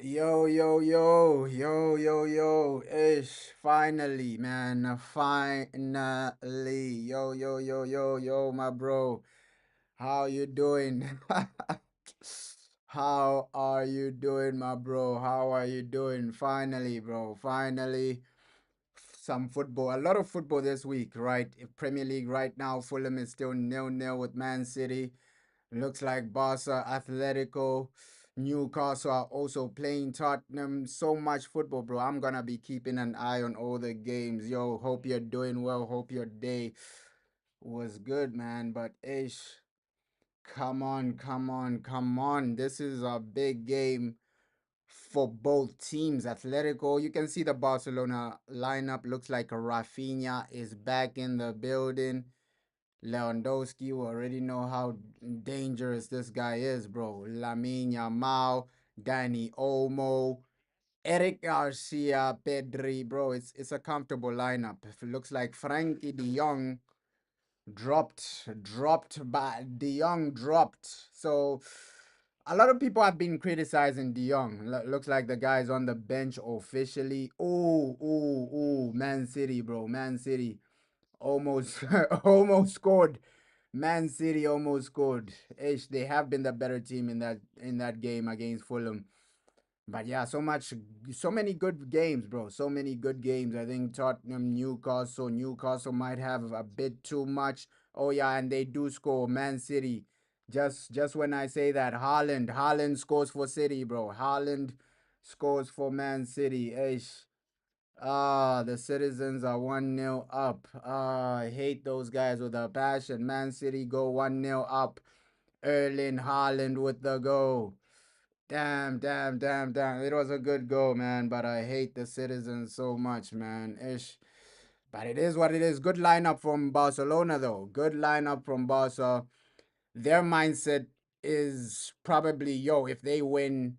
Yo, yo, yo, yo, yo, yo, ish, finally, man, finally, yo, yo, yo, yo, yo, my bro, how you doing? How are you doing, my bro? How are you doing? Finally, bro, finally, some football, a lot of football this week, right? Premier League right now, Fulham is still nil-nil with Man City. Looks like Barca, Atletico, Newcastle are also playing Tottenham. So much football, bro. I'm gonna be keeping an eye on all the games. Yo, hope you're doing well. Hope your day was good, man. But ish, come on, come on, come on. This is a big game for both teams. Atletico, you can see the Barcelona lineup. Looks like Rafinha is back in the building. Lewandowski, we already know how dangerous this guy is, bro. Lamine Yamal, Danny Olmo, Eric Garcia, Pedri, bro. It's a comfortable lineup. It looks like Frankie De Jong but De Jong dropped. So a lot of people have been criticizing De Jong. Looks like the guy's on the bench officially. Oh, Man City, bro. Man City almost almost scored. Man City almost scored. Ish, they have been the better team in that game against Fulham. But yeah, so many good games, bro. So many good games. I think Tottenham, Newcastle might have a bit too much. Oh yeah, and they do score. Man City. Just when I say that, Haaland scores for City, bro. Haaland scores for Man City. Ish. The citizens are 1-0 up. I hate those guys with a passion. Man City go 1-0 up. Erling Haaland with the goal. Damn, damn, damn, damn. It was a good goal, man, but I hate the citizens so much, man. Ish. But it is what it is. Good lineup from Barcelona, though. Good lineup from Barca. Their mindset is probably, yo, if they win,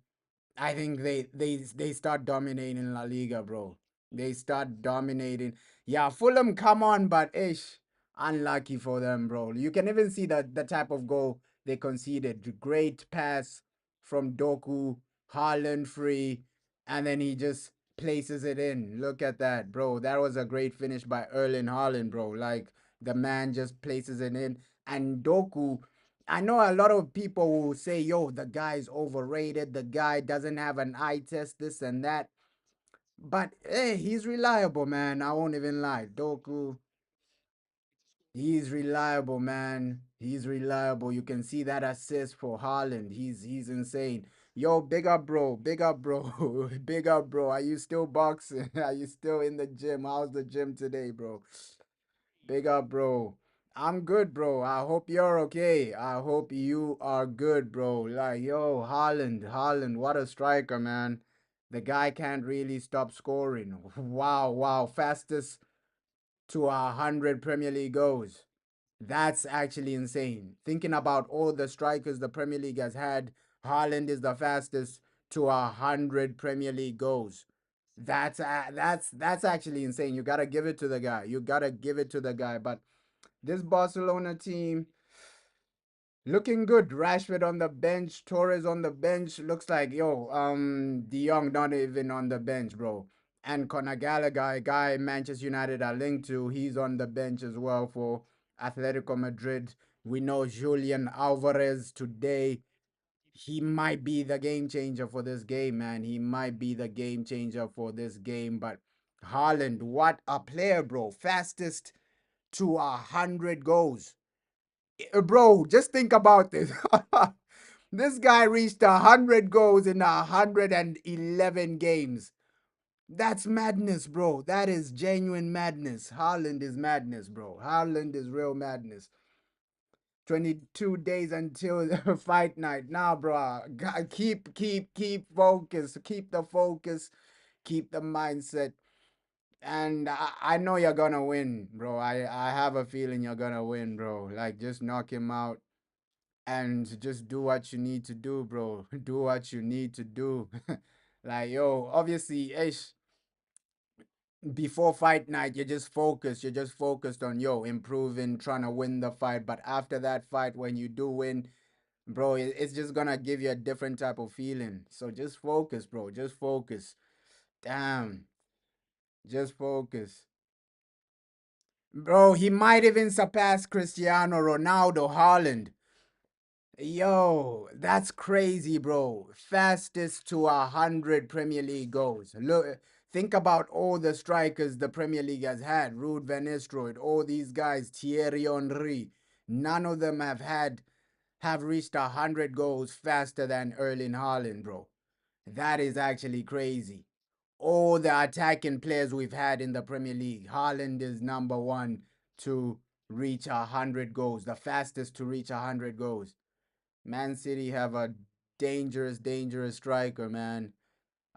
I think they start dominating La Liga, bro. They start dominating. Yeah, Fulham, come on, but ish, unlucky for them, bro. You can even see the type of goal they conceded. Great pass from Doku, Haaland free, and then he just places it in. Look at that, bro. That was a great finish by Erling Haaland, bro. Like the man just places it in, and Doku, I know a lot of people will say, yo, the guy's overrated. The guy doesn't have an eye test, this and that. But hey, he's reliable, man. I won't even lie. Doku, he's reliable, man. He's reliable. You can see that assist for Haaland. He's insane. Yo, big up, bro. Big up, bro. Big up, bro. Are you still boxing? Are you still in the gym? How's the gym today, bro? Big up, bro. I'm good, bro. I hope you're okay. I hope you are good, bro. Like, yo, Haaland, what a striker, man. The guy can't really stop scoring. Wow, wow. Fastest to 100 Premier League goals. That's actually insane. Thinking about all the strikers the Premier League has had, Haaland is the fastest to 100 Premier League goals. That's actually insane. You gotta give it to the guy. You gotta give it to the guy. But this Barcelona team looking good. Rashford on the bench, Torres on the bench. Looks like yo, De Jong not even on the bench, bro. And Conor Gallagher, guy Manchester United are linked to, he's on the bench as well for Atletico Madrid. We know Julian Alvarez today. He might be the game changer for this game, man. He might be the game changer for this game. But Haaland, what a player, bro. Fastest to 100 goals. Bro, just think about this. This guy reached 100 goals in 111 games. That's madness, bro. That is genuine madness. Haaland is madness, bro. Haaland is real madness. 22 days until the fight night. Nah, bro. Keep focus. Keep the focus. Keep the mindset. And I know you're gonna win, bro. I have a feeling you're gonna win, bro. Like, just knock him out and just do what you need to do, bro. Do what you need to do. Like, yo, obviously, ish, before fight night, you're just focused. You're just focused on, yo, improving, trying to win the fight. But after that fight, when you do win, bro. It's just gonna give you a different type of feeling. So just focus, bro. Just focus. Damn, just focus. Bro, he might even surpass Cristiano Ronaldo, Haaland. Yo, that's crazy, bro. Fastest to 100 Premier League goals. Look, think about all the strikers the Premier League has had. Ruud van Nistelrooy, all these guys, Thierry Henry. None of them have reached 100 goals faster than Erling Haaland, bro. That is actually crazy. All the attacking players we've had in the Premier League, Haaland is number one to reach 100 goals, the fastest to reach 100 goals. Man City have a dangerous, dangerous striker, man.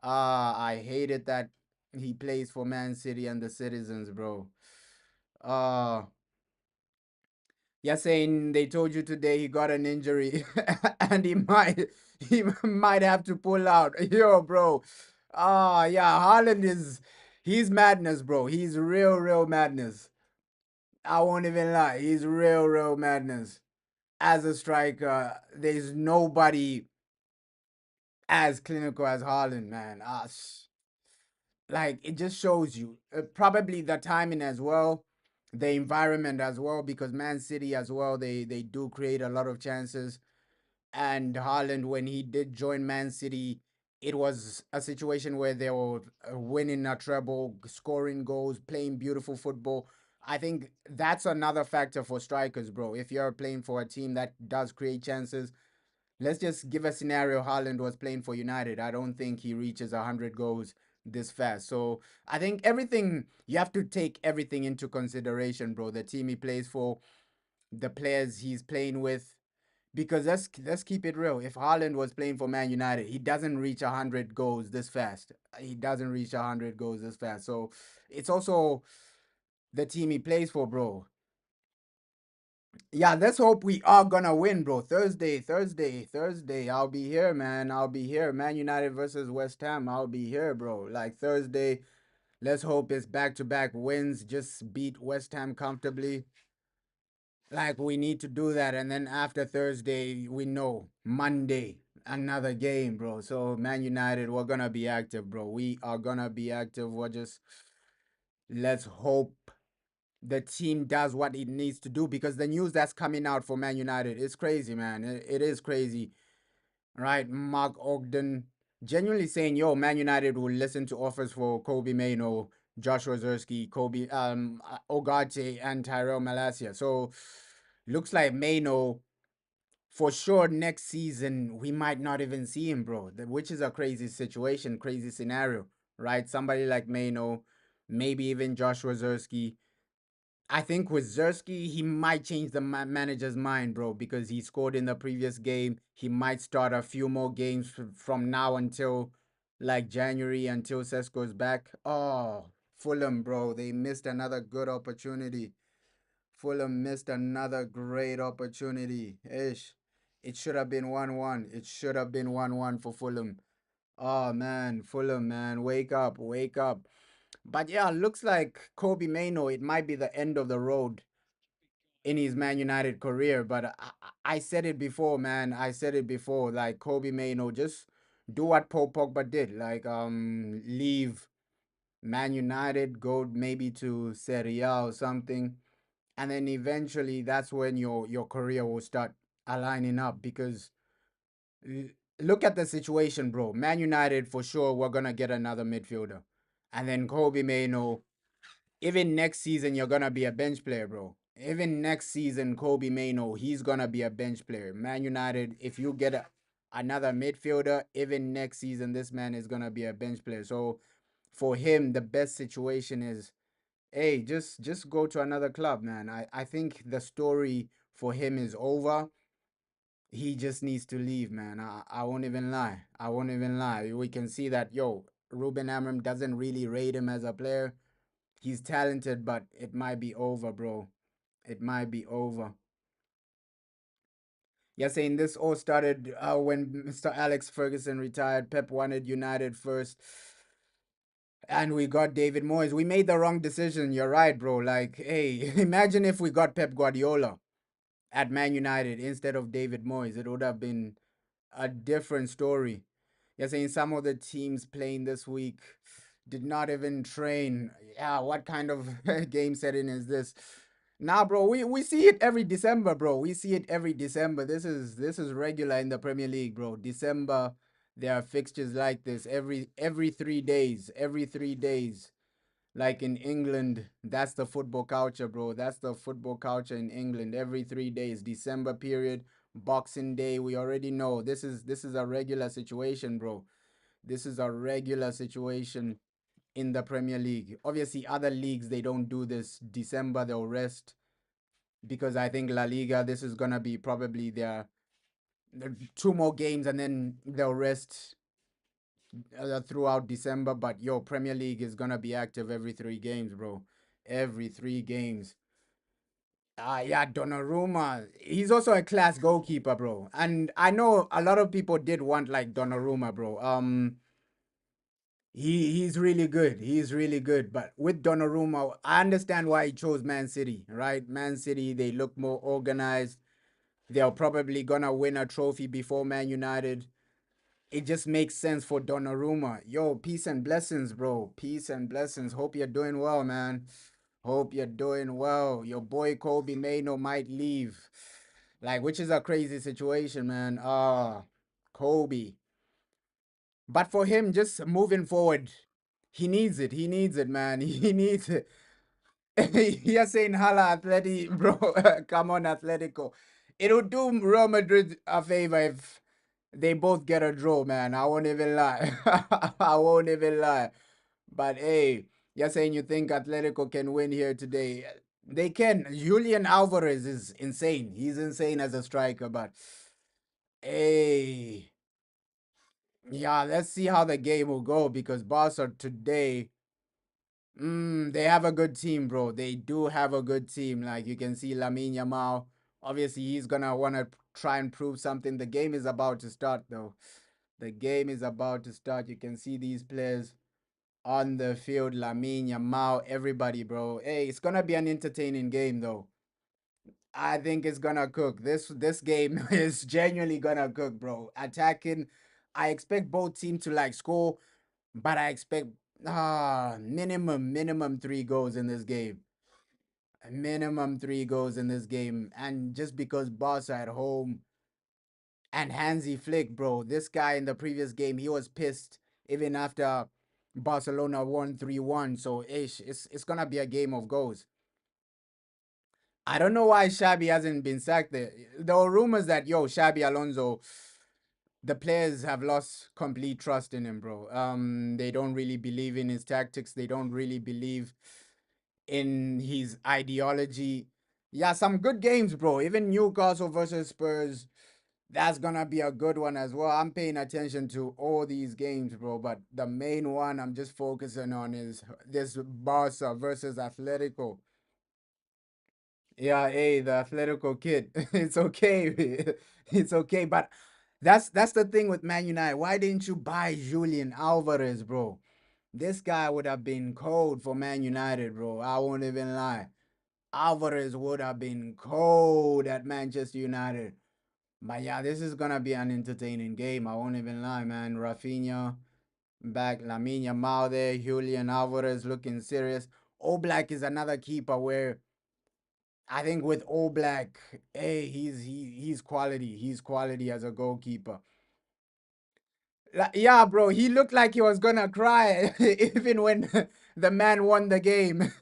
I hated that he plays for Man City and the Citizens, bro. Uh you're saying they told you today he got an injury and he might have to pull out. Yo, bro. Yeah, Haaland is he's madness, bro. He's real, real madness. I won't even lie. He's real, real madness. As a striker, there's nobody as clinical as Haaland, man. Like it just shows you probably the timing as well, the environment as well, because Man City as well they do create a lot of chances. And Haaland, when he did join Man City, it was a situation where they were winning a treble, scoring goals, playing beautiful football. I think that's another factor for strikers, bro. If you're playing for a team that does create chances, let's just give a scenario. Haaland was playing for United. I don't think he reaches 100 goals this fast. So I think everything you have to take everything into consideration, bro. The team he plays for, the players he's playing with. Because let's keep it real. If Haaland was playing for Man United, he doesn't reach 100 goals this fast. He doesn't reach 100 goals this fast. So it's also the team he plays for, bro. Yeah, let's hope we are gonna win, bro. Thursday, Thursday, Thursday. I'll be here, man. I'll be here. Man United versus West Ham. I'll be here, bro. Like Thursday. Let's hope it's back-to-back wins. Just beat West Ham comfortably. Like we need to do that, and then after Thursday, we know Monday another game, bro. So Man United, we're gonna be active, bro. We are gonna be active. We're just let's hope the team does what it needs to do, because the news that's coming out for Man United is crazy, man. It is crazy, right? Mark Ogden genuinely saying, "Yo, Man United will listen to offers for Kobe Maino, Joshua Zersky, Kobe, Ogate, and Tyrell Malacia." So looks like Maino for sure next season we might not even see him, bro. Which is a crazy situation, crazy scenario, right? Somebody like Maino, maybe even Joshua Zersky. I think with Zersky, he might change the manager's mind, bro, because he scored in the previous game. He might start a few more games from now until like January, until Sesko's back. Oh, Fulham, bro, they missed another good opportunity. Fulham missed another great opportunity. Ish. It should have been 1-1. It should have been 1-1 for Fulham. Oh man, Fulham, man, wake up, wake up. But yeah, looks like Kobe Maino, it might be the end of the road in his Man United career. But I said it before, man. I said it before. Like Kobe Maino, just do what Paul Pogba did. Like leave Man United, go maybe to Serie A or something, and then eventually that's when your career will start aligning up. Because l- look at the situation, bro. Man United for sure we're gonna get another midfielder, and then Kobe Maino, even next season you're gonna be a bench player, bro. Even next season, Kobe Maino, he's gonna be a bench player. Man United, if you get another midfielder, even next season, this man is gonna be a bench player. So for him, the best situation is, hey, just go to another club, man. I think the story for him is over. He just needs to leave, man. I won't even lie. I won't even lie. We can see that, yo, Ruben Amorim doesn't really rate him as a player. He's talented, but it might be over, bro. It might be over. You're saying this all started when Mr. Alex Ferguson retired. Pep wanted United first, and we got David Moyes. We made the wrong decision. You're right, bro. Like, hey, imagine if we got Pep Guardiola. at Man United instead of David Moyes, it would have been a different story. You're saying some of the teams playing this week did not even train. Yeah, what kind of game setting is this? Nah, bro, we see it every December, bro. We see it every December. This is regular in the Premier League, bro. December, there are fixtures like this every 3 days. Every 3 days. Like in England, that's the football culture, bro. That's the football culture in England. Every 3 days, December period, Boxing Day. We already know this is a regular situation, bro. This is a regular situation in the Premier League. Obviously, other leagues they don't do this. December they'll rest because I think La Liga this is gonna be probably their two more games and then they'll rest throughout December. But yo, Premier League is gonna be active every 3 games, bro. Every 3 games. Yeah, Donnarumma. He's also a class goalkeeper, bro. And I know a lot of people did want like Donnarumma, bro. He's really good. He's really good. But with Donnarumma, I understand why he chose Man City, right? Man City, they look more organized. They're probably gonna win a trophy before Man United. It just makes sense for Donnarumma. Yo, peace and blessings, bro. Peace and blessings. Hope you're doing well, man. Hope you're doing well. Your boy Kobe Mano might leave. Like, which is a crazy situation, man. Kobe. But for him, just moving forward, he needs it. He needs it, man. He needs it. You're saying Hala Atleti, bro. Come on, Atletico. It would do Real Madrid a favor if they both get a draw, man. I won't even lie. I won't even lie. But hey, you're saying you think Atletico can win here today. They can. Julian Alvarez is insane. He's insane as a striker, but hey, yeah, let's see how the game will go because Barca today, they have a good team, bro. They do have a good team. Like you can see Lamine Yamal. Obviously, he's gonna wanna try and prove something. The game is about to start, though. The game is about to start. You can see these players on the field. Lamine Yamal, everybody, bro. Hey, it's gonna be an entertaining game, though. I think it's gonna cook. This game is genuinely gonna cook, bro. Attacking, I expect both teams to like score, but I expect minimum 3 goals in this game. Minimum 3 goals in this game. And just because Barca at home and Hansi Flick, bro, this guy in the previous game, he was pissed even after Barcelona won 3-1. So ish, it's gonna be a game of goals. I don't know why Xabi hasn't been sacked there. There were rumors that Xabi Alonso, the players have lost complete trust in him, bro. They don't really believe in his tactics. They don't really believe in his ideology. Yeah, some good games, bro. Even Newcastle versus Spurs, that's gonna be a good one as well. I'm paying attention to all these games, bro. But the main one I'm just focusing on is this Barca versus Atletico. Yeah, hey, the Atletico kid. It's okay. It's okay. But that's the thing with Man United. Why didn't you buy Julian Alvarez, bro? This guy would have been cold for Man United, bro. I won't even lie. Alvarez would have been cold at Manchester United. But yeah, this is gonna be an entertaining game. I won't even lie, man. Rafinha back, Lamine Yamal there, Julian Alvarez looking serious. Oblak is another keeper where I think with Oblak, hey, he's quality. He's quality as a goalkeeper. Yeah, bro, he looked like he was gonna cry even when the man won the game.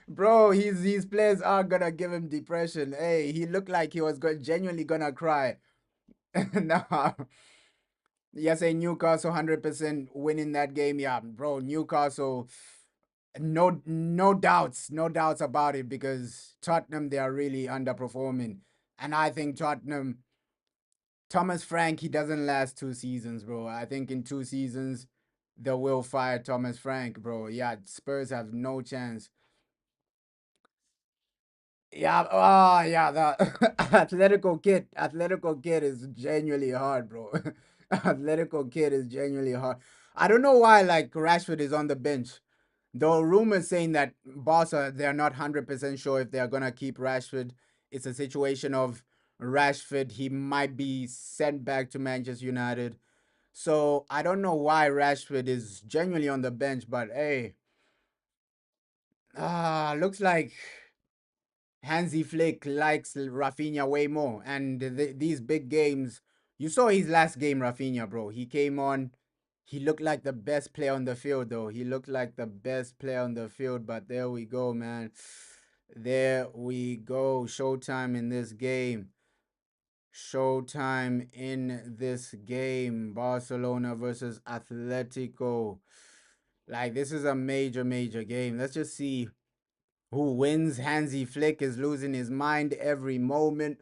Bro, his players are gonna give him depression. Hey, he looked like he was genuinely gonna cry. Nah, you're saying Newcastle 100% winning that game. Yeah, bro, Newcastle, no doubts, no doubts about it because Tottenham they are really underperforming, and I think Tottenham Thomas Frank, he doesn't last 2 seasons, bro. I think in 2 seasons, they will fire Thomas Frank, bro. Yeah, Spurs have no chance. Yeah, yeah, the Atletico kid is genuinely hard, bro. Atletico kid is genuinely hard. I don't know why, like, Rashford is on the bench. Though rumors saying that Barca, they're not 100% sure if they're gonna keep Rashford it's a situation of Rashford. He might be sent back to Manchester United. So I don't know why Rashford is genuinely on the bench, but hey, looks like Hansi Flick likes Rafinha way more. And these big games, you saw his last game, Rafinha, bro. He came on. He looked like the best player on the field, though. He looked like the best player on the field. But there we go, man. There we go. Showtime in this game. Showtime in this game. Barcelona versus Atletico. Like, this is a major, major game. Let's just see who wins. Hansi Flick is losing his mind every moment.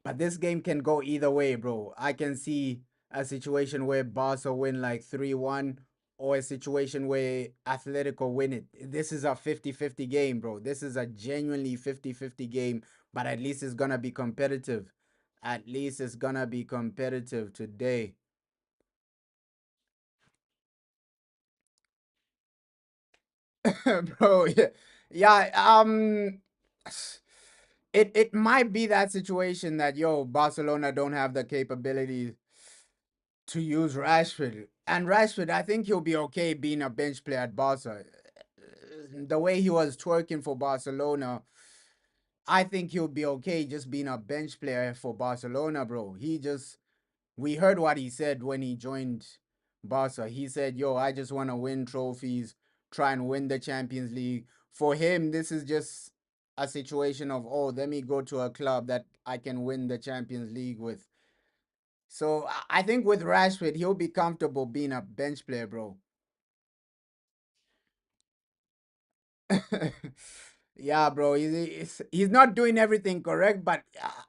But this game can go either way, bro. I can see a situation where Barca win like 3-1 or a situation where Atletico win it. This is a 50-50 game, bro. This is a genuinely 50-50 game, but at least it's going to be competitive. At least it's going to be competitive today. Bro, yeah. Yeah, it might be that situation that Barcelona don't have the capability to use Rashford. And Rashford, I think he'll be okay being a bench player at Barca. The way he was twerking for Barcelona, I think he'll be okay just being a bench player for Barcelona, bro. We heard what he said when he joined Barca. He said, yo, I just want to win trophies, try and win the Champions League. For him, this is just a situation of, oh, let me go to a club that I can win the Champions League with. So I think with Rashford, he'll be comfortable being a bench player, bro. Yeah, bro. He's not doing everything correct, but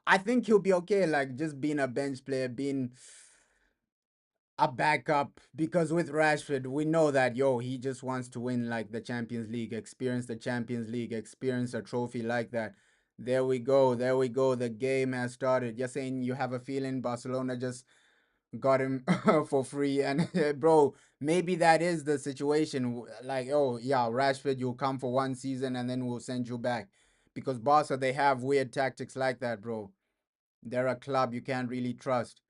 I think he'll be okay, like just being a bench player, being a backup. Because with Rashford, we know that he just wants to win like the Champions League, experience the Champions League, experience a trophy like that. There we go. There we go. The game has started. You're saying you have a feeling Barcelona just got him for free. And bro, maybe that is the situation. Like, oh yeah, Rashford, you'll come for one season and then we'll send you back. Because Barca, they have weird tactics like that, bro. They're a club you can't really trust.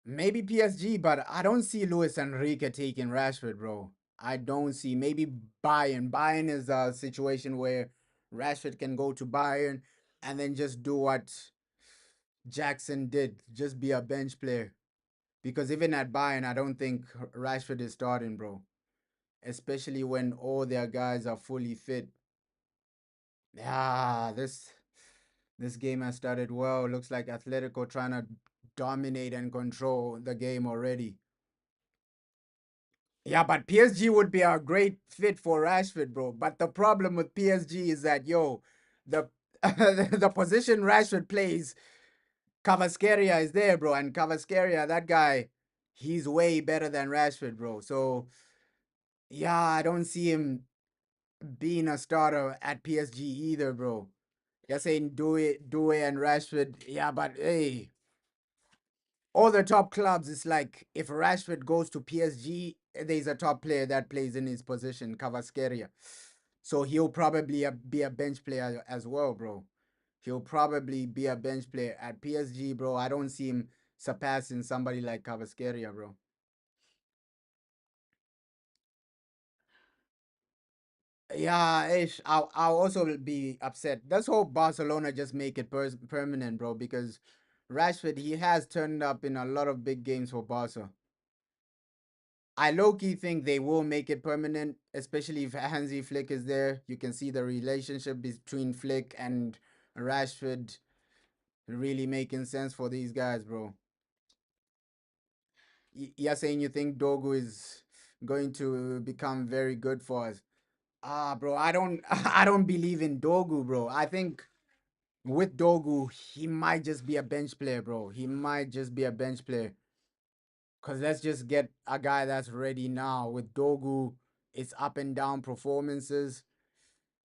Maybe PSG, but I don't see Luis Enrique taking Rashford, bro. I don't see. Maybe Bayern. Bayern is a situation where Rashford can go to Bayern and then just do what Jackson did, just be a bench player. Because even at Bayern, I don't think Rashford is starting, bro. Especially when all their guys are fully fit. Yeah, this game has started well. Looks like Atletico trying to dominate and control the game already. Yeah, but PSG would be a great fit for Rashford, bro. But the problem with PSG is that the the position Rashford plays, Cavasqueria is there, bro, and Cavasqueria, that guy, he's way better than Rashford, bro. So yeah, I don't see him being a starter at PSG either, bro. You're saying do it, and Rashford. Yeah, but hey, all the top clubs, it's like if Rashford goes to PSG, there's a top player that plays in his position, Cavasqueria. So he'll probably be a bench player as well, bro. He'll probably be a bench player at PSG, bro. I don't see him surpassing somebody like Cavasqueria, bro. Yeah, ish. I'll also be upset. Let's hope Barcelona just make it permanent, bro. Because Rashford, he has turned up in a lot of big games for Barca. I low key think they will make it permanent, especially if Hansi Flick is there. You can see the relationship between Flick and Rashford really making sense for these guys, bro. You're saying you think Dogu is going to become very good for us? Bro, I don't, I don't believe in Dogu, bro. I think with Dogu, he might just be a bench player, bro. He might just be a bench player. Cause let's just get a guy that's ready now. With Dogu, it's up and down performances.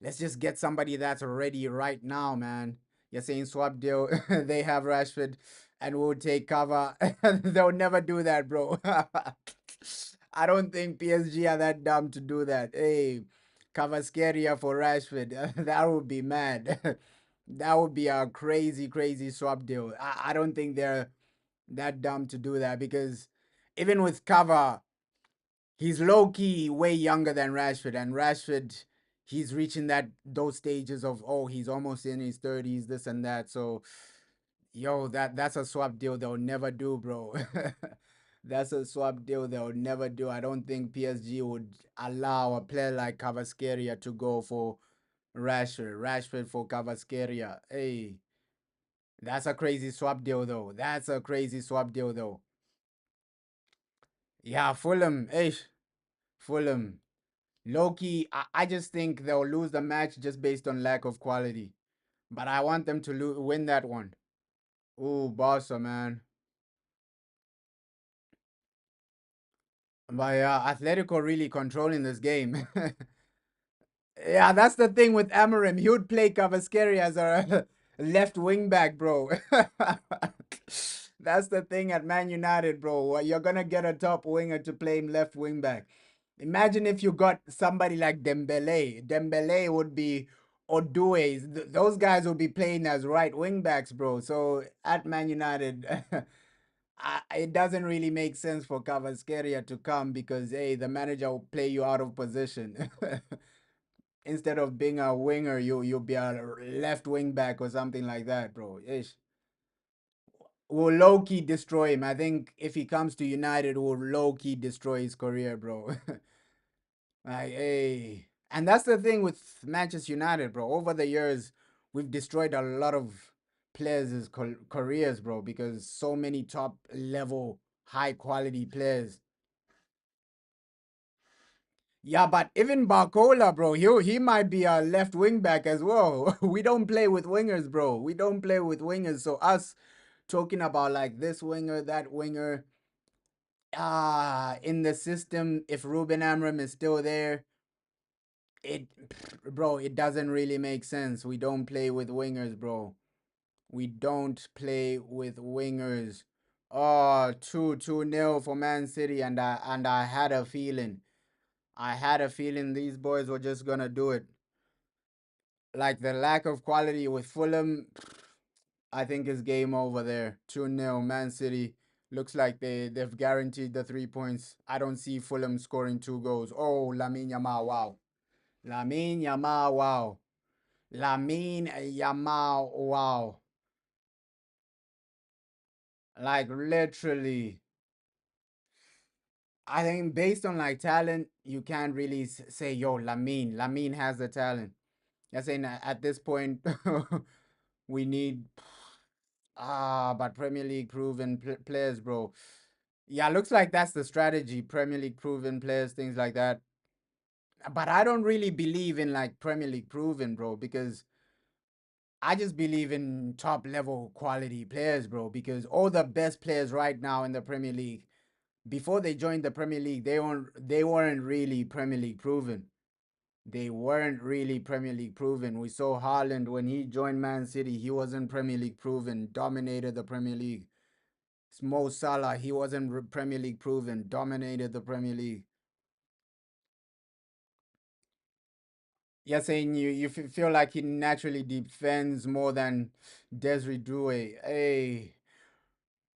Let's just get somebody that's ready right now, man. You're saying swap deal, they have Rashford and we'll take cover. They'll never do that, bro. I don't think PSG are that dumb to do that. Hey, Cavasqueria for Rashford. That would be mad. That would be a crazy, crazy swap deal. I don't think they're that dumb to do that because even with cover, he's low key way younger than Rashford, and Rashford, he's reaching those stages of, oh, he's almost in his 30s, this and that. So, yo, that's a swap deal they'll never do, bro. That's a swap deal they'll never do. I don't think PSG would allow a player like Cavasqueria to go for Rashford for Cavasqueria. Hey, that's a crazy swap deal though. That's a crazy swap deal though. Yeah, Fulham. Hey, Fulham. Loki, I just think they'll lose the match just based on lack of quality. But I want them to win that one. Ooh, Barca, man. But yeah, Atletico really controlling this game. Yeah, that's the thing with Amarim. He would play Cavasqueria as a left wing back, bro. That's the thing at Man United, bro. You're gonna get a top winger to play him left wing back. Imagine if you got somebody like Dembele. Dembele would be Odue. Those guys would be playing as right wing backs, bro. So at Man United, it doesn't really make sense for Cavasqueria to come because hey, the manager will play you out of position. Instead of being a winger, you'll be a left wing back or something like that, bro. Ish. Will low key destroy him. I think if he comes to United, will low key destroy his career, bro. Like, hey. And that's the thing with Manchester United, bro. Over the years, we've destroyed a lot of players' careers, bro, because so many top level, high quality players. Yeah, but even Barcola, bro, he might be a left wing back as well. We don't play with wingers, bro. We don't play with wingers. So us talking about like this winger, that winger, in the system, if Ruben Amram is still there, it, bro, it doesn't really make sense. We don't play with wingers, bro. We don't play with wingers. Oh, 2-2 nil for Man City, and I had a feeling. I had a feeling these boys were just gonna do it. Like the lack of quality with Fulham, I think is game over there. 2-0 Man City. Looks like they've guaranteed the 3 points. I don't see Fulham scoring 2 goals. Oh, Lamine Yamal, wow. Lamine Yamal, wow. Lamine Yamal, wow. Like literally. I think based on like talent, you can't really say, yo, Lamine has the talent. You're saying at this point, we need but Premier League proven players, bro. Yeah, looks like that's the strategy. Premier League proven players, things like that. But I don't really believe in like Premier League proven, bro, because I just believe in top level quality players, bro. Because all the best players right now in the Premier League, before they joined the Premier League, they weren't really Premier League proven. They weren't really Premier League proven. We saw Haaland when he joined Man City, he wasn't Premier League proven, dominated the Premier League. Mo Salah, he wasn't Premier League proven, dominated the Premier League. You're saying you feel like he naturally defends more than Desiree Doué. Hey,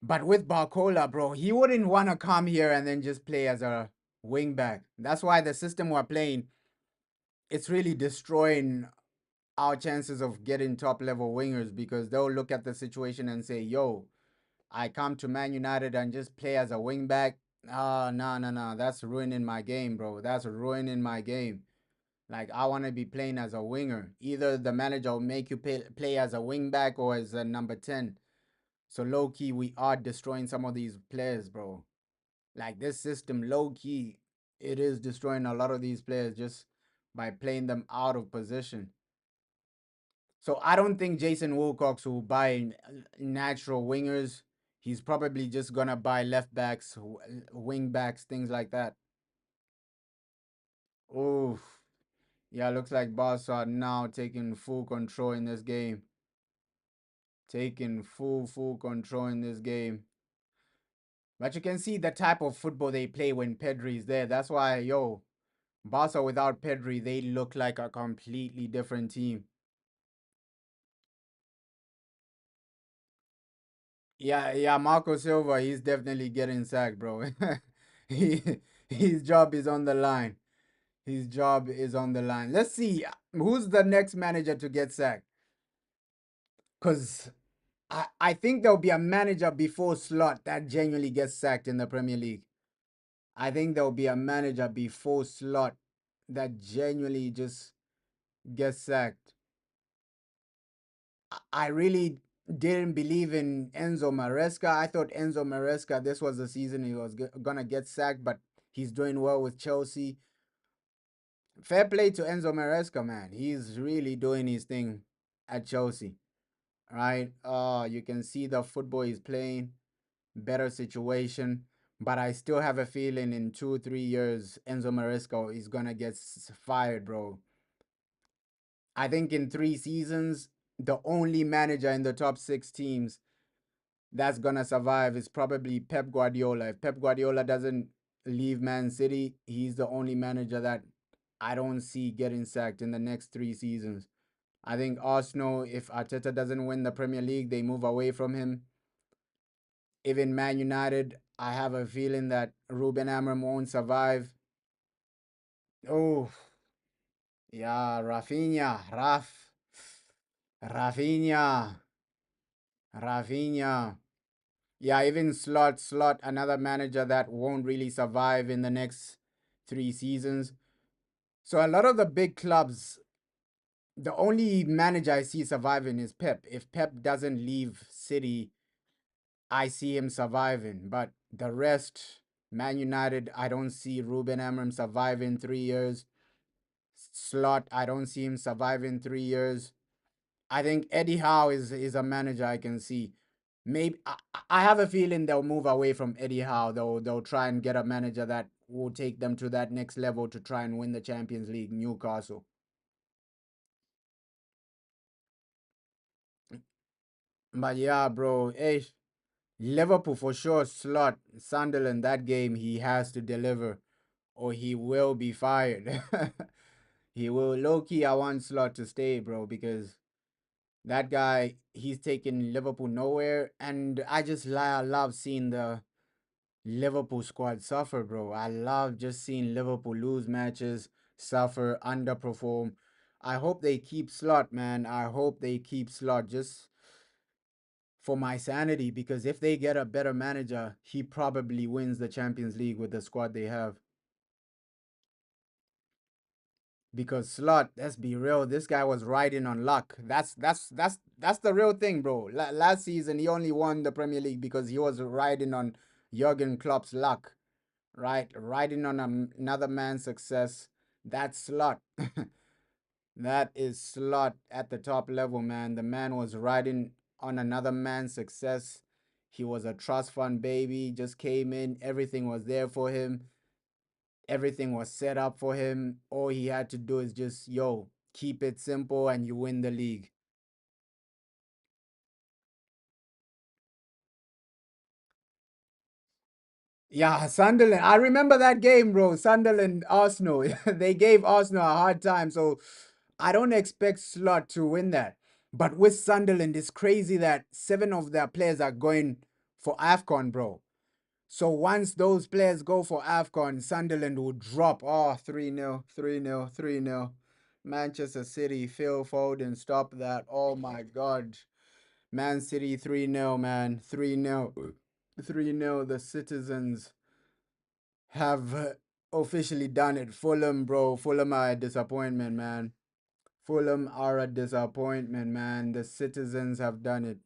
but with Barcola, bro, he wouldn't want to come here and then just play as a wing back. That's why the system we're playing, it's really destroying our chances of getting top level wingers because they'll look at the situation and say, yo, I come to Man United and just play as a wing back. Ah, no, no, no. That's ruining my game, bro. That's ruining my game. Like, I want to be playing as a winger. Either the manager will make you play as a wing back or as a number 10. So, low key, we are destroying some of these players, bro. Like, this system, low key, it is destroying a lot of these players just by playing them out of position. So I don't think Jason Wilcox will buy natural wingers. He's probably just gonna buy left backs, wing backs, things like that. Oof. Yeah, looks like Barca are now taking full control in this game. Taking full control in this game. But you can see the type of football they play when Pedri is there. That's why, yo, Barca without Pedri, they look like a completely different team. Yeah, yeah, Marco Silva, he's definitely getting sacked, bro. he, his job is on the line. His job is on the line. Let's see who's the next manager to get sacked. Because I think there'll be a manager before Slot that genuinely gets sacked in the Premier League. I think there'll be a manager before Slot that genuinely just gets sacked. I really didn't believe in Enzo Maresca. I thought Enzo Maresca, this was the season he was gonna get sacked, but he's doing well with Chelsea. Fair play to Enzo Maresca, man. He's really doing his thing at Chelsea, right? You can see the football he's playing, better situation. But I still have a feeling in 2 3 years, Enzo Maresca is gonna get fired, bro. I think in 3 seasons, the only manager in the top six teams that's gonna survive is probably Pep Guardiola. If Pep Guardiola doesn't leave Man City, he's the only manager that I don't see getting sacked in the next 3 seasons. I think Arsenal, if Arteta doesn't win the Premier League, they move away from him. Even Man United, I have a feeling that Ruben Amorim won't survive. Oh, yeah, Rafinha, Rafinha. Yeah, even Slot, another manager that won't really survive in the next 3 seasons. So a lot of the big clubs, the only manager I see surviving is Pep. If Pep doesn't leave City, I see him surviving. But the rest, Man United, I don't see Ruben Amorim surviving 3 years. Slot, I don't see him surviving 3 years. I think Eddie Howe is a manager I can see. Maybe I have a feeling they'll move away from Eddie Howe. They'll try and get a manager that will take them to that next level to try and win the Champions League. Newcastle. But yeah, bro. Hey, Liverpool for sure. Slot Sunderland that game he has to deliver, or he will be fired. He will low key. I want Slot to stay, bro, because that guy he's taking Liverpool nowhere, and I love seeing the Liverpool squad suffer, bro. I love just seeing Liverpool lose matches, suffer, underperform. I hope they keep Slot, man. I hope they keep Slot just for my sanity because if they get a better manager, he probably wins the Champions League with the squad they have. Because Slot, let's be real, this guy was riding on luck. That's the real thing, bro. Last season he only won the Premier League because he was riding on Jurgen Klopp's luck, right? Riding on another man's success. That's Slot. That is Slot at the top level, man. The man was riding on another man's success. He was a trust fund baby, just came in, everything was there for him. Everything was set up for him. All he had to do is just, yo, keep it simple and you win the league. Yeah, Sunderland. I remember that game, bro. Sunderland, Arsenal. They gave Arsenal a hard time. So I don't expect Slot to win that. But with Sunderland, it's crazy that 7 of their players are going for AFCON, bro. So once those players go for AFCON, Sunderland will drop. Oh, 3-0, 3-0, 3-0. Manchester City, Phil Foden, stop that. Oh my God. Man City 3-0, man. 3-0. 3-0. The citizens have officially done it. Fulham, bro. Fulham are a disappointment, man. Fulham are a disappointment, man. The citizens have done it.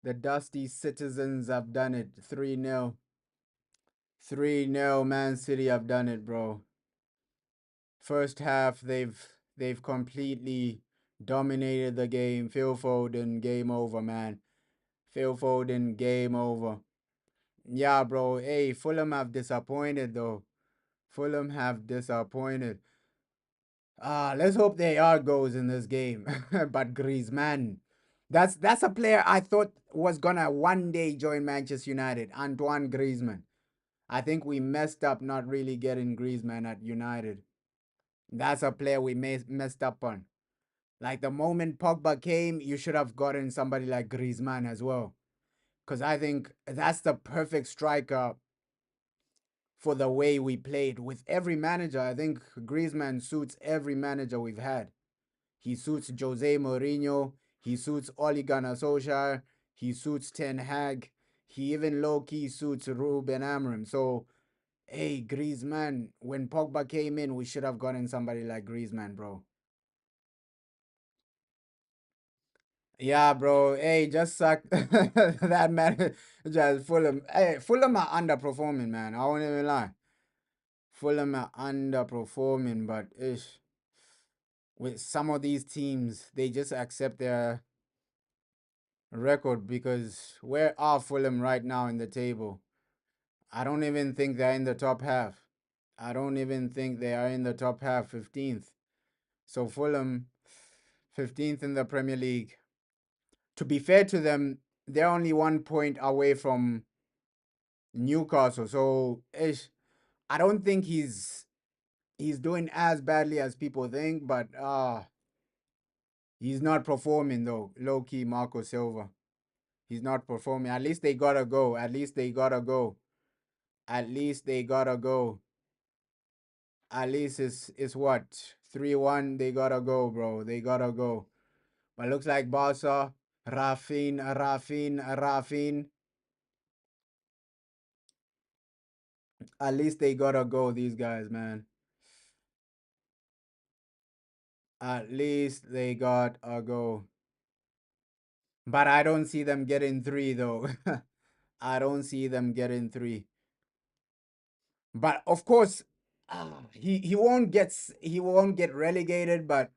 The dusty citizens have done it. 3-0. 3-0. Man City have done it, bro. First half, they've completely dominated the game. Phil Foden, game over, man. Phil Foden, game over. Yeah, bro. Hey, Fulham have disappointed though. Fulham have disappointed. Let's hope they are goals in this game. But Griezmann, that's a player I thought was gonna one day join Manchester United. Antoine Griezmann. I think we messed up not really getting Griezmann at United. That's a player we messed up on. Like the moment Pogba came, you should have gotten somebody like Griezmann as well. because I think that's the perfect striker for the way we played with every manager. I think Griezmann suits every manager we've had. He suits Jose Mourinho. He suits Ole Gunnar Solskjaer. He suits Ten Hag. He even low key suits Ruben Amorim. So, hey, Griezmann, when Pogba came in, we should have gotten somebody like Griezmann, bro. Yeah, bro. Hey, just suck that man. Just Fulham. Hey, Fulham are underperforming, man. I won't even lie. Fulham are underperforming, but ish, with some of these teams, they just accept their record because where are Fulham right now in the table? I don't even think they're in the top half. I don't even think they are in the top half, 15th. So Fulham, 15th in the Premier League. To be fair to them, they're only 1 point away from Newcastle. So ish, I don't think he's doing as badly as people think, but he's not performing though. Low key Marco Silva. He's not performing. At least they gotta go. At least they gotta go. At least they gotta go. At least it's what? 3-1. They gotta go, bro. They gotta go. But looks like Barca, Rafin. At least they gotta go, these guys, man. At least they gotta go. But I don't see them getting three though. I don't see them getting three. But of course, he won't get relegated, but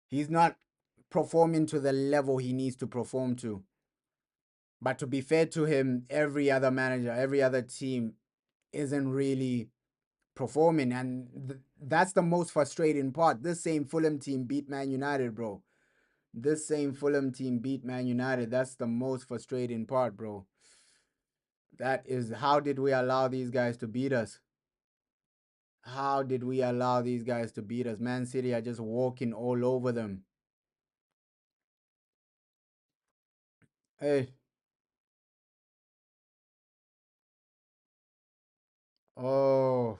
he's not performing to the level he needs to perform to. But to be fair to him, every other manager, every other team isn't really performing, and that's the most frustrating part. This same Fulham team beat Man United, bro. This same Fulham team beat Man United. That's the most frustrating part, bro. That is, how did we allow these guys to beat us? How did we allow these guys to beat us? Man City are just walking all over them. Hey, oh,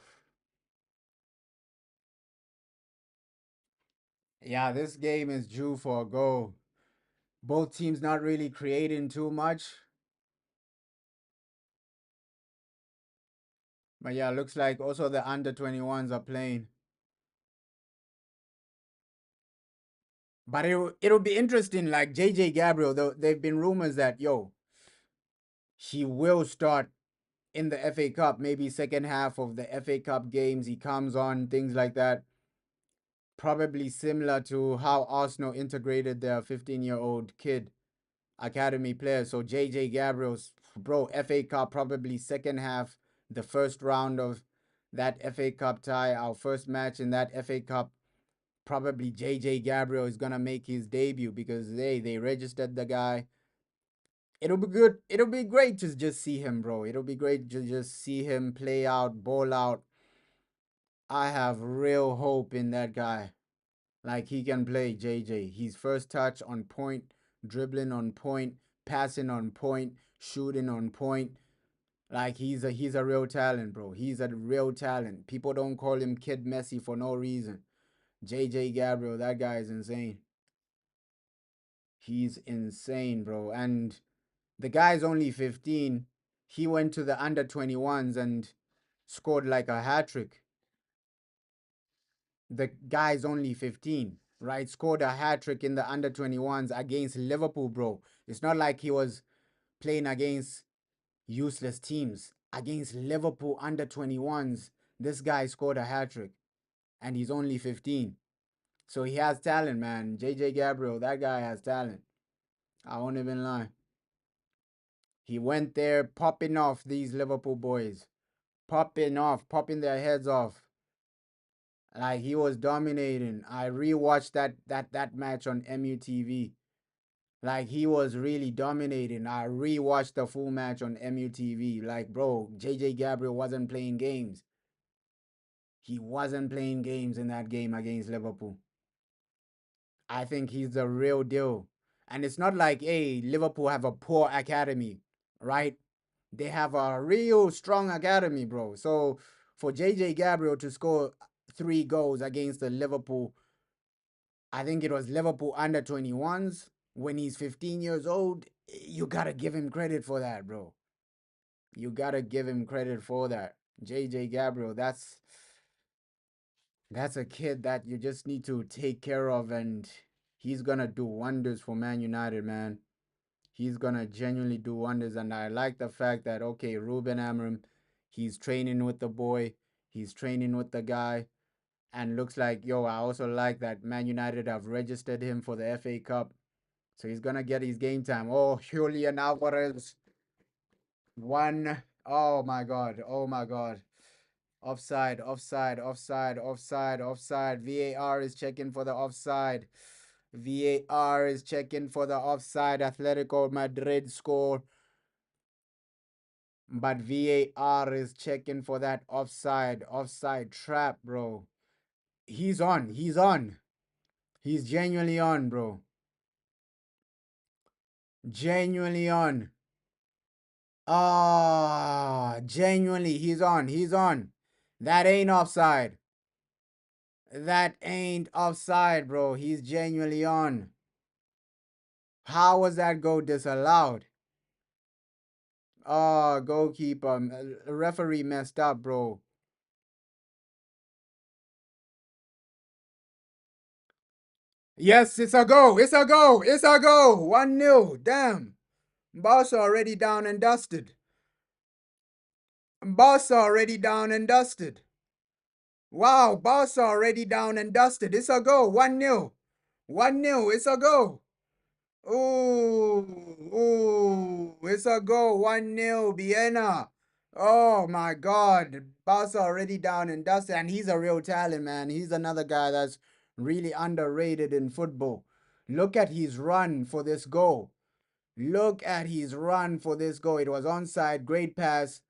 yeah, this game is due for a goal. Both teams not really creating too much. But yeah, looks like also the under 21s are playing. But it'll be interesting. Like JJ Gabriel, though, there've been rumors that he will start in the FA Cup, maybe second half of the FA Cup games. He comes on, things like that. Probably similar to how Arsenal integrated their 15-year-old kid academy player. So JJ Gabriel's, bro, FA Cup probably second half, the first round of that FA Cup tie, our first match in that FA Cup. Probably JJ Gabriel is gonna make his debut because they registered the guy. It'll be good. It'll be great to just see him, bro. It'll be great to just see him play out, ball out. I have real hope in that guy. Like he can play JJ. His first touch on point, dribbling on point, passing on point, shooting on point. Like he's a real talent, bro. He's a real talent. People don't call him Kid Messi for no reason. JJ Gabriel, that guy is insane. He's insane, bro. And the guy's only 15. He went to the under 21s and scored like a hat trick. The guy's only 15, right? Scored a hat trick in the under 21s against Liverpool, bro. It's not like he was playing against useless teams. Against Liverpool under 21s, this guy scored a hat trick and he's only 15. So he has talent, man. JJ Gabriel, that guy has talent. I won't even lie. He went there popping off these Liverpool boys. Popping off, popping their heads off. Like he was dominating. I rewatched that match on MUTV. Like he was really dominating. I rewatched the full match on MUTV. Like, bro, JJ Gabriel wasn't playing games. He wasn't playing games in that game against Liverpool. I think he's the real deal. And it's not like, hey, Liverpool have a poor academy. right? They have a real strong academy, bro. So for JJ Gabriel to score 3 goals against the Liverpool, I think it was Liverpool under 21s when he's 15 years old, you gotta give him credit for that, bro. You gotta give him credit for that. JJ Gabriel, that's a kid that you just need to take care of, and he's gonna do wonders for Man United, man. He's gonna genuinely do wonders, and I like the fact that okay, Ruben Amorim, he's training with the boy, he's training with the guy, and looks like yo. I also like that Man United have registered him for the FA Cup, so he's gonna get his game time. Oh, Julian Alvarez, one. Oh my God, oh my God. Offside, offside, offside, offside, offside. VAR is checking for the offside. VAR is checking for the offside. Atletico Madrid score. But VAR is checking for that offside. Offside trap, bro. He's on. He's on. He's genuinely on, bro. Genuinely on. Ah, genuinely. He's on. He's on. That ain't offside. That ain't offside, bro. He's genuinely on. How was that goal disallowed? Oh, goalkeeper. Referee messed up, bro. Yes, it's a goal. It's a goal. It's a goal. 1-0. Damn. Barca already down and dusted. Barca already down and dusted. Wow, Barca already down and dusted. It's a goal. 1-0. 1-0. It's a goal. Ooh, ooh, it's a goal. 1-0, Vienna. Oh my God. Barca already down and dusted, and he's a real talent, man. He's another guy that's really underrated in football. Look at his run for this goal. Look at his run for this goal. It was onside, great pass.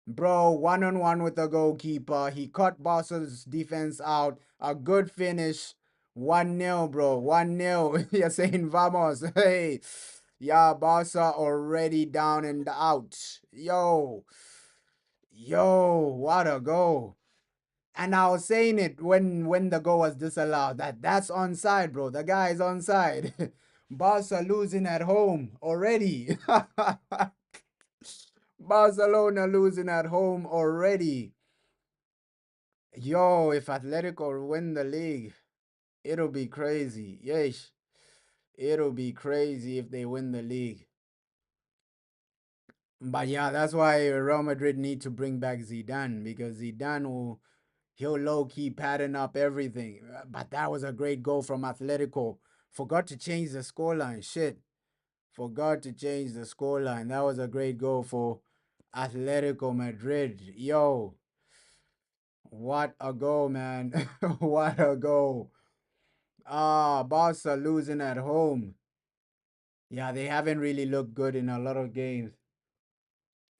Bro, 1-on-1 with the goalkeeper. He caught Barca's defense out. A good finish. 1-0, bro. 1-0. You're saying vamos. Hey. Yeah, Barca already down and out. Yo. Yo, what a goal. And I was saying it when the goal was disallowed. That's onside, bro. The guy is onside. Barca losing at home already. Barcelona losing at home already. Yo, if Atletico win the league, it'll be crazy. Yes, it'll be crazy if they win the league. But yeah, that's why Real Madrid need to bring back Zidane because Zidane he'll low key pattern up everything. But that was a great goal from Atletico. Forgot to change the scoreline. Shit, forgot to change the scoreline. That was a great goal for Atletico Madrid. Yo, what a goal, man. What a goal. Ah, Barca losing at home. Yeah, they haven't really looked good in a lot of games.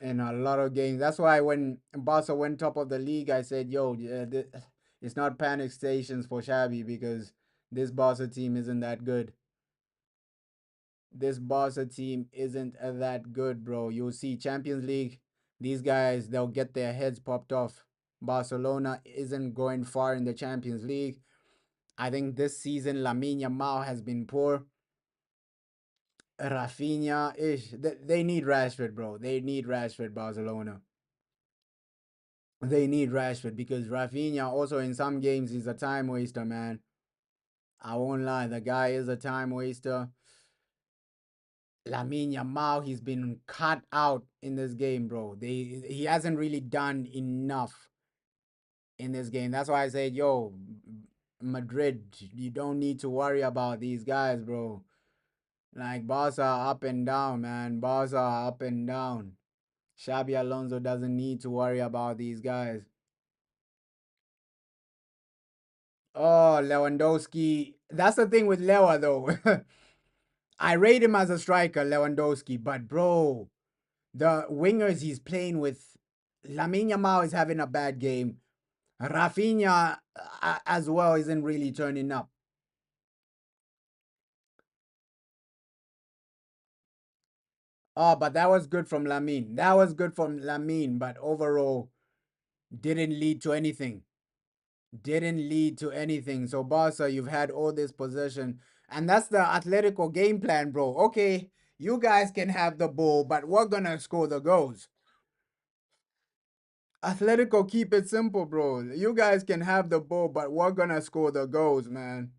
In a lot of games. That's why when Barca went top of the league, I said, yo, it's not panic stations for Xavi because this Barca team isn't that good. This Barca team isn't that good, bro. You'll see Champions League, these guys, they'll get their heads popped off. Barcelona isn't going far in the Champions League. I think this season, Lamine Yamal has been poor. Rafinha, ish. They need Rashford, bro. They need Rashford, Barcelona. They need Rashford because Rafinha also in some games is a time waster, man. I won't lie, the guy is a time waster. Lamine Yamal, he's been cut out in this game, bro. He hasn't really done enough in this game. That's why I said, yo, Madrid, you don't need to worry about these guys, bro. Like Barca up and down, man. Barca up and down. Xabi Alonso doesn't need to worry about these guys. Oh, Lewandowski. That's the thing with Lewa, though. I rate him as a striker, Lewandowski, but bro, the wingers he's playing with, Lamine Yamal is having a bad game. Rafinha as well isn't really turning up. Oh, but that was good from Lamine. That was good from Lamine, but overall didn't lead to anything. Didn't lead to anything. So Barca, you've had all this possession, and that's the Atletico game plan, bro. Okay, you guys can have the ball, but we're gonna score the goals. Atletico, keep it simple, bro. You guys can have the ball, but we're gonna score the goals, man.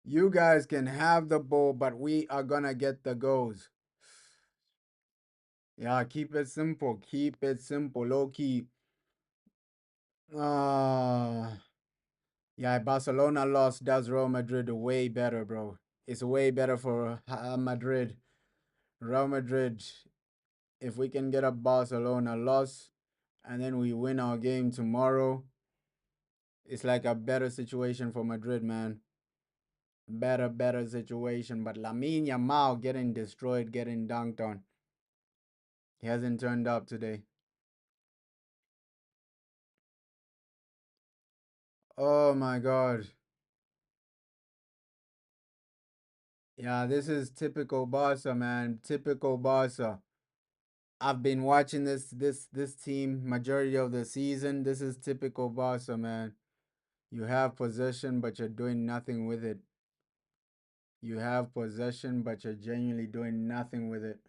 You guys can have the ball, but we are gonna get the goals. Yeah, keep it simple. Keep it simple. Low key. Uh yeah, Barcelona loss does Real Madrid way better, bro. It's way better for Madrid. Real Madrid, if we can get a Barcelona loss and then we win our game tomorrow, it's like a better situation for Madrid, man. Better situation. But Lamine Yamal getting destroyed, getting dunked on. He hasn't turned up today. Oh my god. Yeah, this is typical Barca, man. Typical Barca. I've been watching this team majority of the season. This is typical Barca, man. You have possession, but you're doing nothing with it. You have possession, but you're genuinely doing nothing with it.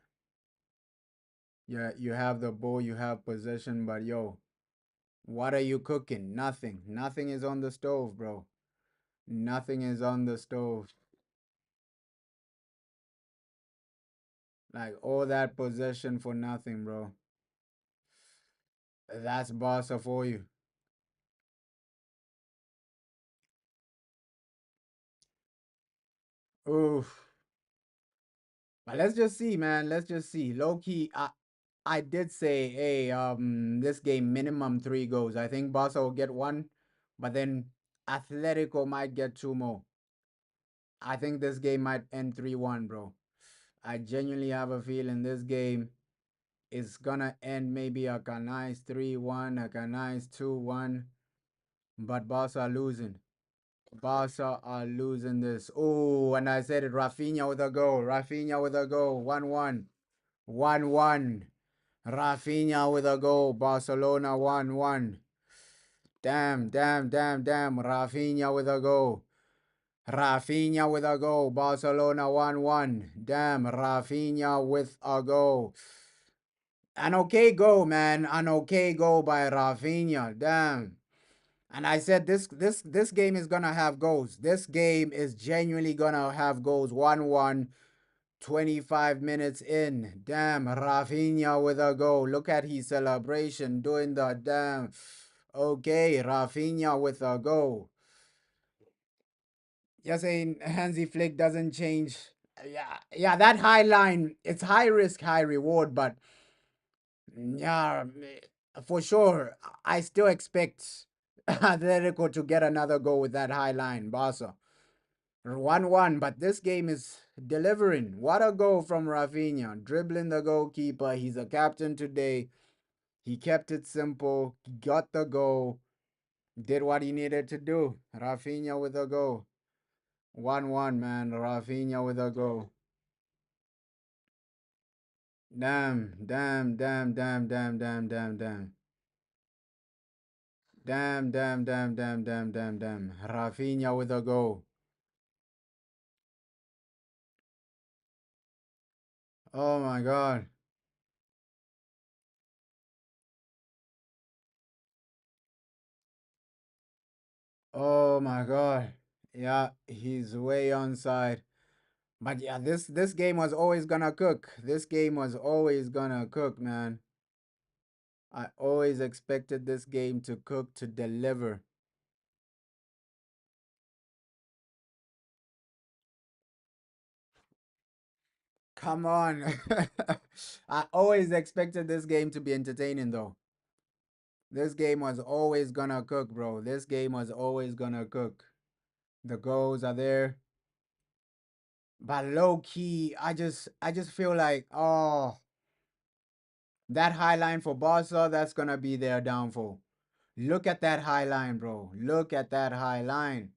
Yeah, you have the ball, you have possession, but yo, what are you cooking? Nothing. Nothing is on the stove, bro. Nothing is on the stove. Like all that possession for nothing, bro. That's Barca for you. Oof. But let's just see, man. Let's just see. Low key, I did say, hey, this game minimum 3 goals. I think Barca will get one, but then Atletico might get two more. I think this game might end 3-1, bro. I genuinely have a feeling this game is gonna end maybe a nice 3-1, a nice 2-1, but Barca are losing. Barca are losing this. Oh, and I said it, Rafinha with a goal. Rafinha with a goal. 1-1. 1-1. Rafinha with a goal. Barcelona 1-1. Damn. Rafinha with a goal. Rafinha with a goal. Barcelona 1-1. Damn, Rafinha with a goal. An okay goal, man. An okay goal by Rafinha. Damn. And I said this game is gonna have goals. This game is genuinely gonna have goals. 1-1. 25 minutes in. Damn, Rafinha with a goal. Look at his celebration doing the damn. Okay, Rafinha with a goal. You're saying Hansi Flick doesn't change. Yeah, that high line, it's high risk, high reward, but yeah, for sure, I still expect Atletico to get another goal with that high line, Barca. 1-1, but this game is delivering. What a goal from Rafinha, dribbling the goalkeeper. He's a captain today. He kept it simple, he got the goal, did what he needed to do. Rafinha with a goal. 1-1, man. Rafinha with a goal. Damn. Damn. Rafinha with a goal. Oh my god. Oh my god. Yeah, he's way onside. But yeah, this game was always gonna cook. This game was always gonna cook, man. I always expected this game to cook, to deliver. Come on. I always expected this game to be entertaining though. This game was always gonna cook, bro. This game was always gonna cook. The goals are there. But low key, I just feel like, oh, that high line for Barca, that's gonna be their downfall. Look at that high line, bro. Look at that high line.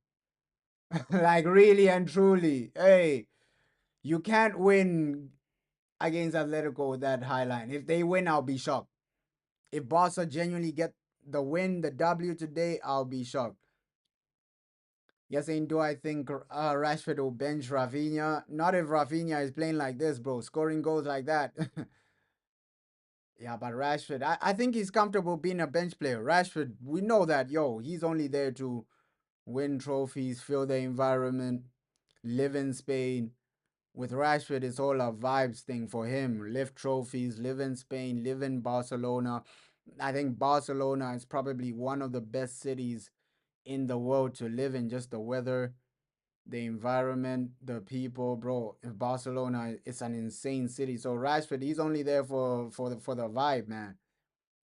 Like really and truly. Hey, You can't win against Atletico with that high line. If they win, I'll be shocked. If Barca genuinely get the win, the W today, I'll be shocked. Yes, and do I think Rashford will bench Rafinha? Not if Rafinha is playing like this, bro, scoring goals like that. Yeah, but Rashford, I think he's comfortable being a bench player. Rashford, we know that, yo, he's only there to win trophies, feel the environment, live in Spain. With Rashford, it's all a vibes thing for him. Lift trophies, live in Spain, live in Barcelona. I think Barcelona is probably one of the best cities in the world to live in. Just the weather, the environment, the people, bro. In Barcelona, it's an insane city. So Rashford, he's only there for the vibe, man.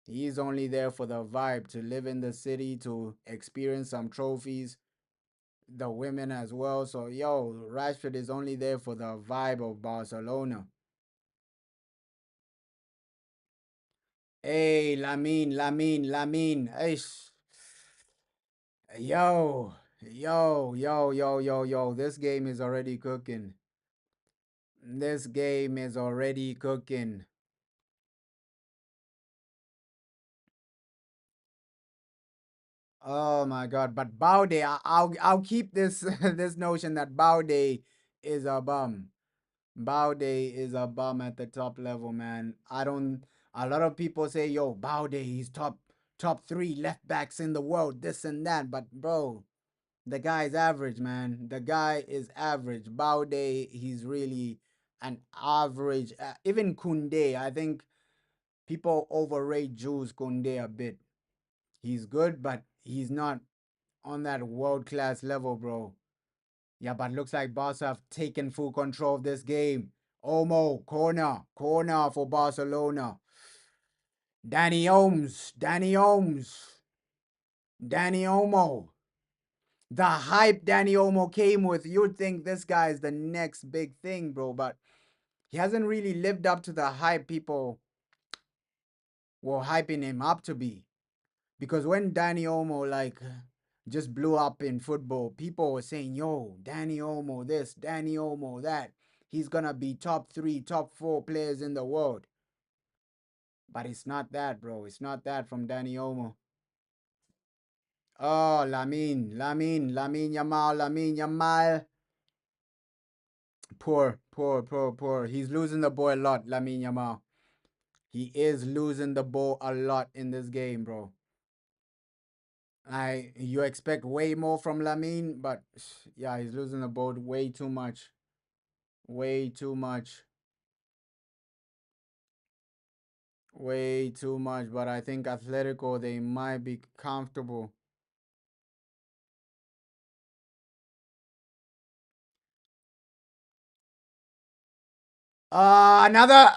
He's only there for the vibe to live in the city, to experience some trophies, the women as well. So yo, Rashford is only there for the vibe of Barcelona. Hey, Lamine. Hey, yo. This game is already cooking. This game is already cooking. Oh my God! But Baude, I'll keep this this notion that Baude is a bum. Baude is a bum at the top level, man. I don't. A lot of people say, "Yo, Baude, he's top three left backs in the world, this and that." But bro, the guy's average, man. The guy is average. Baude, he's really an average. Even Kunde, I think people overrate Jules Kunde a bit. He's good, but he's not on that world class level, bro. Yeah, but looks like Barca have taken full control of this game. Omo, corner for Barcelona. Danny Olmo. The hype Danny Olmo came with, you'd think this guy is the next big thing, bro, but he hasn't really lived up to the hype people were hyping him up to be. Because when Danny Olmo like just blew up in football, people were saying, "Yo, Danny Olmo this, Danny Olmo that. He's gonna be top three, top four players in the world." But it's not that, bro. It's not that from Danny Olmo. Oh, Lamine Yamal. Poor. He's losing the ball a lot, Lamine Yamal. He is losing the ball a lot in this game, bro. You expect way more from Lamine, but yeah, he's losing the ball way too much. Way too much. Way too much. But I think Atletico they might be comfortable. Another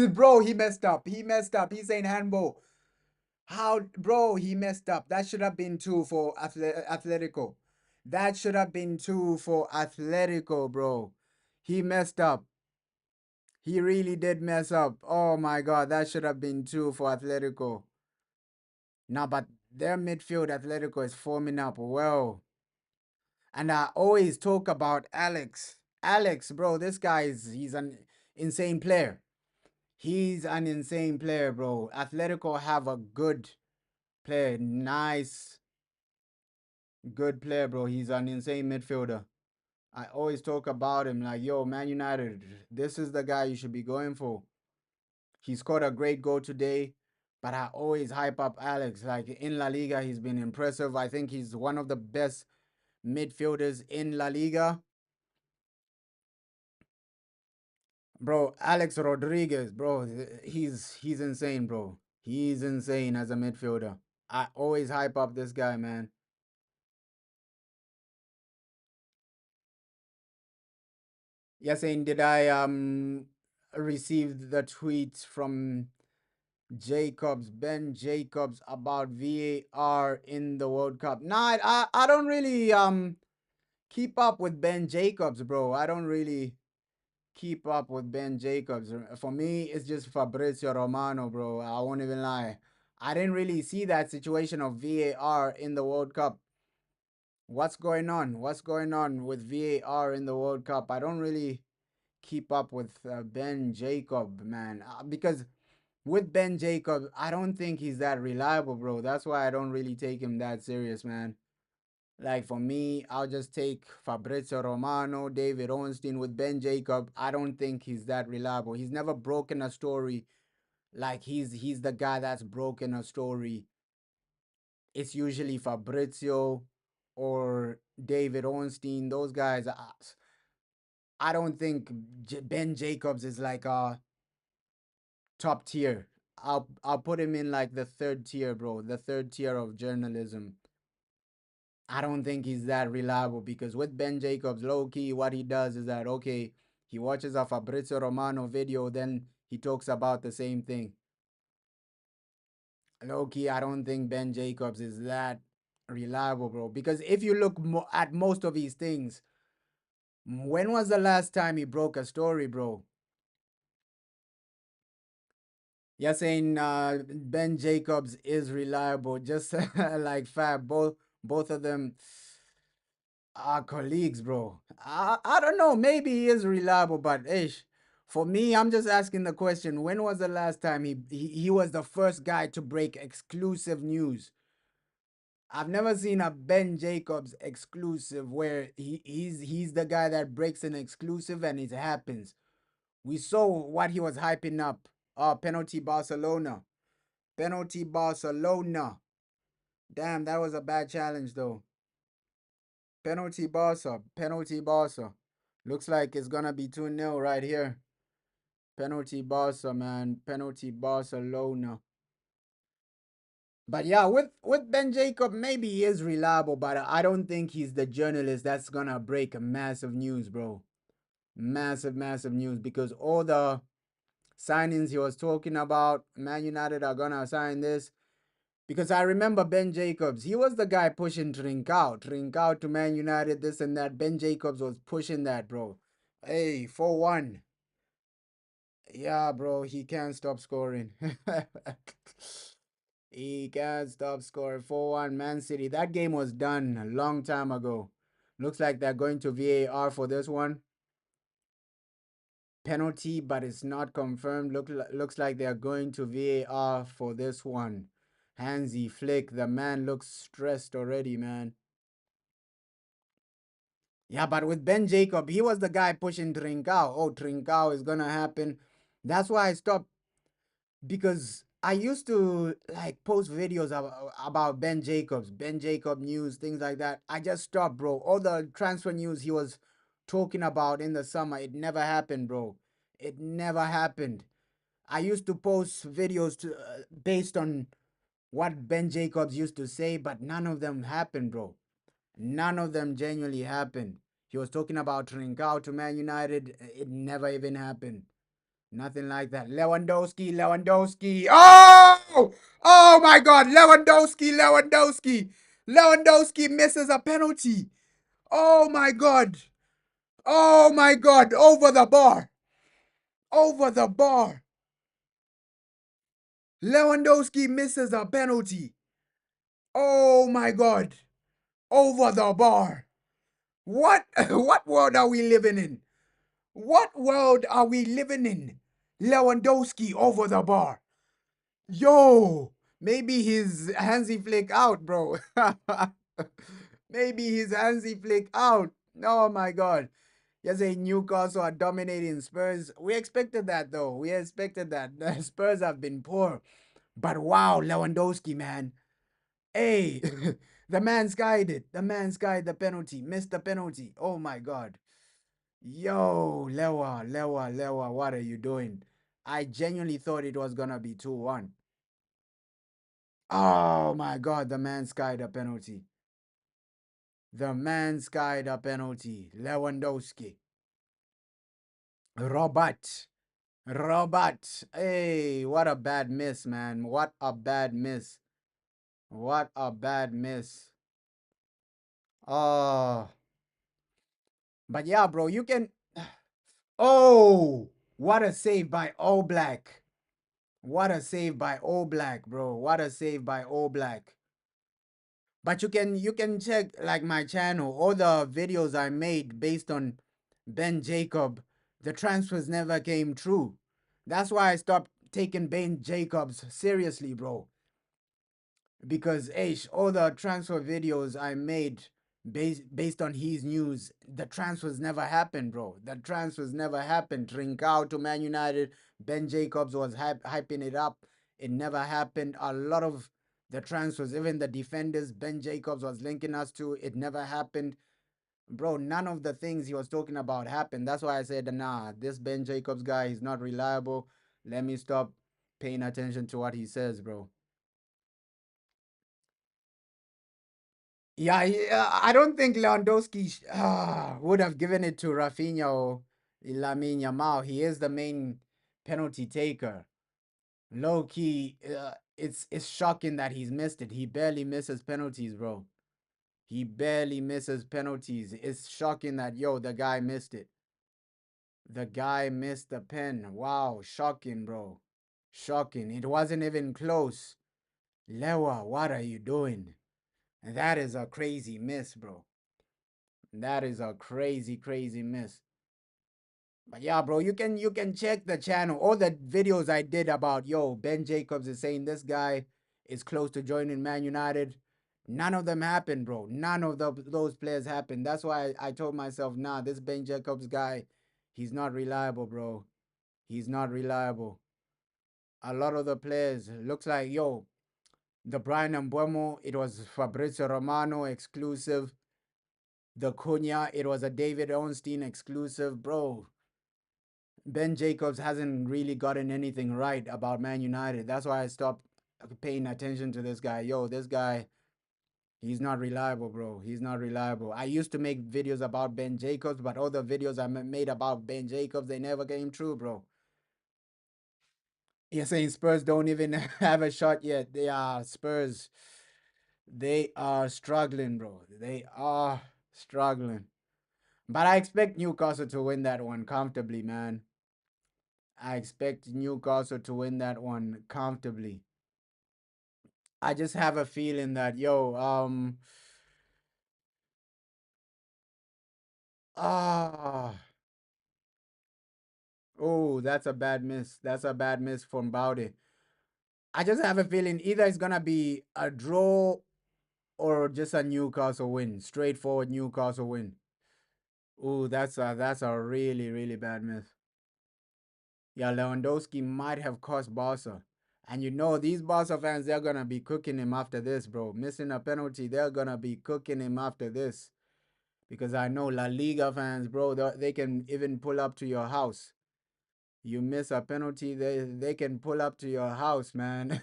bro, he messed up. He messed up. He's saying handball. How bro, he messed up. That should have been two for Atletico. That should have been two for Atletico, bro. He messed up. He really did mess up. Oh my god, that should have been two for Atletico. Nah, but their midfield Atletico is forming up well. And I always talk about Alex. Alex, bro, this guy is he's an insane player. He's an insane player, bro. Atletico have a good player. Nice, good player, bro. He's an insane midfielder. I always talk about him like, yo, Man United, this is the guy you should be going for. He scored a great goal today, but I always hype up Alex. Like in La Liga, he's been impressive. I think he's one of the best midfielders in La Liga. Bro, Alex Rodriguez, bro, he's insane, bro. He's insane as a midfielder. I always hype up this guy, man. Yes, and did I receive the tweet from Ben Jacobs about VAR in the World Cup? Nah, I don't really keep up with Ben Jacobs, bro. I don't really keep up with Ben Jacobs. For me, it's just Fabrizio Romano, bro. I won't even lie. I didn't really see that situation of VAR in the World Cup. What's going on? What's going on with VAR in the World Cup? I don't really keep up with Ben Jacob, man, because with Ben Jacob, I don't think he's that reliable, bro. That's why I don't really take him that serious, man. Like for me, I'll just take Fabrizio Romano, David Ornstein with Ben Jacob. I don't think he's that reliable. He's never broken a story like he's the guy that's broken a story. It's usually Fabrizio or David Ornstein. Those guys. I don't think Ben Jacobs is like top tier. I'll put him in like the third tier, bro. The third tier of journalism. I don't think he's that reliable because with Ben Jacobs, low key, what he does is that okay, he watches a Fabrizio Romano video, then he talks about the same thing. Low key, I don't think Ben Jacobs is that reliable, bro. Because if you look at most of these things, when was the last time he broke a story, bro? You're saying Ben Jacobs is reliable, just like Fab. Both of them are colleagues, bro. I don't know. Maybe he is reliable, but ish. For me, I'm just asking the question: when was the last time he was the first guy to break exclusive news? I've never seen a Ben Jacobs exclusive where he's the guy that breaks an exclusive and it happens. We saw what he was hyping up. Penalty Barcelona. Penalty Barcelona. Damn, that was a bad challenge though. Penalty Barca. Penalty Barca. Looks like it's gonna be 2-0 right here. Penalty Barca, man. Penalty Barcelona. But yeah, with Ben Jacob, maybe he is reliable, but I don't think he's the journalist that's gonna break a massive news, bro. Massive, massive news because all the signings he was talking about, Man United are gonna sign this. Because I remember Ben Jacobs, he was the guy pushing Trincao to Man United, this and that. Ben Jacobs was pushing that, bro. Hey, 4-1. Yeah, bro, he can't stop scoring. He can't stop scoring. 4-1 Man City. That game was done a long time ago. Looks like they're going to VAR for this one. Penalty, but it's not confirmed. Looks like they're going to VAR for this one. Hansi Flick, the man looks stressed already, man. Yeah, but with Ben Jacob, he was the guy pushing Trincao. Oh, Trincao is gonna happen. That's why I stopped because I used to like post videos about Ben Jacobs, Ben Jacob news, things like that. I just stopped, bro. All the transfer news he was talking about in the summer, it never happened, bro. It never happened. I used to post videos based on what Ben Jacobs used to say, but none of them happened, bro. None of them genuinely happened. He was talking about Trincao to Man United. It never even happened. Nothing like that. Lewandowski, Lewandowski. Oh! Oh my God. Lewandowski, Lewandowski. Lewandowski misses a penalty. Oh my God. Oh my God. Over the bar. Over the bar. Lewandowski misses a penalty. Oh my God. Over the bar. What what world are we living in? What world are we living in? Lewandowski over the bar. Yo, maybe he's Hansi Flick out, bro. Maybe he's Hansi Flick out. Oh my God. You're saying Newcastle are dominating Spurs. We expected that though. We expected that. The Spurs have been poor. But wow, Lewandowski, man. Hey, the man skied it. The man skied the penalty. Missed the penalty. Oh my God. Yo, Lewa, what are you doing? I genuinely thought it was gonna be 2-1. Oh my God, the man skied a penalty. The man skied a penalty. Lewandowski. Robert. Robert. Hey, what a bad miss, man. What a bad miss. What a bad miss. Oh. But yeah, bro, you can. Oh, what a save by All Black. What a save by All Black, bro. What a save by All Black. But you can check like my channel, all the videos I made based on Ben Jacob. the transfers never came true. That's why I stopped taking Ben Jacobs seriously, bro. Because all the transfer videos I made based on his news, the transfers never happened, bro. The transfers never happened. Trincao to Man United, Ben Jacobs was hyping it up. It never happened. A lot of the transfers, even the defenders, Ben Jacobs was linking us to. It never happened, bro. None of the things he was talking about happened. That's why I said, nah, this Ben Jacobs guy, he's not reliable. Let me stop paying attention to what he says, bro. Yeah, I don't think Lewandowski would have given it to Rafinha or Lamine Yamal. He is the main penalty taker. Low key, it's shocking that he's missed it. He barely misses penalties, bro. He barely misses penalties. It's shocking that the guy missed it. The guy missed the pen. Wow, shocking, bro. Shocking. It wasn't even close. Lewa, what are you doing? That is a crazy miss, bro. That is a crazy, crazy miss. But yeah, bro, you can check the channel. All the videos I did about Ben Jacobs is saying this guy is close to joining Man United. None of them happened, bro. None of those players happened. That's why I told myself, nah, this Ben Jacobs guy, he's not reliable, bro. He's not reliable. A lot of the players looks like the Brian Mbuemo, it was Fabrizio Romano exclusive. The Cunha, it was a David Ornstein exclusive, bro. Ben Jacobs hasn't really gotten anything right about Man United. That's why I stopped paying attention to this guy. This guy, he's not reliable, bro. He's not reliable. I used to make videos about Ben Jacobs, but all the videos I made about Ben Jacobs, they never came true, bro. You're saying Spurs don't even have a shot yet. They are Spurs. They are struggling, bro. They are struggling. But I expect Newcastle to win that one comfortably, man. I expect Newcastle to win that one comfortably. I just have a feeling that ah oh, that's a bad miss. That's a bad miss from Baude. I just have a feeling either it's gonna be a draw or just a Newcastle win. Straightforward Newcastle win. Oh, that's a really, really bad miss. Yeah, Lewandowski might have cost Barca. And these Barca fans, they're gonna be cooking him after this, bro. Missing a penalty, they're gonna be cooking him after this. Because I know La Liga fans, bro, they can even pull up to your house. You miss a penalty, they can pull up to your house, man.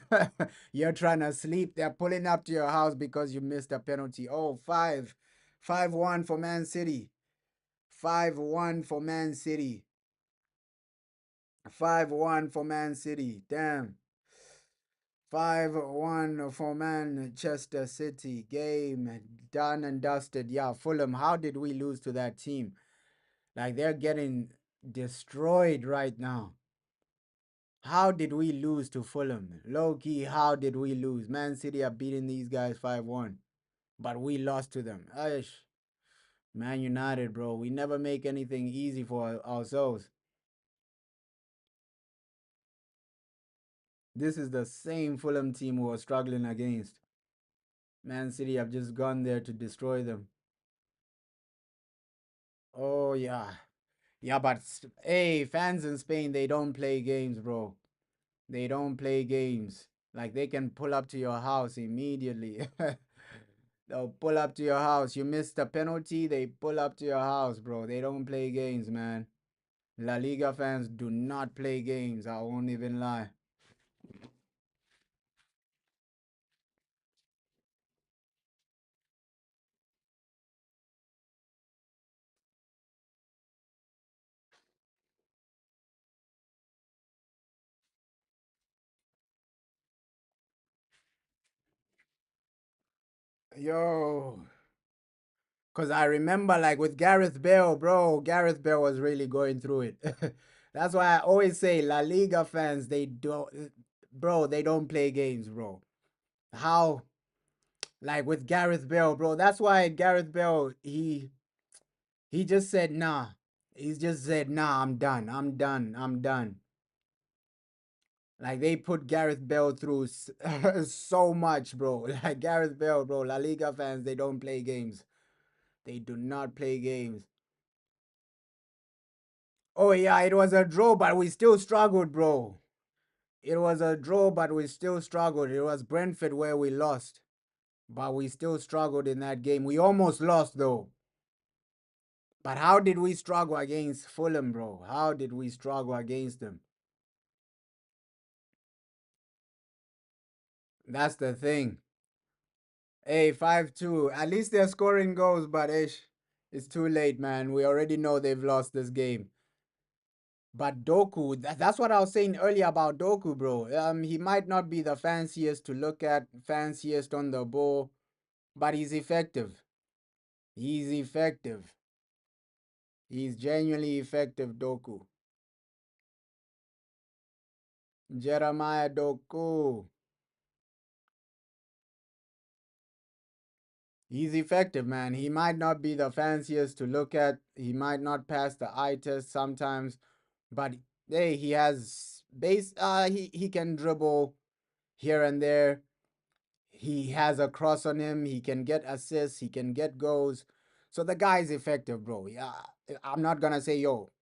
You're trying to sleep, they're pulling up to your house because you missed a penalty. Oh, 5-1 for Man City. 5-1 for Man City. 5-1 for Man City. Damn. 5-1 for Manchester City. Game done and dusted. Yeah, Fulham. How did we lose to that team? Like, they're getting destroyed right now. How did we lose to Fulham? Low key, how did we lose? Man City are beating these guys 5-1, but we lost to them. Aish. Man United, bro. We never make anything easy for ourselves. This is the same Fulham team we were struggling against. Man City have just gone there to destroy them. Oh, yeah. Yeah, but hey, fans in Spain, they don't play games, bro. They don't play games. Like, they can pull up to your house immediately. They'll pull up to your house. You missed a penalty, they pull up to your house, bro. They don't play games, man. La Liga fans do not play games. I won't even lie. Yo. Because I remember, like, with Gareth Bale, bro, Gareth Bale was really going through it. That's why I always say La Liga fans, they don't, bro, they don't play games, bro. How, like, with Gareth Bale, bro, that's why Gareth Bale, he just said, nah. He's just said, nah, I'm done. I'm done. I'm done. Like they put Gareth Bale through so much, bro. Like Gareth Bale, bro. La Liga fans, they don't play games. They do not play games. Oh yeah, it was a draw, but we still struggled, bro. It was a draw, but we still struggled. It was Brentford where we lost, but we still struggled in that game. We almost lost though. But how did we struggle against Fulham, bro? How did we struggle against them? That's the thing. Hey, 5-2. At least they're scoring goals, but ish, it's too late, man. We already know they've lost this game. But Doku, that's what I was saying earlier about Doku, bro. He might not be the fanciest to look at, fanciest on the ball, but he's effective. He's effective. He's genuinely effective, Doku. Jeremiah Doku. He's effective, man. He might not be the fanciest to look at. He might not pass the eye test sometimes, but hey, he has base. He can dribble here and there. He has a cross on him. He can get assists. He can get goals. So the guy is effective, bro. Yeah, I'm not gonna say yo,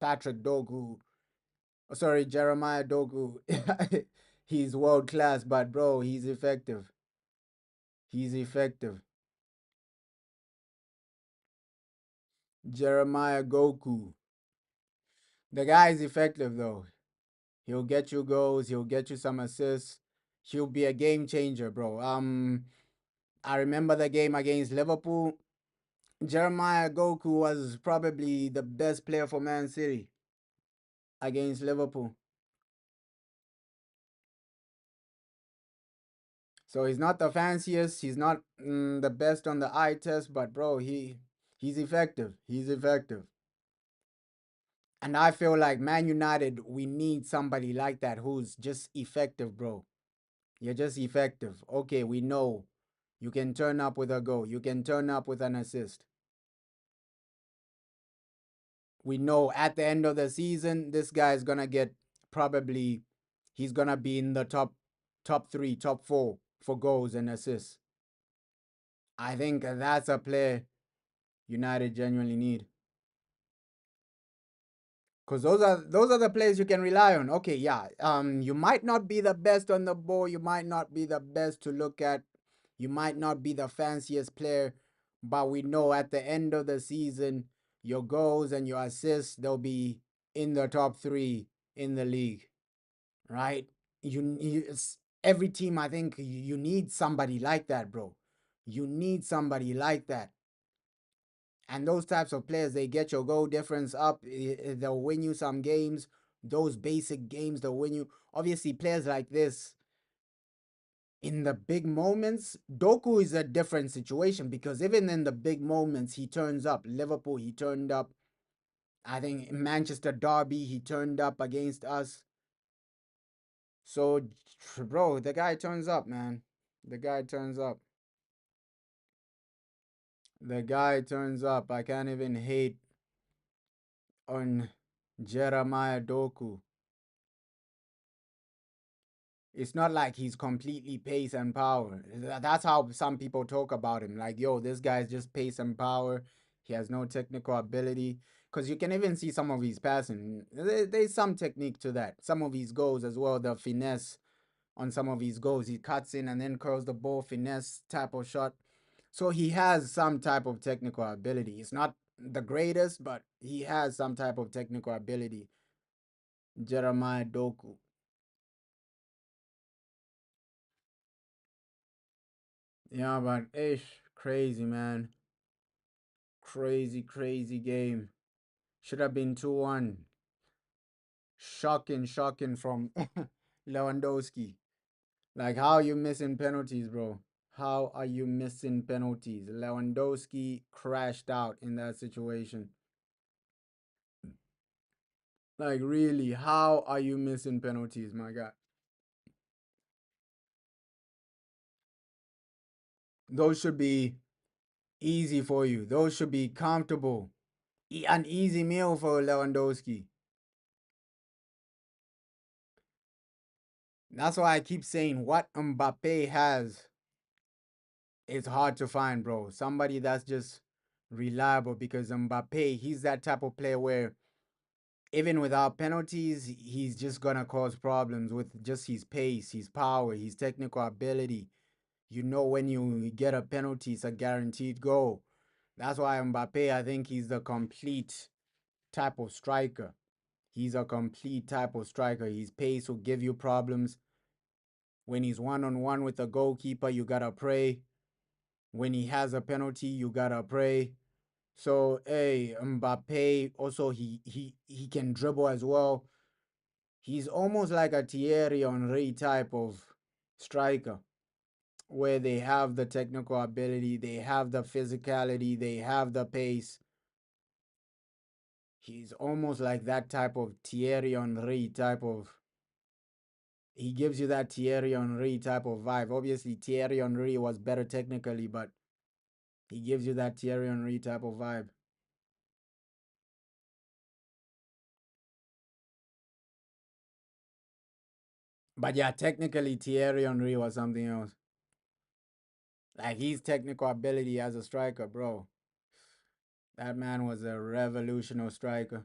Patrick Dogu. Oh, sorry, Jeremiah Dogu. He's world class, but bro, he's effective. He's effective. Jeremiah Goku. The guy is effective though. He'll get you goals. He'll get you some assists. He'll be a game changer, bro. I remember the game against Liverpool. Jeremiah Goku was probably the best player for Man City against Liverpool. So he's not the fanciest. He's not the best on the eye test, but bro, he's effective. He's effective. And I feel like Man United, we need somebody like that who's just effective, bro. You're just effective. Okay, we know you can turn up with a goal. You can turn up with an assist. We know at the end of the season, this guy is gonna get probably he's gonna be in the top three, top four for goals and assists. I think that's a player United genuinely need. Because those are the players you can rely on. Okay, yeah. You might not be the best on the ball, you might not be the best to look at, you might not be the fanciest player, but we know at the end of the season, your goals and your assists, they'll be in the top three in the league, right? Every team, I think you need somebody like that, bro. You need somebody like that. And those types of players, they get your goal difference up. They'll win you some games. Those basic games, they'll win you. Obviously, players like this, in the big moments, Doku is a different situation because even in the big moments, he turns up. Liverpool, he turned up. I think in Manchester Derby, he turned up against us. So, bro, the guy turns up, man. The guy turns up. The guy turns up. I can't even hate on Jeremiah Doku. It's not like he's completely pace and power. That's how some people talk about him. Like, yo, this guy's just pace and power. He has no technical ability. Because you can even see some of his passing. There's some technique to that. Some of his goals as well, the finesse on some of his goals. He cuts in and then curls the ball, finesse type of shot. So he has some type of technical ability. It's not the greatest, but he has some type of technical ability. Jeremiah Doku. Yeah, but ish, crazy man. Crazy, crazy game. Should have been 2-1. Shocking, shocking from Lewandowski. Like, how are you missing penalties, bro? How are you missing penalties? Lewandowski crashed out in that situation. Like, really, how are you missing penalties, my guy? Those should be easy for you. Those should be comfortable. An easy meal for Lewandowski. That's why I keep saying what Mbappe has is hard to find, bro. Somebody that's just reliable because Mbappe, he's that type of player where even without penalties, he's just gonna cause problems with just his pace, his power, his technical ability. You know, when you get a penalty, it's a guaranteed goal. That's why Mbappe, I think he's the complete type of striker. He's a complete type of striker. His pace will give you problems. When he's one on one with the goalkeeper, you gotta pray. When he has a penalty, you gotta pray. So hey, Mbappe also he can dribble as well. He's almost like a Thierry Henry type of striker, where they have the technical ability, they have the physicality, they have the pace. He's almost like that type of Thierry Henry type of. He gives you that Thierry Henry type of vibe. Obviously, Thierry Henry was better technically, but he gives you that Thierry Henry type of vibe. But yeah, technically, Thierry Henry was something else. Like his technical ability as a striker, bro. That man was a revolutionary striker.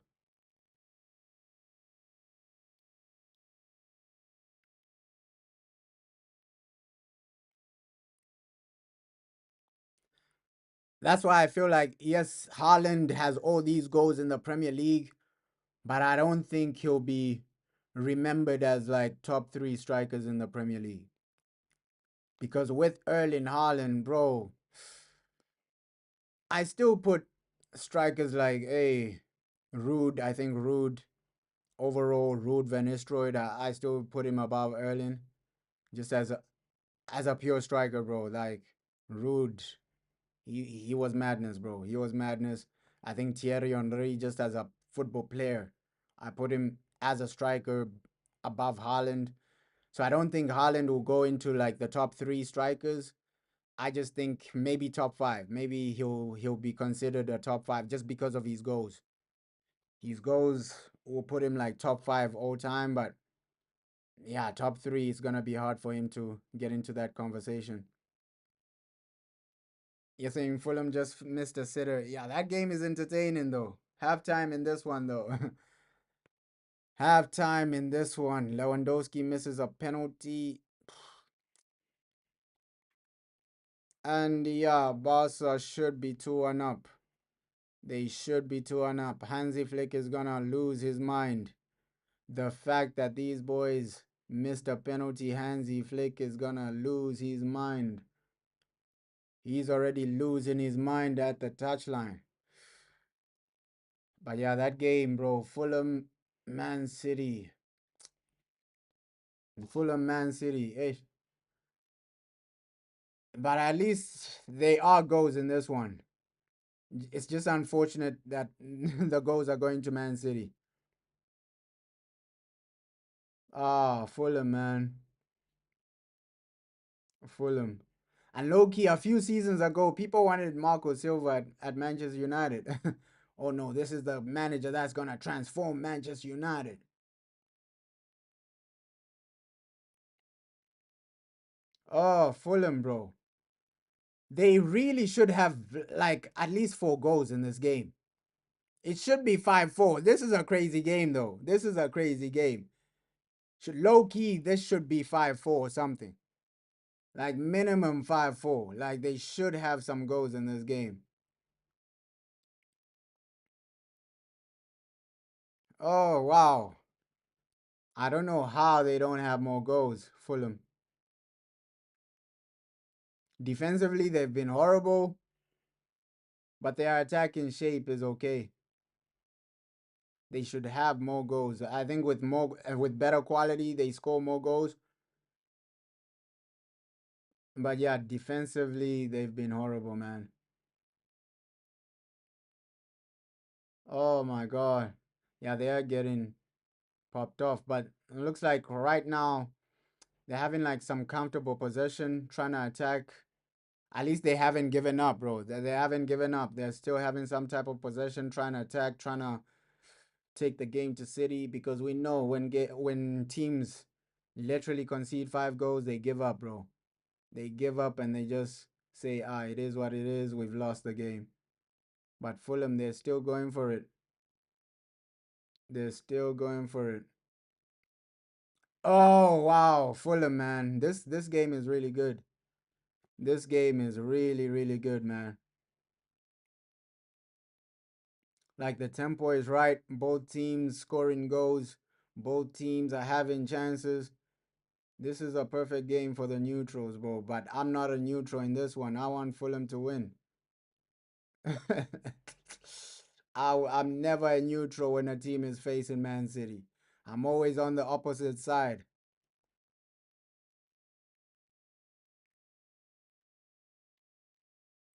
That's why I feel like, yes, Haaland has all these goals in the Premier League, but I don't think he'll be remembered as like top three strikers in the Premier League. Because with Erling Haaland, bro, I still put strikers like, hey, Rude, I think Rude, overall, Rude Van Nistelrooy, I still put him above Erling, just as a pure striker, bro. Like, Rude, he was madness, bro. He was madness. I think Thierry Henry, just as a football player, I put him as a striker above Haaland. So I don't think Haaland will go into like the top three strikers. I just think maybe top five. Maybe he'll be considered a top five just because of his goals. His goals will put him like top five all time, but yeah, top three is gonna be hard for him to get into that conversation. You're saying Fulham just missed a sitter. Yeah, that game is entertaining though. Halftime in this one though. Halftime in this one. Lewandowski misses a penalty. And yeah, Barca should be 2-1 up. They should be 2-1 up. Hansi Flick is gonna lose his mind. The fact that these boys missed a penalty, Hansi Flick is gonna lose his mind. He's already losing his mind at the touchline. But yeah, that game, bro. Fulham, Man City. Fulham, Man City. Eh. But at least they are goals in this one. It's just unfortunate that the goals are going to Man City. Ah, Fulham, man. Fulham. And low key, a few seasons ago, people wanted Marco Silva at Manchester United. Oh no, this is the manager that's gonna transform Manchester United. Oh, Fulham, bro. They really should have like at least 4 goals in this game. It should be 5-4. This is a crazy game though. This is a crazy game. Should low key, this should be 5-4 or something. Like minimum 5-4. Like they should have some goals in this game. Oh wow. I don't know how they don't have more goals, Fulham. Defensively, they've been horrible, but their attacking shape is okay. They should have more goals. I think with better quality, they score more goals. But yeah, defensively, they've been horrible, man. Oh my god. Yeah, they are getting popped off, but it looks like right now they're having like some comfortable possession, trying to attack. At least they haven't given up, bro. They haven't given up. They're still having some type of possession, trying to attack, trying to take the game to City because we know when teams literally concede 5 goals, they give up, bro. They give up and they just say, "Ah, it is what it is. We've lost the game." But Fulham, they're still going for it. They're still going for it. Oh wow, Fulham, man. This game is really good. This game is really really good, man. Like the tempo is right. Both teams scoring goals. Both teams are having chances. This is a perfect game for the neutrals, bro. But I'm not a neutral in this one. I want Fulham to win. I'm never a neutral when a team is facing Man City. I'm always on the opposite side.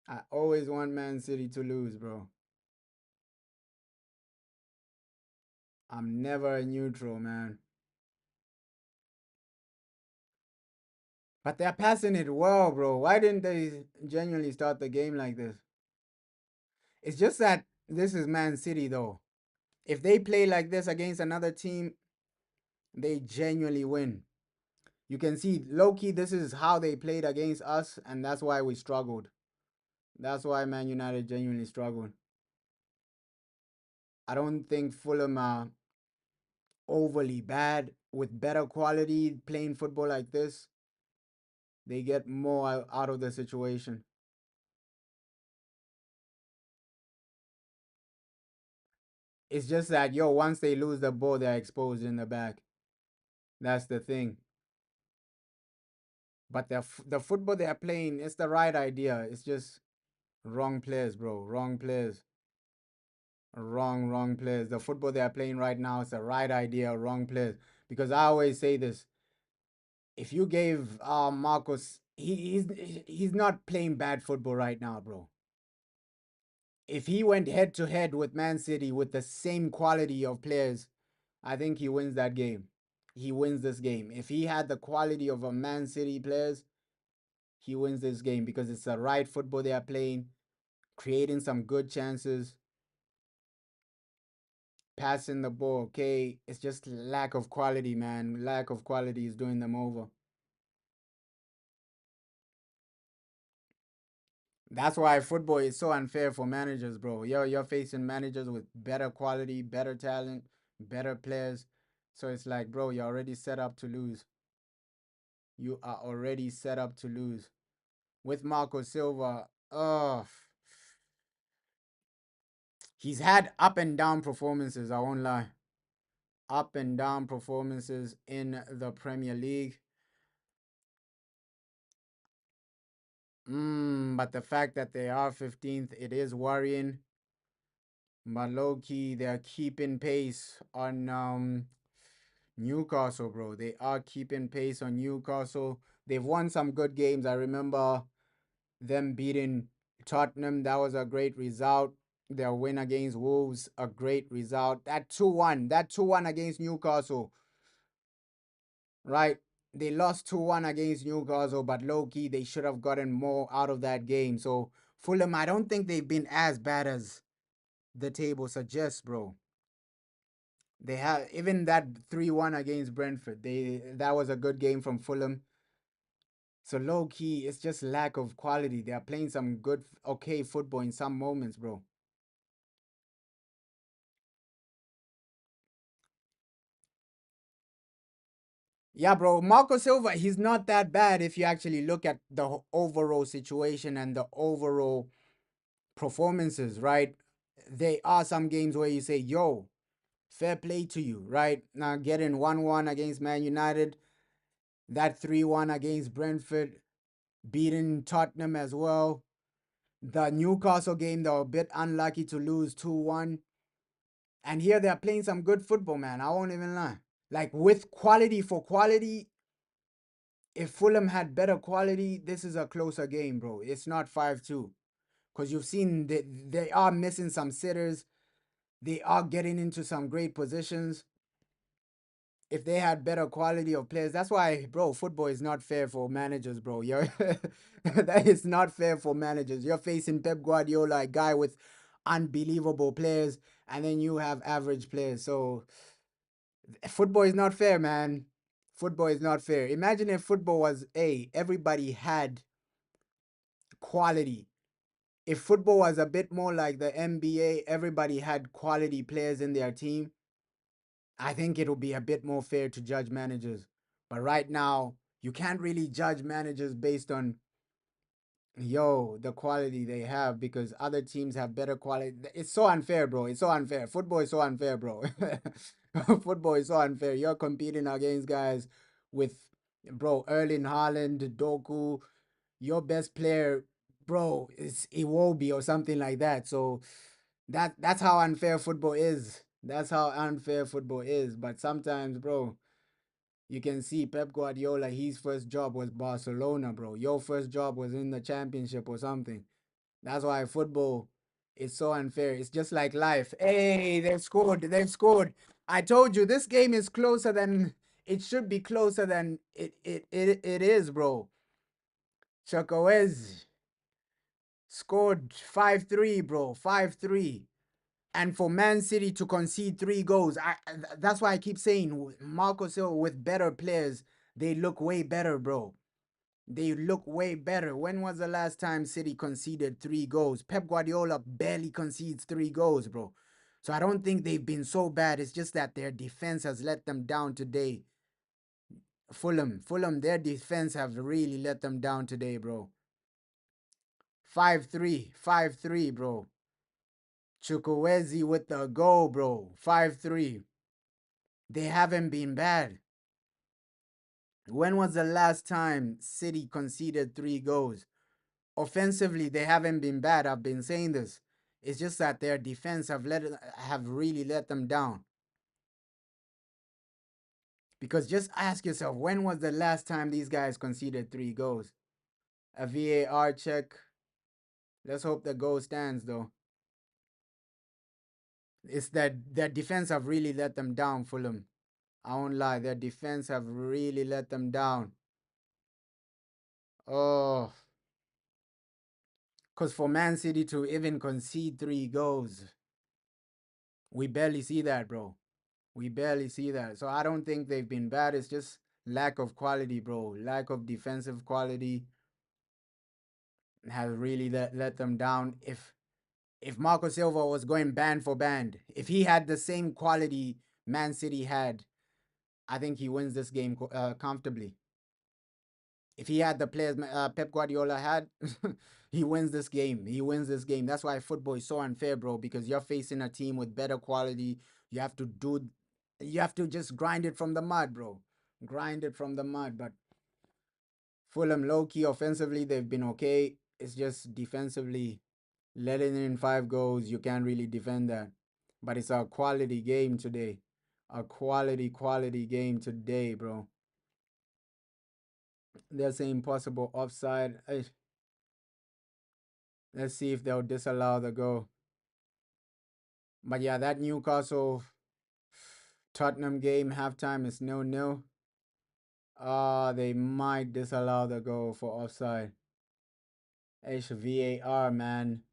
I always want Man City to lose, bro. I'm never a neutral, man. But they're passing it well, bro. Why didn't they genuinely start the game like this? It's just that this is Man City, though. If they play like this against another team, they genuinely win. You can see low key, this is how they played against us, and that's why we struggled. That's why Man United genuinely struggled. I don't think Fulham are overly bad with better quality playing football like this. They get more out of the situation. It's just that, yo, once they lose the ball, they're exposed in the back. That's the thing. But the football they're playing, it's the right idea. It's just wrong players, bro. Wrong players. Wrong players. The football they are playing right now is the right idea. Wrong players. Because I always say this: if you gave Marcos, he's not playing bad football right now, bro. If he went head to head with Man City with the same quality of players, I think he wins that game. He wins this game. If he had the quality of a Man City players, he wins this game because it's the right football they are playing, creating some good chances, passing the ball. Okay, it's just lack of quality, man. Lack of quality is doing them over. That's why football is so unfair for managers, bro. You're facing managers with better quality, better talent, better players. So it's like, bro, you're already set up to lose. You are already set up to lose. With Marco Silva, he's had up and down performances, I won't lie. Up and down performances in the Premier League. But the fact that they are 15th, it is worrying. But low key, they're keeping pace on Newcastle, bro. They are keeping pace on Newcastle. They've won some good games. I remember them beating Tottenham. That was a great result. Their win against Wolves, a great result. That 2-1 against Newcastle, right? They lost 2-1 against Newcastle, but low key, they should have gotten more out of that game. So, Fulham, I don't think they've been as bad as the table suggests, bro. They have even that 3-1 against Brentford. That was a good game from Fulham. So low key, it's just lack of quality. They are playing some good, okay football in some moments, bro. Yeah, bro. Marco Silva, he's not that bad if you actually look at the overall situation and the overall performances, right? There are some games where you say, yo, fair play to you, right? Now getting 1-1 against Man United, that 3-1 against Brentford, beating Tottenham as well. The Newcastle game, they were a bit unlucky to lose 2-1. And here they're playing some good football, man. I won't even lie. Like with quality for quality, if Fulham had better quality, this is a closer game, bro. It's not 5-2. Because you've seen that they are missing some sitters. They are getting into some great positions. if they had better quality of players. That's why, bro, football is not fair for managers, bro. You're that is not fair for managers. You're facing Pep Guardiola, a guy with unbelievable players, and then you have average players. So football is not fair, man. Football is not fair. Imagine if football was everybody had quality. If football was a bit more like the NBA, everybody had quality players in their team, I think it'll be a bit more fair to judge managers. But right now, you can't really judge managers based on the quality they have because other teams have better quality. It's so unfair, bro. It's so unfair. Football is so unfair, bro. Football is so unfair. You're competing against guys with, bro, Erling Haaland, Doku. Your best player, bro, is Iwobi or something like that. So that's how unfair football is. That's how unfair football is. But sometimes, bro, you can see Pep Guardiola, his first job was Barcelona, bro. Your first job was in the championship or something. That's why football is so unfair. It's just like life. Hey, they've scored. They've scored. I told you this game is closer than it should be closer than it is, bro. Chukwueze scored 5-3, bro. 5-3. And for Man City to concede 3 goals, that's why I keep saying Marco Silva with better players, they look way better, bro. They look way better. When was the last time City conceded 3 goals? Pep Guardiola barely concedes 3 goals, bro. So I don't think they've been so bad. It's just that their defense has let them down today. Fulham, their defense have really let them down today, bro. 5-3, 5-3, bro. Chukwueze with the goal, bro. 5-3. They haven't been bad. When was the last time City conceded 3 goals? Offensively, they haven't been bad. I've been saying this. It's just that their defense have really let them down. Because just ask yourself, when was the last time these guys conceded 3 goals? A VAR check. Let's hope the goal stands though. It's that their defense have really let them down, Fulham. I won't lie, their defense have really let them down. Oh, because for Man City to even concede 3 goals, we barely see that, bro. We barely see that. So I don't think they've been bad. It's just lack of quality, bro. Lack of defensive quality has really let them down. If Marco Silva was going band for band, if he had the same quality Man City had, I think he wins this game comfortably. If he had the players Pep Guardiola had, he wins this game. He wins this game. That's why football is so unfair, bro, because you're facing a team with better quality. You have to just grind it from the mud, bro. Grind it from the mud. But Fulham low key offensively, they've been okay. It's just defensively letting in 5 goals. You can't really defend that. But it's a quality game today. A quality game today, bro. They're saying possible offside. Let's see if they'll disallow the goal. But yeah, that Newcastle Tottenham game halftime is 0-0. They might disallow the goal for offside. It's VAR, man.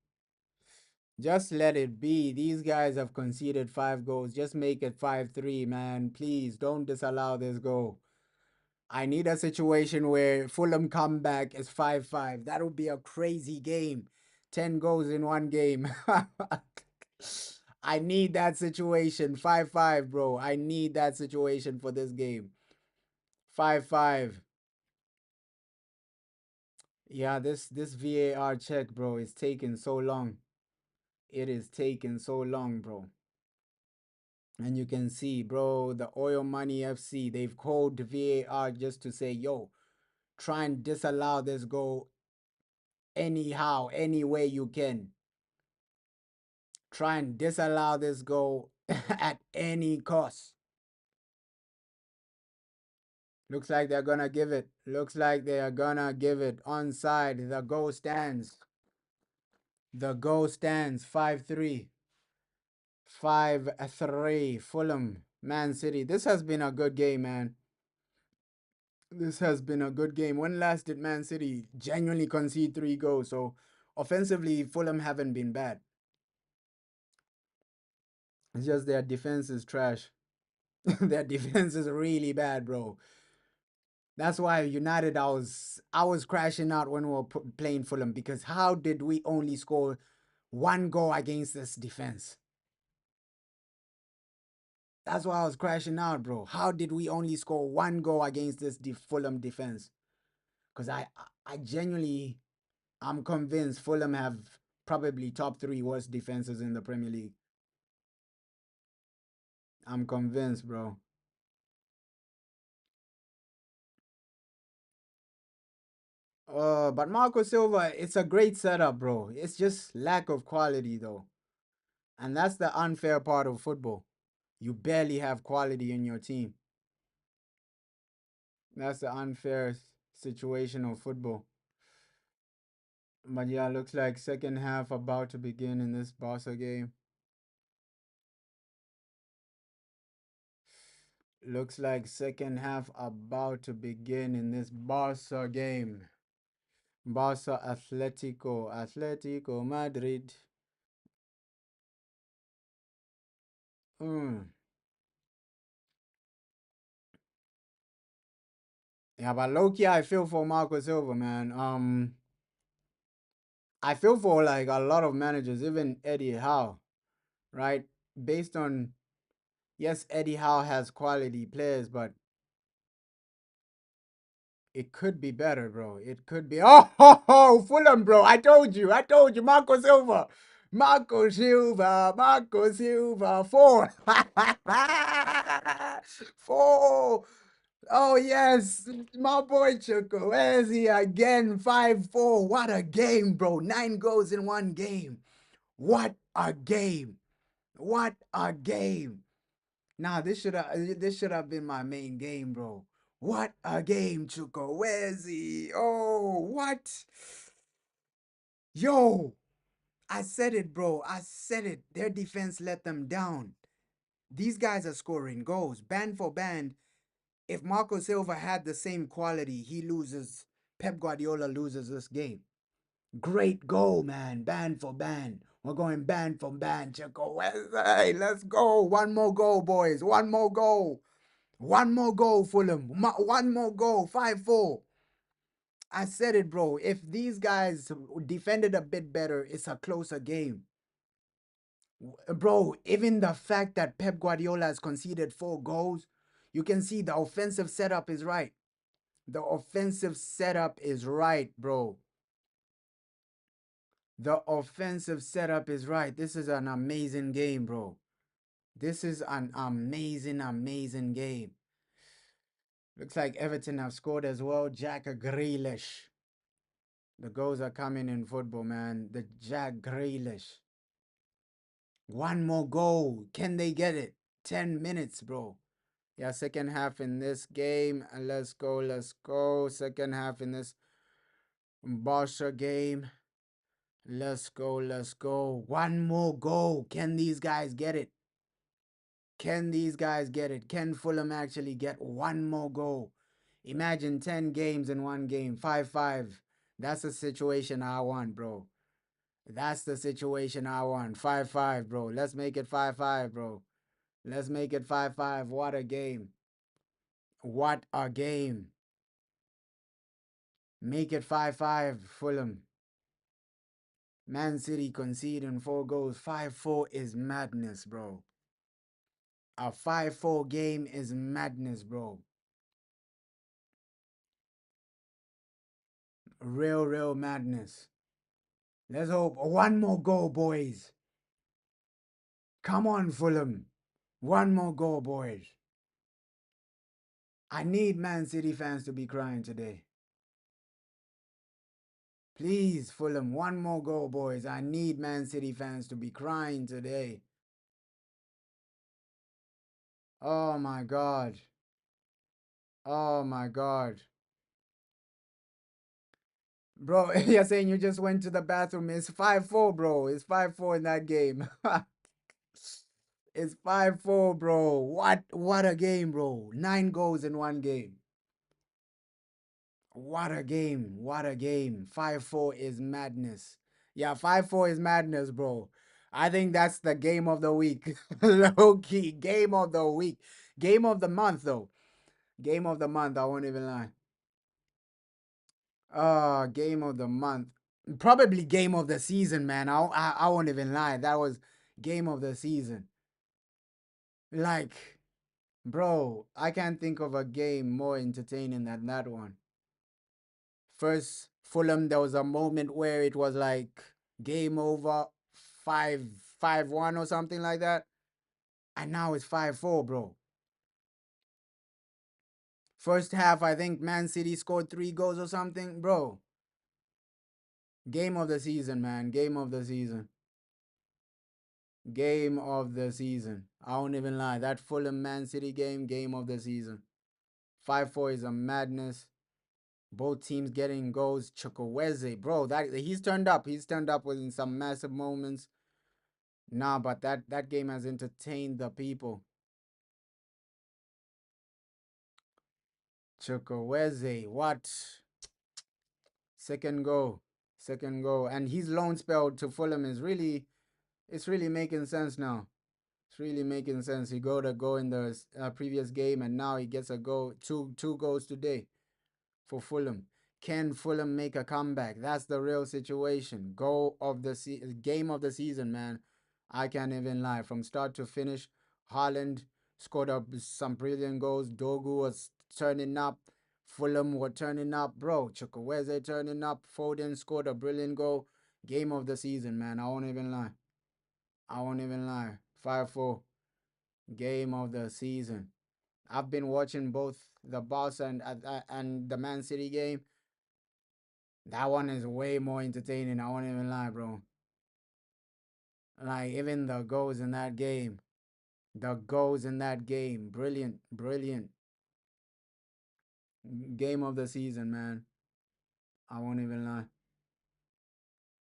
Just let it be. These guys have conceded 5 goals. Just make it 5-3, man. Please don't disallow this goal. I need a situation where Fulham comeback is 5-5. That would be a crazy game. 10 goals in one game. I need that situation. 5-5, bro. I need that situation for this game. 5-5. Yeah, this VAR check, bro, is taking so long. It is taking so long, bro. And you can see, bro, the Oil Money FC, they've called VAR just to say, yo, try and disallow this goal anyhow, any way you can. Try and disallow this goal at any cost. Looks like they're gonna give it. Looks like they are gonna give it. Onside. The goal stands. The goal stands. 5-3. 5-3. Fulham. Man City. This has been a good game, man. This has been a good game. When last did Man City genuinely concede 3 goals? So offensively, Fulham haven't been bad. It's just their defense is trash. Their defense is really bad, bro. That's why United, I was crashing out when we were playing Fulham, because how did we only score 1 goal against this defense? That's why I was crashing out, bro. How did we only score 1 goal against this Fulham defense? Because I genuinely, I'm convinced Fulham have probably top three worst defenses in the Premier League. I'm convinced, bro. But Marco Silva, it's a great setup, bro. It's just lack of quality, though. And that's the unfair part of football. You barely have quality in your team. That's the unfair situation of football. But yeah, looks like second half about to begin in this Barca game. Looks like second half about to begin in this Barca game. Barca Atletico. Atletico Madrid. Mm. Yeah, but low-key, I feel for Marco Silva, man. I feel for like a lot of managers, even Eddie Howe, right? Based on, yes, Eddie Howe has quality players, but it could be better, bro. It could be. Oh, Fulham, bro. I told you, Marco Silva. Marco Silva, Marco Silva, four. Four. Oh, yes, my boy Choco. Where's he again? 5-4. What a game, bro. 9 goals in one game. What a game. What a game. Nah, this should have been my main game, bro. What a game, Chuko. Where's he? Oh, what? Yo, I said it, bro. I said it. Their defense let them down. These guys are scoring goals. Band for band. If Marco Silva had the same quality, he loses. Pep Guardiola loses this game. Great goal, man. Band for band. We're going band for band, Chuko. Hey, let's go. One more goal, boys. One more goal. One more goal, Fulham. One more goal. 5-4. I said it, bro. If these guys defended a bit better, it's a closer game. Bro, even the fact that Pep Guardiola has conceded 4 goals, you can see the offensive setup is right. The offensive setup is right, bro. The offensive setup is right. This is an amazing game, bro. This is an amazing, amazing game. Looks like Everton have scored as well. Jack Grealish. The goals are coming in football, man. The Jack Grealish. One more goal. Can they get it? 10 minutes, bro. Yeah, second half in this game. Let's go, let's go. Second half in this Barca game. Let's go, let's go. One more goal. Can these guys get it? Can these guys get it? Can Fulham actually get one more goal? Imagine 10 games in one game. 5-5. That's the situation I want, bro. That's the situation I want. 5-5, bro. Let's make it 5-5, bro. Let's make it 5-5. What a game. What a game. Make it 5-5, Fulham. Man City conceding 4 goals. 5-4 is madness, bro. A 5-4 game is madness, bro. Real, real madness. Let's hope one more goal, boys. Come on, Fulham. One more goal, boys. I need Man City fans to be crying today. Please, Fulham, one more goal, boys. I need Man City fans to be crying today. Oh my God. Oh my God. Bro, you're saying you just went to the bathroom. It's 5-4, bro. It's 5-4 in that game. It's 5-4, bro. What a game, bro. 9 goals in one game. What a game. What a game. 5-4 is madness. Yeah, 5-4 is madness, bro. I think that's the game of the week. Low key. Game of the week. Game of the month, though. Game of the month. I won't even lie. Game of the month. Probably game of the season, man. I won't even lie. That was game of the season. Like, bro, I can't think of a game more entertaining than that one. First, Fulham, there was a moment where it was like game over, 5-1 or something like that. And now it's 5-4, bro. First half, I think Man City scored 3 goals or something. Bro, game of the season, man. Game of the season. Game of the season. I won't even lie. That Fulham Man City game of the season. 5-4 is a madness. Both teams getting goals. Chukwueze, bro, that he's turned up. He's turned up within some massive moments. Nah, but that game has entertained the people. Chukwueze, what? Second goal. Second goal. And his loan spell to Fulham is really, it's really making sense now. It's really making sense. He got a goal in the previous game, and now he gets a goal, two goals today for Fulham. Can Fulham make a comeback? That's the real situation. Goal of the game of the season, man. I can't even lie. From start to finish, Haaland scored up some brilliant goals. Dogu was turning up. Fulham were turning up, bro. Chukwueze turning up. Foden scored a brilliant goal. Game of the season, man. I won't even lie. I won't even lie. 5-4. Game of the season. I've been watching both the Barca and the Man City game. That one is way more entertaining. I won't even lie, bro. Like, even the goals in that game. The goals in that game. Brilliant. Brilliant. Game of the season, man. I won't even lie.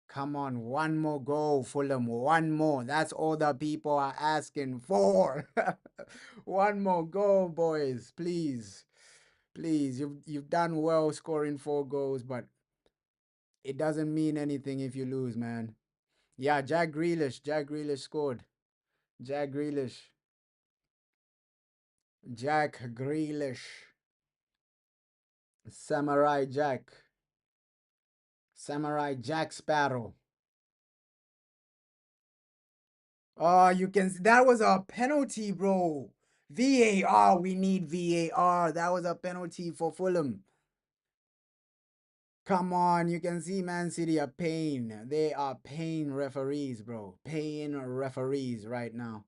Come on, one more goal, Fulham. One more. That's all the people are asking for. One more goal, boys. Please. Please. You've done well scoring 4 goals, but it doesn't mean anything if you lose, man. Yeah, Jack Grealish. Jack Grealish scored. Jack Grealish. Jack Grealish. Samurai Jack. Samurai Jack Sparrow. Oh, you can see that was a penalty, bro. VAR, we need VAR. That was a penalty for Fulham. Come on, you can see Man City are paying. They are paying referees, bro. Paying referees right now.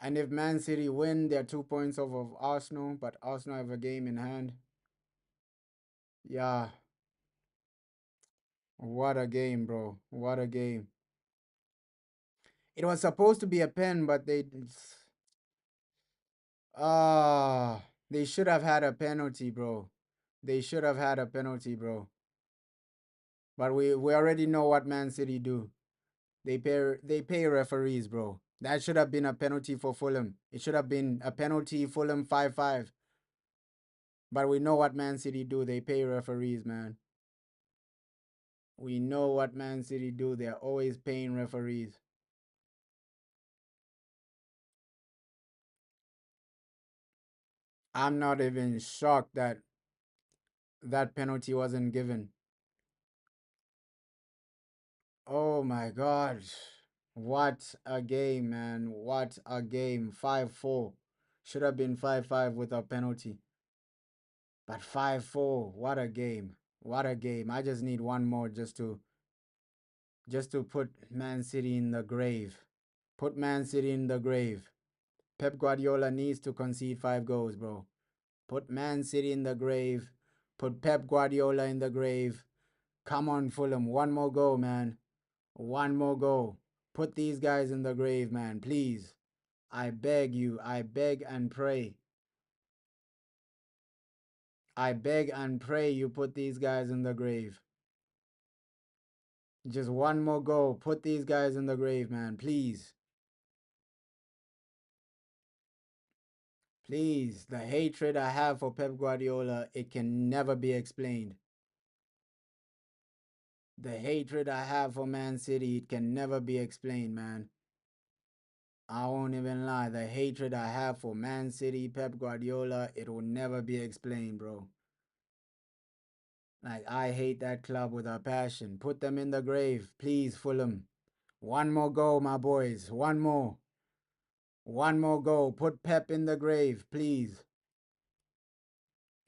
And if Man City win, they're 2 points off of Arsenal, but Arsenal have a game in hand. Yeah. What a game, bro. What a game. It was supposed to be a pen, but they should have had a penalty, bro. They should have had a penalty, bro. But we already know what Man City do. They pay referees, bro. That should have been a penalty for Fulham. It should have been a penalty, Fulham 5-5. But we know what Man City do. They pay referees, man. We know what Man City do. They're always paying referees. I'm not even shocked that that penalty wasn't given. Oh my God. What a game, man. What a game. 5-4. Should have been 5-5 with a penalty. But 5-4. What a game. What a game. I just need one more just to put Man City in the grave. Put Man City in the grave. Pep Guardiola needs to concede 5 goals, bro. Put Man City in the grave. Put Pep Guardiola in the grave. Come on, Fulham. One more goal, man. One more goal. Put these guys in the grave, man. Please. I beg you. I beg and pray. I beg and pray you put these guys in the grave. Just one more goal. Put these guys in the grave, man. Please. Please. The hatred I have for Pep Guardiola, it can never be explained. The hatred I have for Man City, it can never be explained, man. I won't even lie. The hatred I have for Man City, Pep Guardiola, it will never be explained, bro. Like, I hate that club with a passion. Put them in the grave, please, Fulham. One more goal, my boys. One more. One more goal. Put Pep in the grave, please.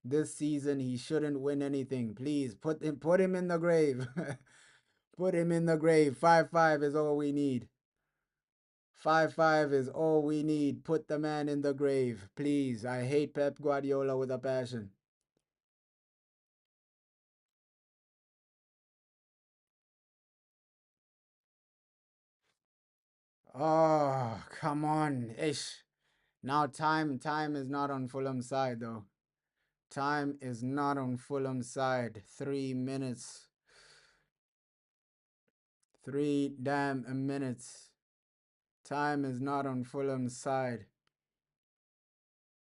This season he shouldn't win anything. Please put him in the grave. Put him in the grave. 5-5 is all we need. 5-5 is all we need. Put the man in the grave, please. I hate Pep Guardiola with a passion. Oh, come on. Ish. Now time is not on Fulham's side though. Time is not on Fulham's side. 3 minutes. 3 damn minutes. Time is not on Fulham's side.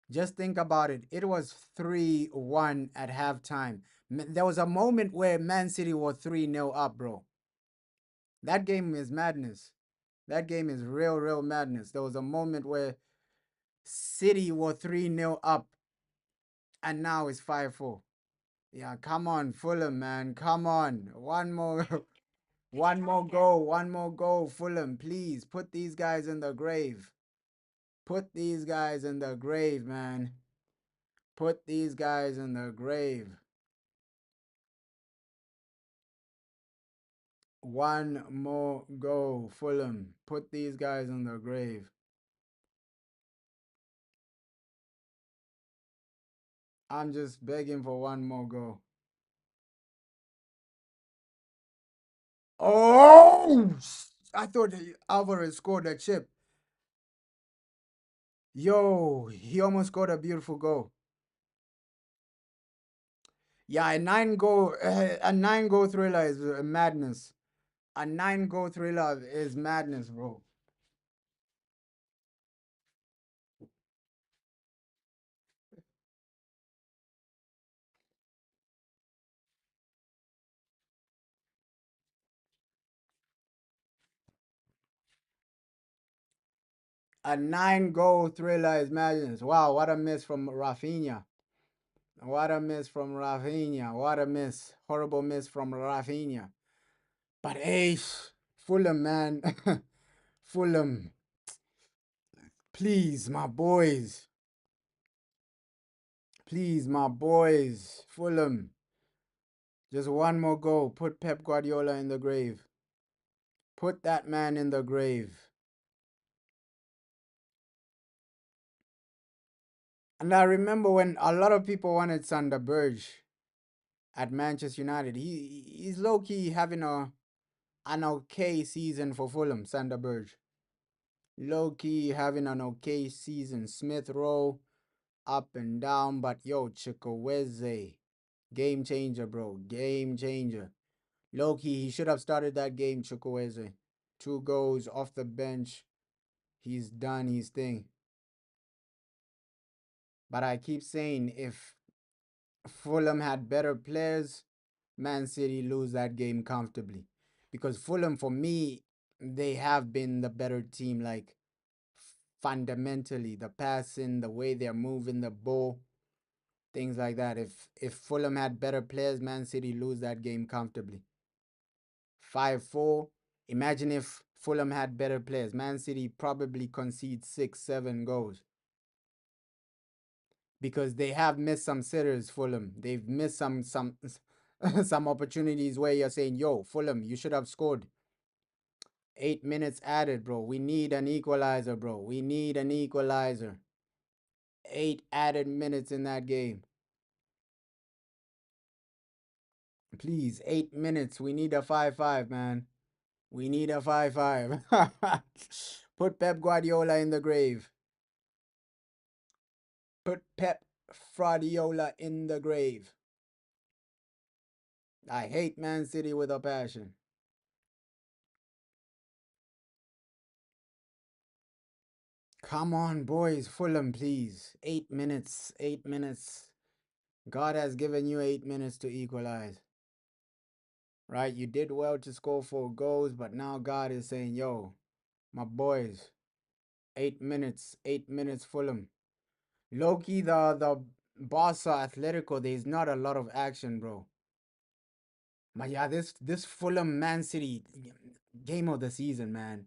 Just think about it. It was 3-1 at halftime. There was a moment where Man City was 3-0 up, bro. That game is madness. That game is real madness. There was a moment where City were 3-0 up and now it's 5-4. Yeah, come on, Fulham, man. Come on. One more one more goal. One more goal, Fulham. Please put these guys in the grave. Put these guys in the grave, man. Put these guys in the grave. One more goal, Fulham. Put these guys in the grave. I'm just begging for one more goal. Oh! I thought Alvarez scored a chip. Yo, he almost scored a beautiful goal. Yeah, a nine goal thriller is madness. A 9 goal thriller is madness, bro. A 9 goal thriller is madness. Wow, what a miss from Rafinha. What a miss from Rafinha. What a miss. Horrible miss from Rafinha. But ace, Fulham, man. Fulham. Please, my boys. Please, my boys. Fulham. Just one more goal. Put Pep Guardiola in the grave. Put that man in the grave. And I remember when a lot of people wanted Sander Berge at Manchester United. He's low key having an okay season for Fulham, Sander Berge. Low key having an okay season. Smith Rowe up and down, but yo, Chukwueze, game changer, bro, game changer. Low key, he should have started that game, Chukwueze. 2 goals off the bench. He's done his thing. But I keep saying if Fulham had better players, Man City lose that game comfortably. Because Fulham, for me, they have been the better team. Like fundamentally, the passing, the way they're moving the ball, things like that. If Fulham had better players, Man City lose that game comfortably. 5-4. Imagine if Fulham had better players. Man City probably concede 6, 7 goals because they have missed some sitters. Fulham, they've missed some some opportunities where you're saying, "Yo, Fulham, you should have scored." 8 minutes added, bro. We need an equalizer, bro. We need an equalizer. 8 added minutes in that game. Please, 8 minutes. We need a 5-5, man. We need a 5-5. Put Pep Guardiola in the grave. Put Pep Guardiola in the grave. I hate Man City with a passion. Come on, boys. Fulham, please. 8 minutes. 8 minutes. God has given you 8 minutes to equalize. Right? You did well to score 4 goals, but now God is saying, yo, my boys, 8 minutes. 8 minutes, Fulham. Loki, the Barca Atletico, there's not a lot of action, bro. But yeah, this Fulham Man City game of the season, man.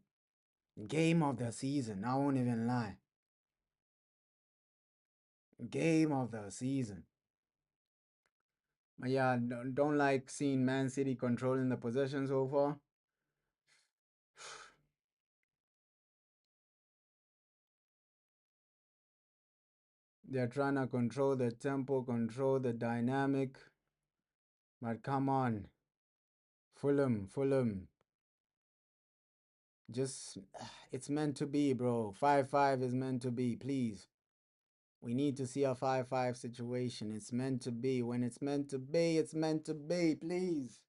Game of the season. I won't even lie. Game of the season. But yeah, don't like seeing Man City controlling the possession so far. They're trying to control the tempo, control the dynamic. But come on, Fulham, Fulham. Just it's meant to be, bro. 5-5 is meant to be. Please. We need to see a 5-5 situation. It's meant to be. When it's meant to be, it's meant to be. Please.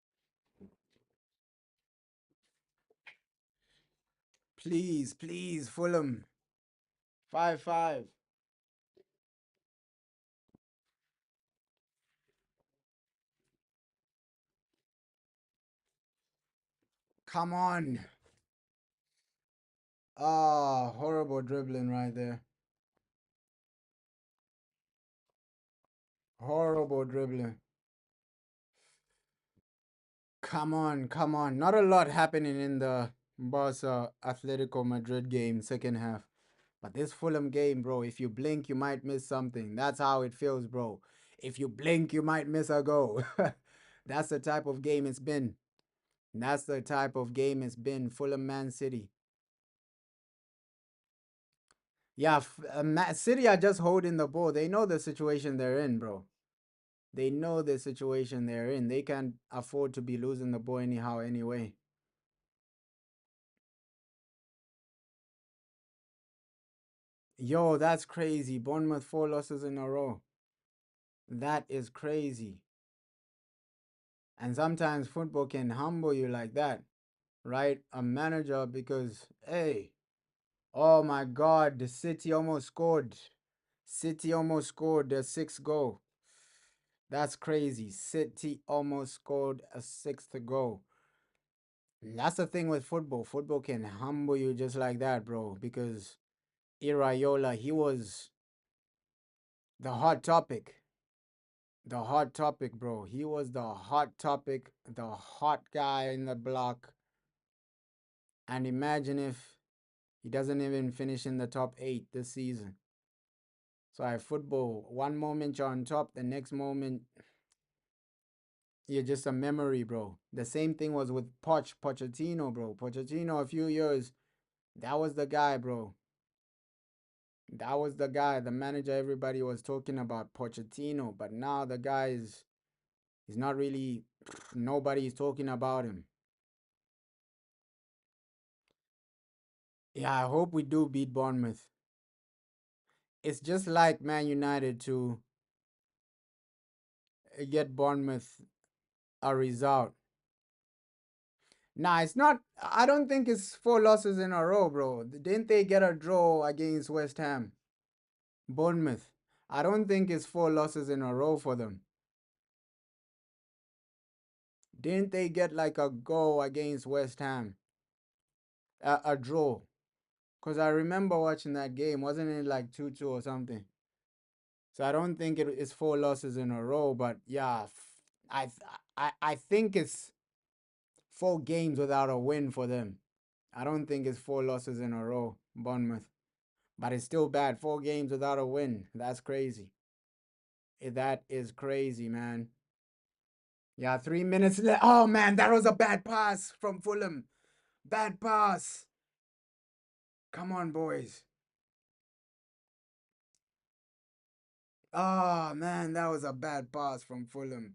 Please, please, Fulham. 5-5. Come on. Ah, horrible dribbling right there. Horrible dribbling. Come on, come on. Not a lot happening in the Barca Atletico Madrid game, second half. But this Fulham game, bro, if you blink, you might miss something. That's how it feels, bro. If you blink, you might miss a goal. That's the type of game it's been. That's the type of game it's been. Fulham Man City. Yeah, City are just holding the ball. They know the situation they're in, bro. They know the situation they're in. They can't afford to be losing the ball anyhow, anyway. Yo, that's crazy. Bournemouth 4 losses in a row. That is crazy. And sometimes football can humble you like that, right? A manager, because, hey, oh my God, the City almost scored. City almost scored their sixth goal. That's crazy. City almost scored a sixth goal. That's the thing with football. Football can humble you just like that, bro. Because Iraola, he was the hot topic. The hot topic, bro. He was the hot topic, the hot guy in the block. And imagine if he doesn't even finish in the top 8 this season. So I football, one moment you're on top, the next moment you're just a memory, bro. The same thing was with Pochettino, bro. Pochettino, a few years, that was the guy, bro. That was the guy, the manager everybody was talking about, Pochettino. But now the guy is, he's not really, nobody's talking about him. Yeah, I hope we do beat Bournemouth. It's just like Man United to get Bournemouth a result. Nah, it's not. I don't think it's 4 losses in a row, bro. Didn't they get a draw against West Ham? Bournemouth. I don't think it's 4 losses in a row for them. Didn't they get like a goal against West Ham? A draw. Because I remember watching that game. Wasn't it like 2-2 or something? So I don't think it is 4 losses in a row. But yeah, I, I think it's 4 games without a win for them. I don't think it's 4 losses in a row, Bournemouth. But it's still bad. 4 games without a win. That's crazy. That is crazy, man. Yeah, 3 minutes left. Oh, man, that was a bad pass from Fulham. Bad pass. Come on, boys. Oh, man, that was a bad pass from Fulham.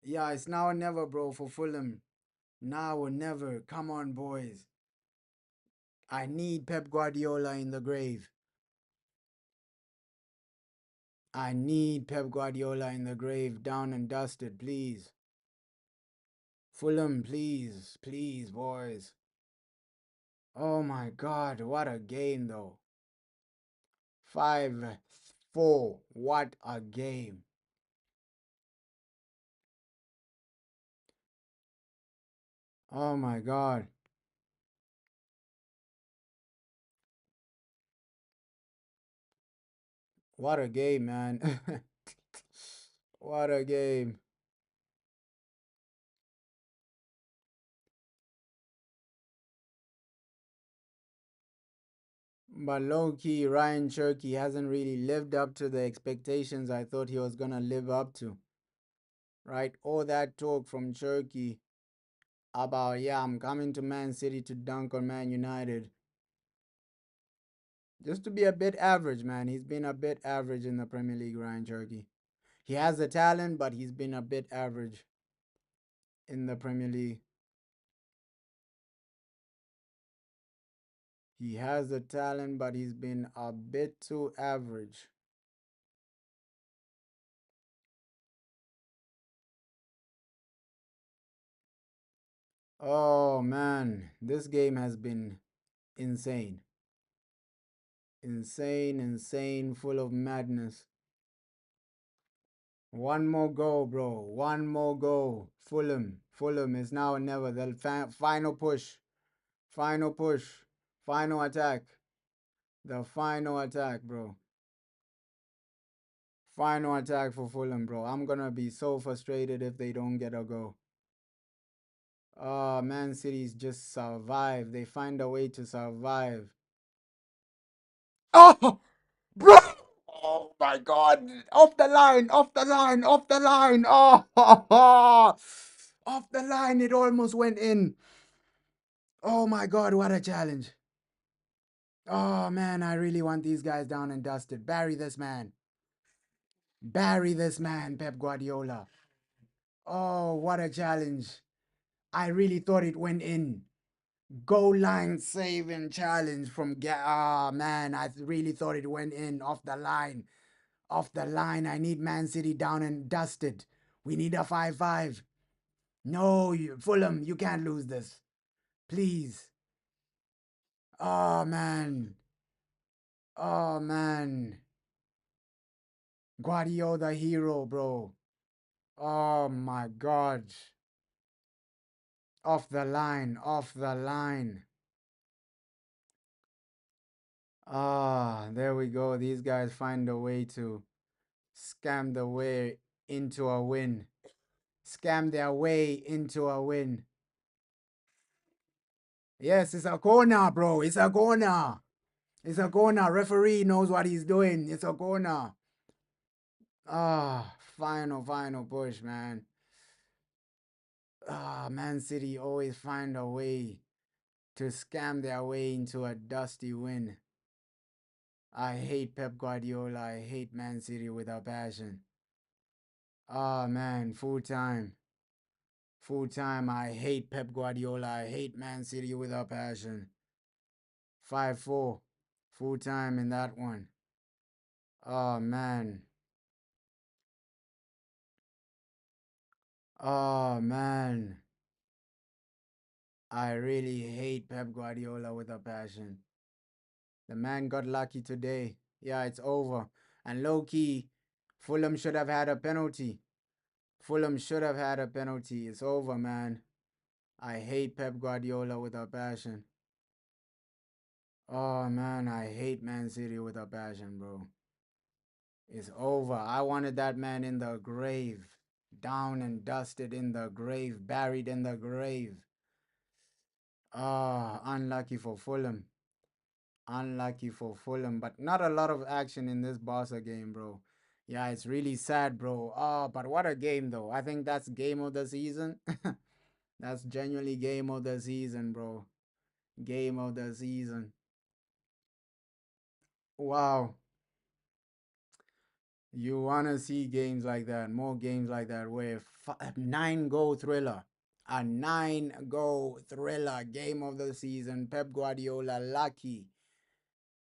Yeah, it's now or never, bro, for Fulham. Now or never. Come on, boys. I need Pep Guardiola in the grave. I need Pep Guardiola in the grave, down and dusted, please. Fulham, please, please, boys. Oh my God, what a game though. 5-4. What a game. Oh my God. What a game, man. What a game. But low key, Ryan Cherky hasn't really lived up to the expectations I thought he was gonna live up to. Right? All that talk from Cherky about, yeah, I'm coming to Man City to dunk on Man United. Just to be a bit average, man. He's been a bit average in the Premier League, Ryan Cherky. He has the talent, but he's been a bit average in the Premier League. He has the talent, but he's been a bit too average. Oh man, this game has been insane. Insane, insane, full of madness. One more goal, bro. One more goal. Fulham. Fulham is now or never. The final push. Final push. Final attack. The final attack, bro. Final attack for Fulham, bro. I'm gonna be so frustrated if they don't get a goal. Man City's just survive. They find a way to survive. Oh, bro! Oh my God! Off the line! Off the line! Off the line! Oh, off the line! It almost went in. Oh my God! What a challenge! Oh man, I really want these guys down and dusted. Bury this man. Bury this man, Pep Guardiola. Oh, what a challenge! I really thought it went in. Goal line saving challenge from man, I really thought it went in off the line. Off the line. I need Man City down and dusted. We need a 5-5. No, Fulham, you can't lose this. Please. Oh man. Oh man. Guardiola the hero, bro. Oh my God. Off the line. Off the line. Ah, there we go. These guys find a way to scam the way into a win. Scam their way into a win. Yes, it's a corner, bro. It's a corner. It's a corner. Referee knows what he's doing. It's a corner. Ah, final push, man. Man City always find a way to scam their way into a dusty win. I hate Pep Guardiola. I hate Man City with a passion. Man, full time. Full time. I hate Pep Guardiola. I hate Man City with a passion. 5-4. Full time in that one. Oh, man. Oh, man. I really hate Pep Guardiola with a passion. The man got lucky today. Yeah, it's over. And low key, Fulham should have had a penalty. Fulham should have had a penalty. It's over, man. I hate Pep Guardiola with a passion. Oh, man, I hate Man City with a passion, bro. It's over. I wanted that man in the grave. Down and dusted in the grave. Buried in the grave. Unlucky for Fulham. Unlucky for Fulham, but not a lot of action in this Barca game, bro. Yeah, it's really sad, bro. But what a game, though. I think that's game of the season. That's genuinely game of the season, bro. Game of the season. Wow. You want to see games like that, more games like that, where a 9 goal thriller. A 9 goal thriller. Game of the season. Pep Guardiola lucky.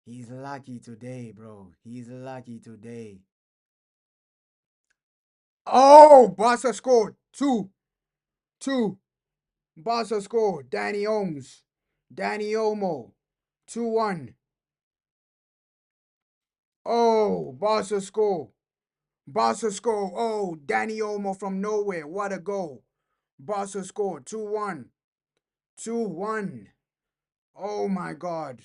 He's lucky today, bro. He's lucky today. Oh, Barca scored. 2-2. Barca scored. Danny Holmes. Danny Olmo. 2-1. Oh, Barca score. Barca score. Oh, Danny Olmo from nowhere. What a goal. Barca score. 2-1. 2-1. Oh my God.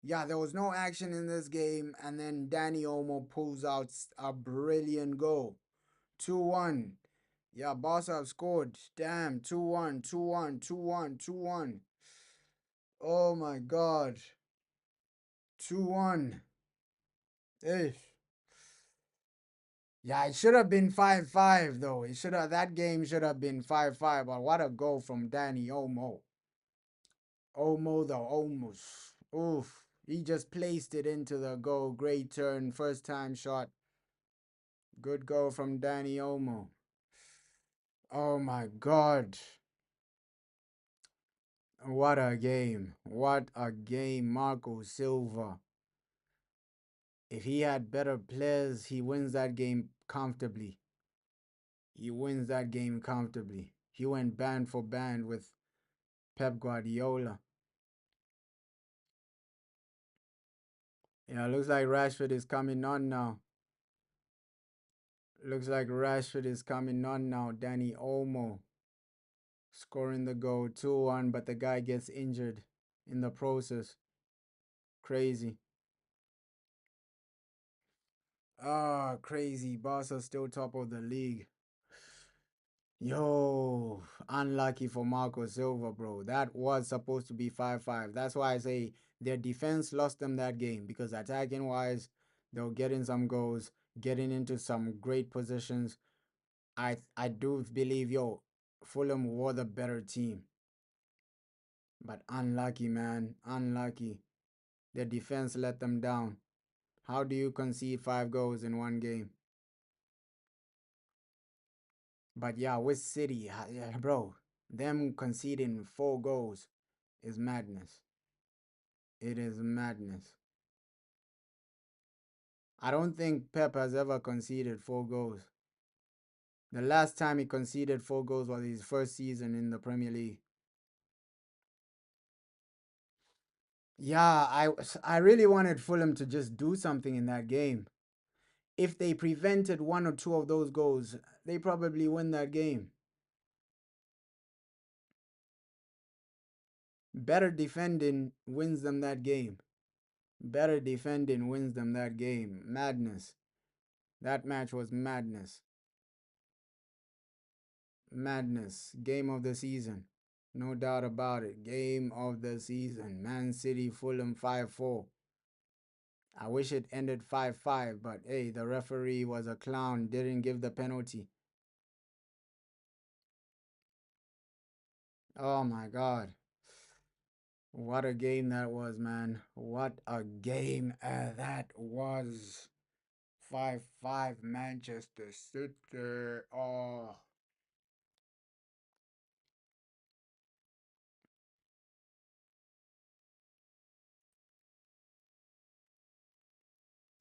Yeah, there was no action in this game, and then Danny Olmo pulls out a brilliant goal. 2-1. Yeah, Barca have scored. Damn, 2-1, 2-1, 2-1, 2-1. Oh my God. 2-1. Hey. Yeah, it should have been 5-5 though. It should have that game should have been 5-5, but what a goal from Danny Olmo. Olmo though, almost. Oof. He just placed it into the goal. Great turn, first time shot. Good goal from Danny Olmo. Oh my God. What a game. What a game. Marco Silva. If he had better players, he wins that game comfortably. He wins that game comfortably. He went band for band with Pep Guardiola. Yeah, looks like Rashford is coming on now. Looks like Rashford is coming on now. Danny Olmo scoring the goal 2-1, but the guy gets injured in the process. Crazy. Ah, crazy. Barca still top of the league. Yo, unlucky for Marco Silva, bro. That was supposed to be 5-5. That's why I say their defense lost them that game because attacking wise, they were getting some goals, getting into some great positions. I do believe, yo, Fulham were the better team. But unlucky, man. Unlucky. Their defense let them down. How do you concede 5 goals in one game? But yeah, with City, yeah, bro, them conceding 4 goals is madness. It is madness. I don't think Pep has ever conceded 4 goals. The last time he conceded 4 goals was his first season in the Premier League. Yeah, I really wanted Fulham to just do something in that game. If they prevented 1 or 2 of those goals, they probably win that game. Better defending wins them that game. Better defending wins them that game. Madness. That match was madness. Madness. Game of the season. No doubt about it. Game of the season. Man City, Fulham 5-4. I wish it ended 5-5, but hey, the referee was a clown, didn't give the penalty. Oh my God. What a game that was, man. What a game that was. 5-5 Manchester City. Oh,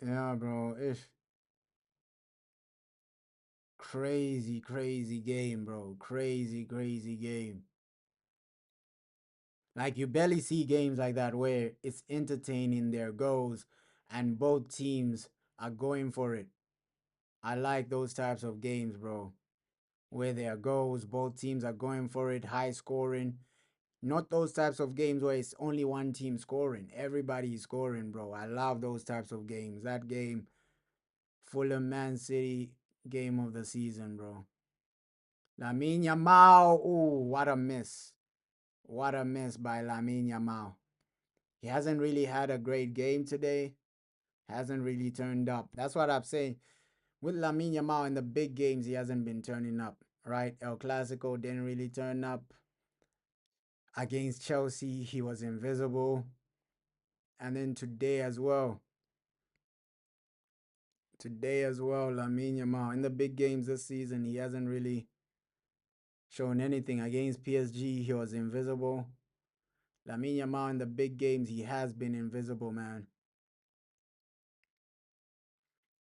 yeah, bro. It's crazy, crazy game, bro. Crazy, crazy game. Like you barely see games like that where it's entertaining their goals and both teams are going for it. I like those types of games, bro. Where there are goals, both teams are going for it, high scoring. Not those types of games where it's only one team scoring. Everybody is scoring, bro. I love those types of games. That game, Fulham Man City, game of the season, bro. Lamine Yamal, ooh, what a miss. What a miss by Lamine Yamal. He hasn't really had a great game today. Hasn't really turned up. That's what I'm saying. With Lamine Yamal in the big games, he hasn't been turning up, right? El Clasico didn't really turn up. Against Chelsea, he was invisible. And then today as well. Today as well, Lamine Yamal. In the big games this season, he hasn't really shown anything. Against PSG, he was invisible. Lamine Yamal in the big games, he has been invisible, man.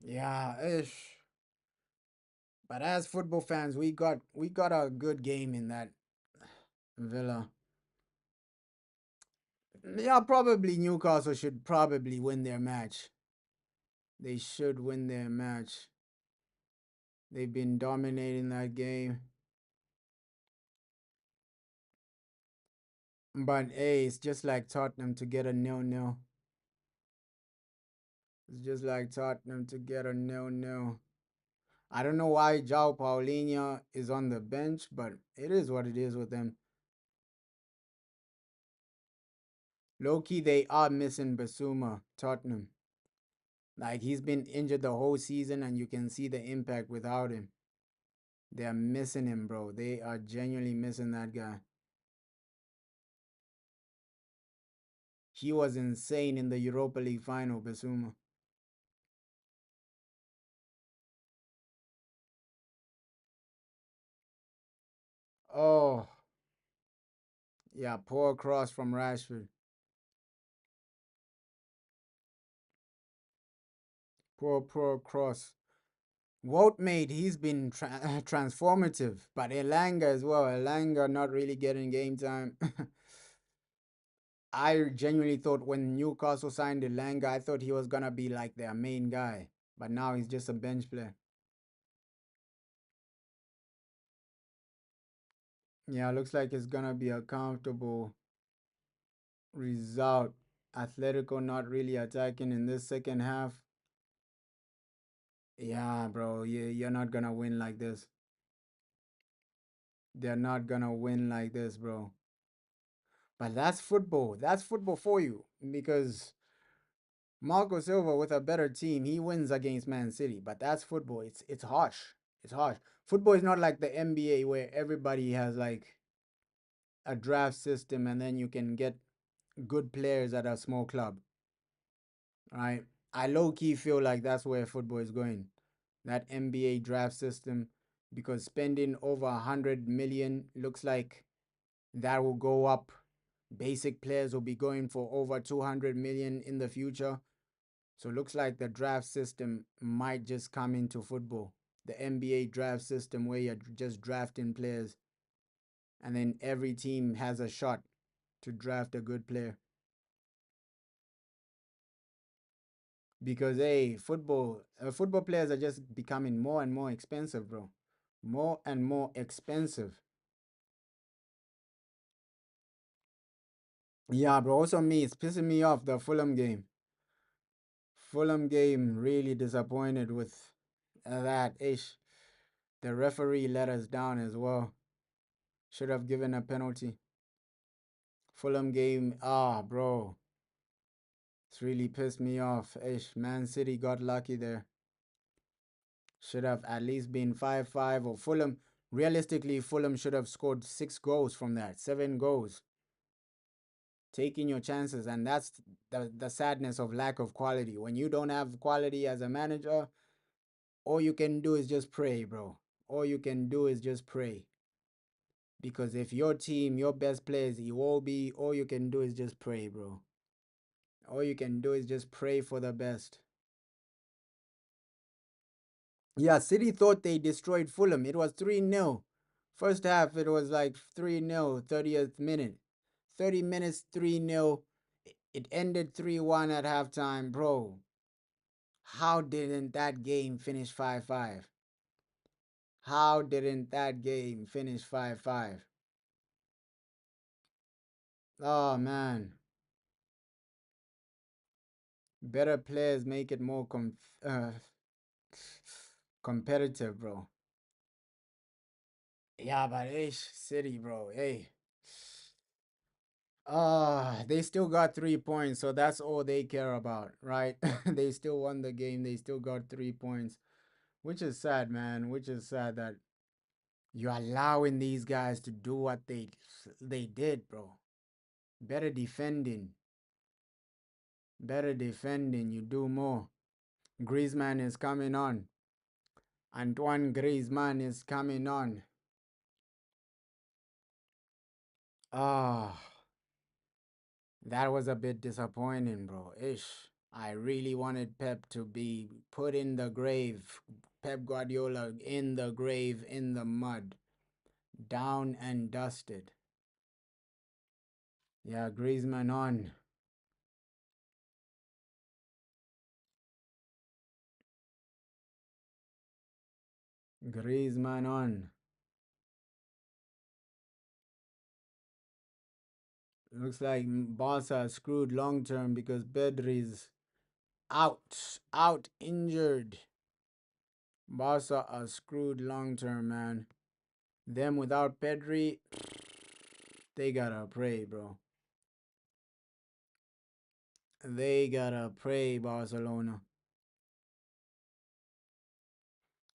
Yeah, ish. But as football fans, we got a good game in that Villa. Yeah, probably Newcastle should probably win their match. They should win their match. They've been dominating that game. But hey, it's just like Tottenham to get a nil-nil. It's just like Tottenham to get a nil-nil. I don't know why João Paulinho is on the bench, but it is what it is with them. Low key, they are missing Basuma, Tottenham. Like he's been injured the whole season, and you can see the impact without him. They are missing him, bro. They are genuinely missing that guy. He was insane in the Europa League final, Basuma. Oh, yeah, poor cross from Rashford. Poor cross. Wout made he's been transformative, but Elanga as well. Elanga not really getting game time. I genuinely thought when Newcastle signed Elanga, I thought he was gonna be like their main guy, but now he's just a bench player. Yeah, looks like it's gonna be a comfortable result. Atletico not really attacking in this second half. Yeah, bro, you're not gonna win like this. They're not gonna win like this, bro. But that's football. That's football for you because Marco Silva with a better team, he wins against Man City. But that's football. It's harsh. It's harsh. Football is not like the NBA where everybody has like a draft system and then you can get good players at a small club. Right? I low key feel like that's where football is going. That NBA draft system, because spending over 100 million looks like that will go up. Basic players will be going for over 200 million in the future. So it looks like the draft system might just come into football. The NBA draft system where you're just drafting players and then every team has a shot to draft a good player. Because hey, football players are just becoming more and more expensive, bro. More and more expensive. Yeah, bro. Also me, it's pissing me off the Fulham game. Fulham game really disappointed with that ish. The referee let us down as well. Should have given a penalty. Fulham game, bro. It's really pissed me off. Ish, Man City got lucky there. Should have at least been 5-5 or Fulham. Realistically, Fulham should have scored 6 goals from that, 7 goals. Taking your chances, and that's the sadness of lack of quality. When you don't have quality as a manager, all you can do is just pray, bro. All you can do is just pray. Because if your team, your best players, Iwobi, all you can do is just pray, bro. All you can do is just pray for the best. Yeah, City thought they destroyed Fulham. It was 3-0. First half, it was like 3-0, 30th minute. 30 minutes, 3-0. It ended 3-1 at halftime. Bro, how didn't that game finish 5-5? How didn't that game finish 5-5? Oh, man. Better players make it more competitive, bro. Yeah, but ish, City, bro. Hey. They still got 3 points, so that's all they care about, right? They still won the game. They still got 3 points, which is sad, man. Which is sad that you're allowing these guys to do what they did, bro. Better defending, better defending. You do more. Griezmann is coming on. Antoine Griezmann is coming on. Ah, that was a bit disappointing, bro. Ish. I really wanted Pep to be put in the grave. Pep Guardiola in the grave, in the mud, down and dusted. Yeah, Griezmann on. Griezmann on. Looks like Barca are screwed long term because Pedri's out, injured. Barca are screwed long term, man. Them without Pedri, they gotta pray, bro. They gotta pray, Barcelona.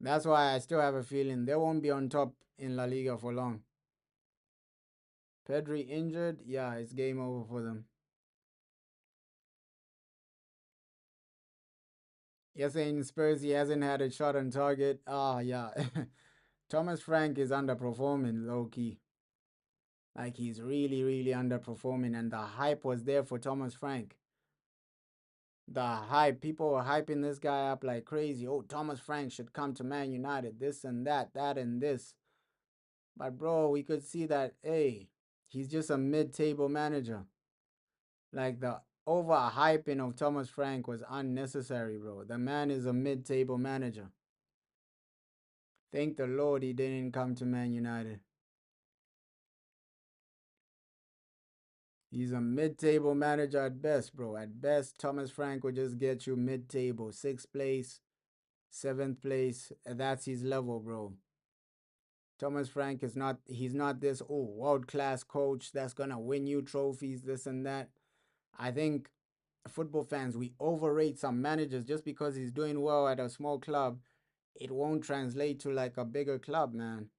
That's why I still have a feeling they won't be on top in La Liga for long. Pedri injured, yeah, it's game over for them. You're saying Spurs, he hasn't had a shot on target. Ah, yeah. Thomas Frank is underperforming low key. Like he's really underperforming, and the hype was there for Thomas Frank. The hype, people were hyping this guy up like crazy. Oh, Thomas Frank should come to Man United, this and that and this. But bro, we could see that, hey, he's just a mid-table manager. Like the overhyping of Thomas Frank was unnecessary, bro. The man is a mid-table manager. Thank the Lord he didn't come to Man United. He's a mid-table manager at best, bro. At best, Thomas Frank will just get you mid-table, sixth place, seventh place. That's his level, bro. Thomas Frank is not. He's not this world-class coach that's gonna win you trophies, this and that. I think football fans, we overrate some managers just because he's doing well at a small club. It won't translate to like a bigger club, man.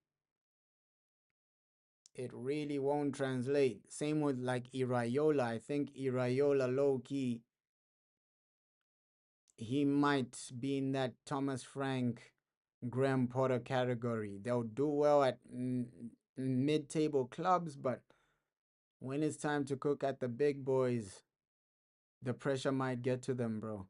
It really won't translate. Same with like Irayola. I think Irayola low key, he might be in that Thomas Frank, Graham Potter category. They'll do well at mid table clubs, but when it's time to cook at the big boys, the pressure might get to them, bro.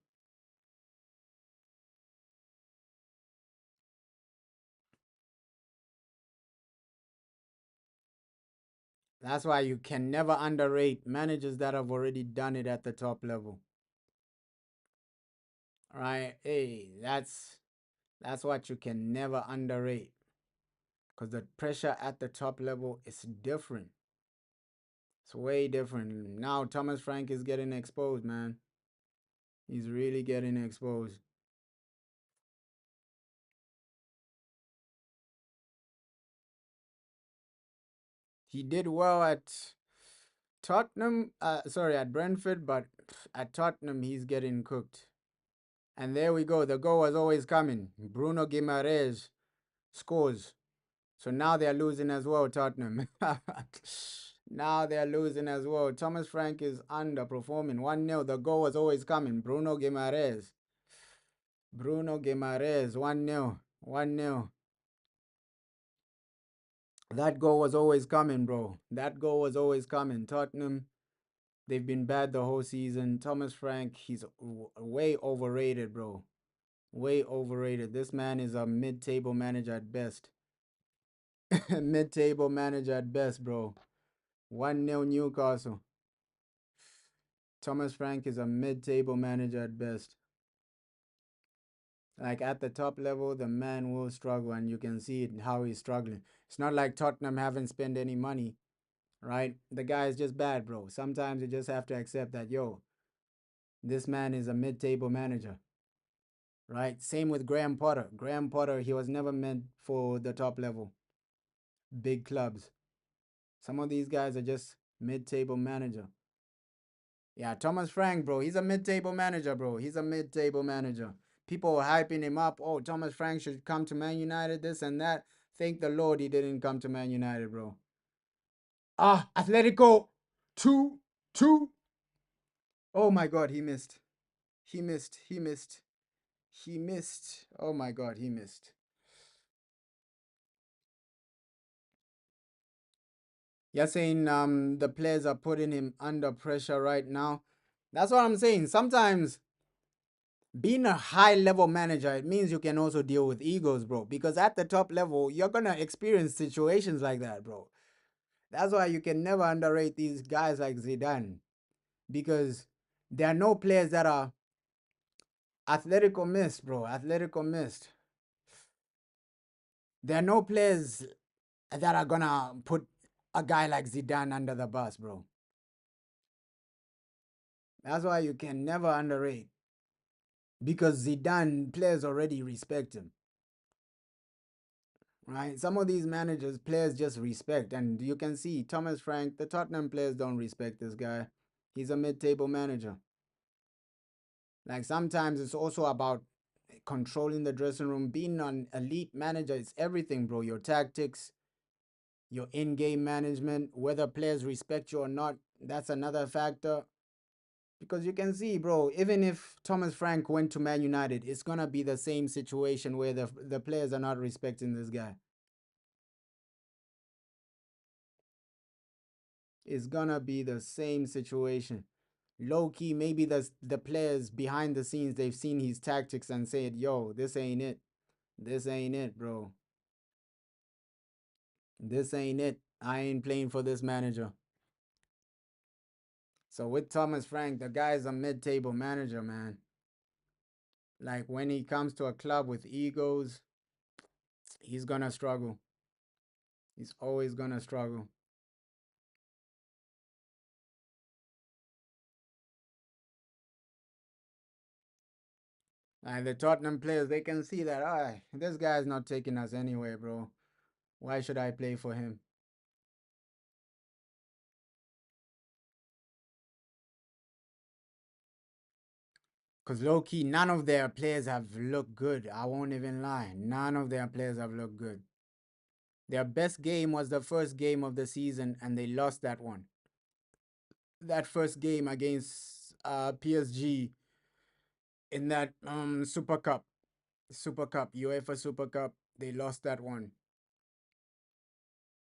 That's why you can never underrate managers that have already done it at the top level. Right? Hey, that's what you can never underrate. Because the pressure at the top level is different. It's way different. Now Thomas Frank is getting exposed, man. He's really getting exposed. He did well at Tottenham, sorry, at Brentford, but at Tottenham, he's getting cooked. And there we go. The goal was always coming. Bruno Guimaraes scores. So now they're losing as well, Tottenham. Now they're losing as well. Thomas Frank is underperforming. 1-0. The goal was always coming. Bruno Guimaraes. Bruno Guimaraes. 1-0. 1-0. That goal was always coming, bro. That goal was always coming. Tottenham, they've been bad the whole season. Thomas Frank, he's way overrated, bro. Way overrated. This man is a mid-table manager at best. Mid-table manager at best, bro. 1-0 Newcastle. Thomas Frank is a mid-table manager at best. Like at the top level, the man will struggle, and you can see it how he's struggling. It's not like Tottenham haven't spent any money, right? The guy is just bad, bro. Sometimes you just have to accept that, yo, this man is a mid-table manager, right? Same with Graham Potter. Graham Potter, he was never meant for the top level, big clubs. Some of these guys are just mid-table manager. Yeah, Thomas Frank, bro. He's a mid-table manager, bro. He's a mid-table manager. People are hyping him up. Oh, Thomas Frank should come to Man United, this and that. Thank the Lord he didn't come to Man United, bro. Ah, Atletico. 2-2. Oh my God, he missed. He missed. He missed. He missed. Oh my God, he missed. You're saying the players are putting him under pressure right now. That's what I'm saying. Sometimes being a high level manager, it means you can also deal with egos, bro. Because at the top level, you're gonna experience situations like that, bro. That's why you can never underrate these guys like Zidane because there are no players that are Atletico missed, bro. Atletico missed. There are no players that are gonna put a guy like Zidane under the bus, bro. That's why you can never underrate because Zidane players already respect him, right? Some of these managers, players just respect, and you can see Thomas Frank, the Tottenham players don't respect this guy. He's a mid-table manager. Like sometimes it's also about controlling the dressing room. Being an elite manager is everything, bro. Your tactics, your in-game management, whether players respect you or not, that's another factor. Because you can see, bro, even if Thomas Frank went to Man United, it's gonna be the same situation where the players are not respecting this guy. It's gonna be the same situation. Low key, maybe the players behind the scenes they've seen his tactics and said, "Yo, this ain't it. This ain't it, bro. This ain't it. I ain't playing for this manager." So with Thomas Frank, the guy's a mid-table manager, man. Like when he comes to a club with egos, he's gonna struggle. He's always gonna struggle. And the Tottenham players, they can see that, this guy's not taking us anywhere, bro. Why should I play for him? Because low key, none of their players have looked good. I won't even lie. None of their players have looked good. Their best game was the first game of the season, and they lost that one. That first game against PSG in that Super Cup, UEFA Super Cup, they lost that one.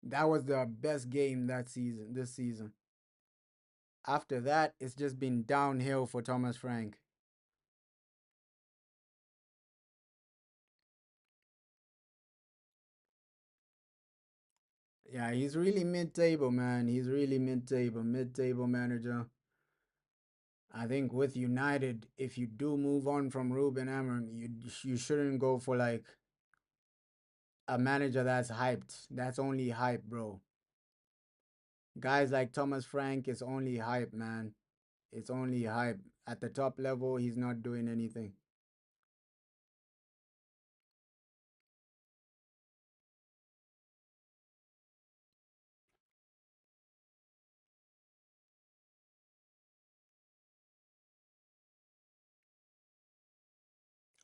That was the best game that season, this season. After that, it's just been downhill for Thomas Frank. Yeah, he's really mid-table, man. He's really mid-table manager. I think with United, if you do move on from Ruben Amorim, you shouldn't go for like a manager that's hyped. That's only hype, bro. Guys like Thomas Frank is only hype, man. It's only hype. At the top level, he's not doing anything.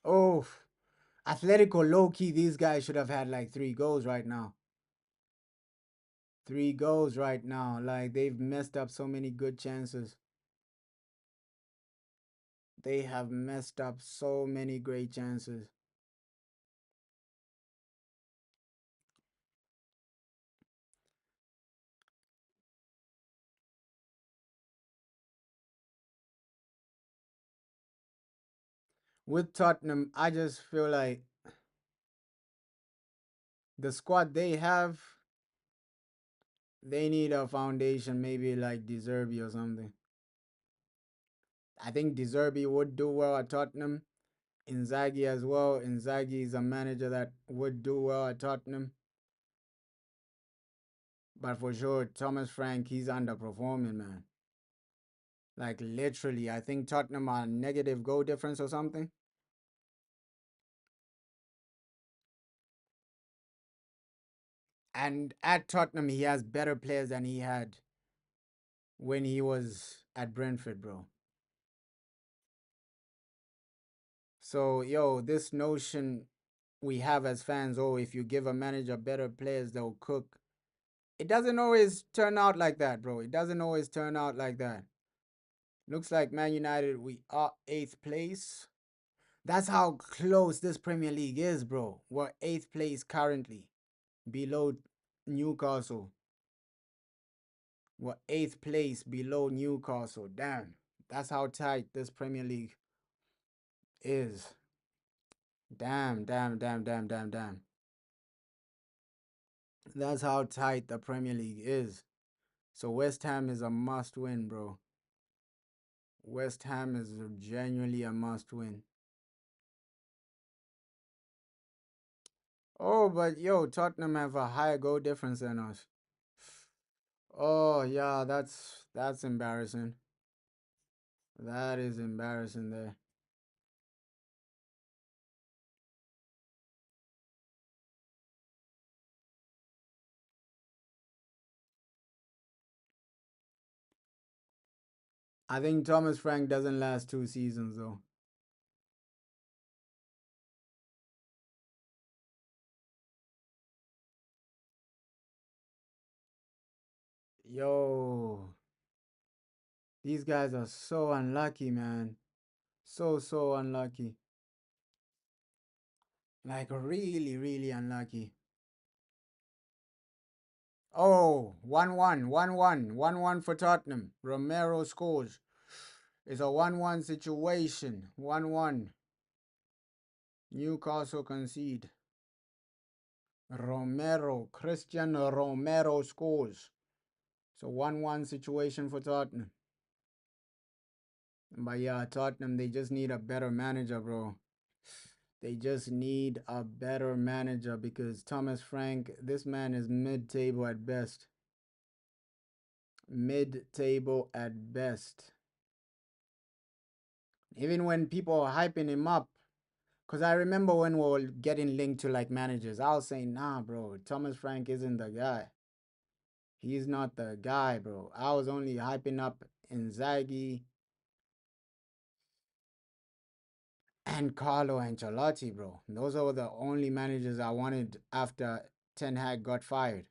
Oh, Atletico low key, these guys should have had like 3 goals right now. 3 goals right now. Like they've messed up so many good chances. They have messed up so many great chances. With Tottenham, I just feel like the squad they have, they need a foundation, maybe like Deserby or something. I think Deserby would do well at Tottenham. Inzaghi as well. Inzaghi is a manager that would do well at Tottenham. But for sure, Thomas Frank, he's underperforming, man. Like literally, I think Tottenham are negative goal difference or something. And at Tottenham, he has better players than he had when he was at Brentford, bro. So, yo, this notion we have as fans, oh, if you give a manager better players, they'll cook. It doesn't always turn out like that, bro. It doesn't always turn out like that. Looks like Man United, we are eighth place. That's how close this Premier League is, bro. We're eighth place currently, below Newcastle. We're eighth place below Newcastle. Damn. That's how tight this Premier League is. Damn, damn, damn, damn, damn, damn. That's how tight the Premier League is. So West Ham is a must win, bro. West Ham is genuinely a must win. Oh, but yo, Tottenham have a higher goal difference than us. Oh yeah, that's embarrassing. That is embarrassing there. I think Thomas Frank doesn't last 2 seasons though. Yo, these guys are so unlucky, man. So unlucky. Like really, really unlucky. Oh, 1-1, 1-1, 1-1 for Tottenham. Romero scores. It's a 1-1 situation. 1-1. Newcastle concede. Romero, Christian Romero scores. So 1-1 situation for Tottenham. But yeah, Tottenham, they just need a better manager, bro. They just need a better manager because Thomas Frank, this man is mid-table at best. Mid-table at best. Even when people are hyping him up, because I remember when we were getting linked to like managers, I was saying, nah, bro, Thomas Frank isn't the guy. He's not the guy, bro. I was only hyping up Inzaghi and Carlo Ancelotti, bro. Those were the only managers I wanted after Ten Hag got fired.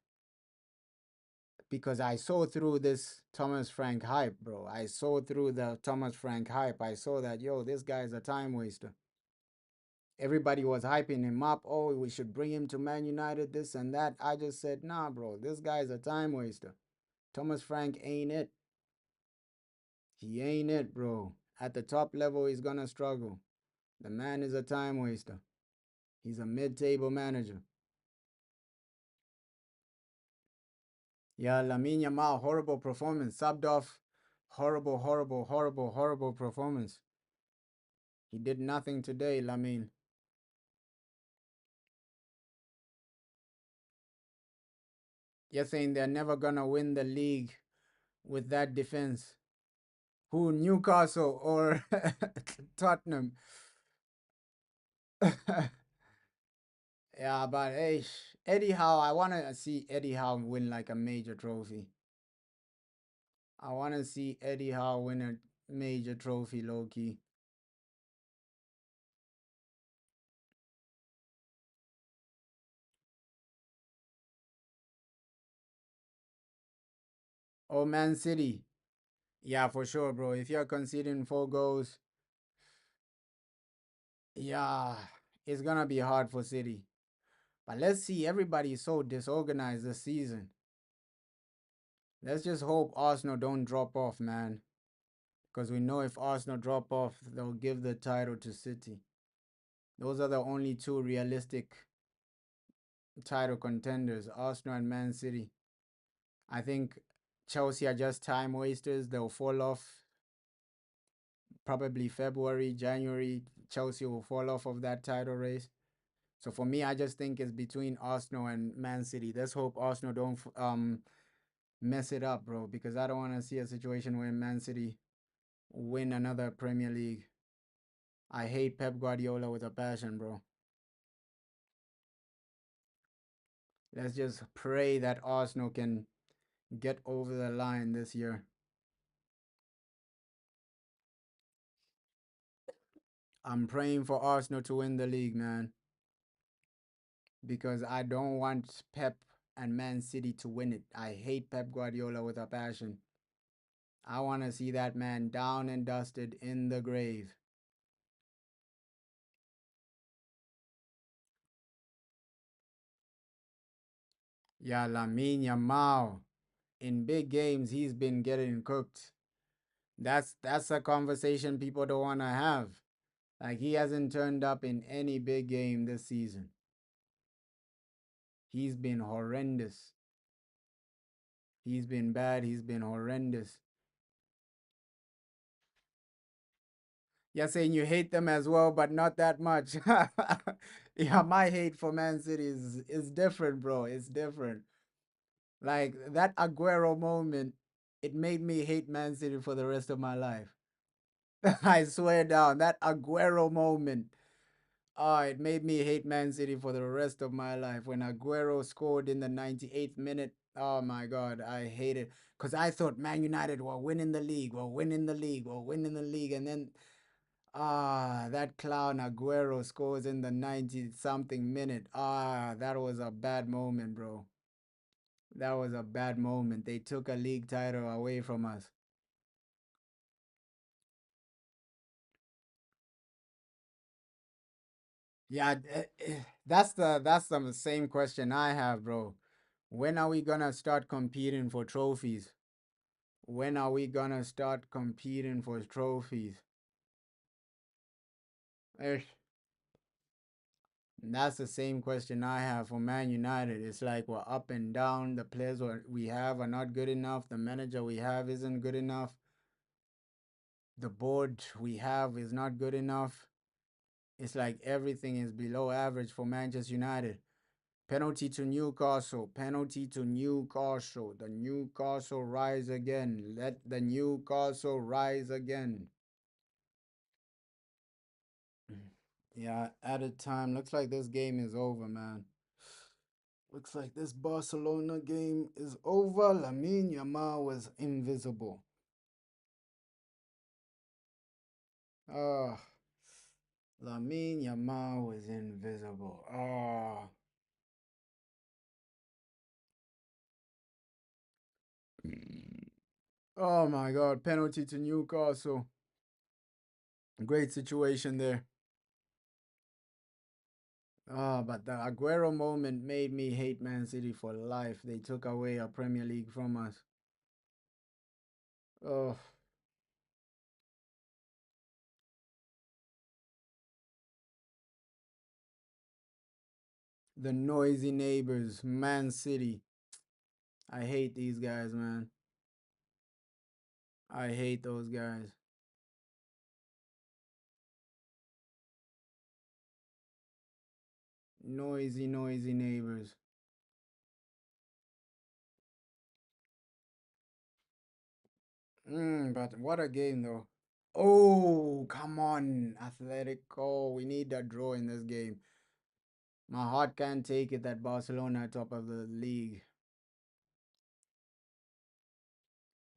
Because I saw through this Thomas Frank hype, bro. I saw through the Thomas Frank hype. I saw that, yo, this guy's a time waster. Everybody was hyping him up. Oh, we should bring him to Man United, this and that. I just said, nah, bro, this guy's a time waster. Thomas Frank ain't it. He ain't it, bro. At the top level, he's gonna struggle. The man is a time waster. He's a mid-table manager. Yeah, Lamine Yamal, horrible performance. Subbed off. Horrible, horrible, horrible, horrible performance. He did nothing today, Lamine. You're saying they're never gonna win the league with that defense. Who, Newcastle or Tottenham? Yeah, but hey, Eddie Howe, I want to see Eddie Howe win like a major trophy. I want to see Eddie Howe win a major trophy, low key. Oh, Man City. Yeah, for sure, bro. If you're conceding 4 goals, yeah, it's gonna be hard for City. But let's see. Everybody is so disorganized this season. Let's just hope Arsenal don't drop off, man. Because we know if Arsenal drop off, they'll give the title to City. Those are the only two realistic title contenders, Arsenal and Man City. I think Chelsea are just time wasters. They'll fall off probably February, January. Chelsea will fall off of that title race. So for me, I just think it's between Arsenal and Man City. Let's hope Arsenal don't mess it up, bro, because I don't want to see a situation where Man City win another Premier League. I hate Pep Guardiola with a passion, bro. Let's just pray that Arsenal can get over the line this year. I'm praying for Arsenal to win the league, man, because I don't want Pep and Man City to win it. I hate Pep Guardiola with a passion. I want to see that man down and dusted in the grave. Yeah, Lamine Yamal. In big games, he's been getting cooked. That's a conversation people don't want to have. Like he hasn't turned up in any big game this season. He's been horrendous. He's been bad. He's been horrendous. You're saying you hate them as well, but not that much. Yeah, my hate for Man City is different, bro. It's different. Like that Aguero moment, it made me hate Man City for the rest of my life. I swear down, that Aguero moment. Oh, it made me hate Man City for the rest of my life. When Aguero scored in the 98th minute, oh my God, I hate it. Because I thought Man United were winning the league, were winning the league, were winning the league. And then, that clown Aguero scores in the 90 something minute. That was a bad moment, bro. That was a bad moment. They took a league title away from us. Yeah, that's the same question I have, bro. When are we gonna start competing for trophies? When are we gonna start competing for trophies? Eh, that's the same question I have for Man United. It's like we're up and down. The players we have are not good enough. The manager we have isn't good enough. The board we have is not good enough. It's like everything is below average for Manchester United. Penalty to Newcastle. Penalty to Newcastle. The Newcastle rise again. Let the Newcastle rise again. Yeah, at a time. Looks like this game is over, man. Looks like this Barcelona game is over. Lamine Yamal was invisible. Oh, Lamine Yamal was invisible. Oh my God. Penalty to Newcastle. Great situation there. But the Aguero moment made me hate Man City for life. They took away a Premier League from us. Oh, the noisy neighbors, Man City. I hate these guys, man. I hate those guys. Noisy, noisy neighbors. But what a game, though. Oh, come on, Atletico. We need a draw in this game. My heart can't take it that Barcelona are top of the league.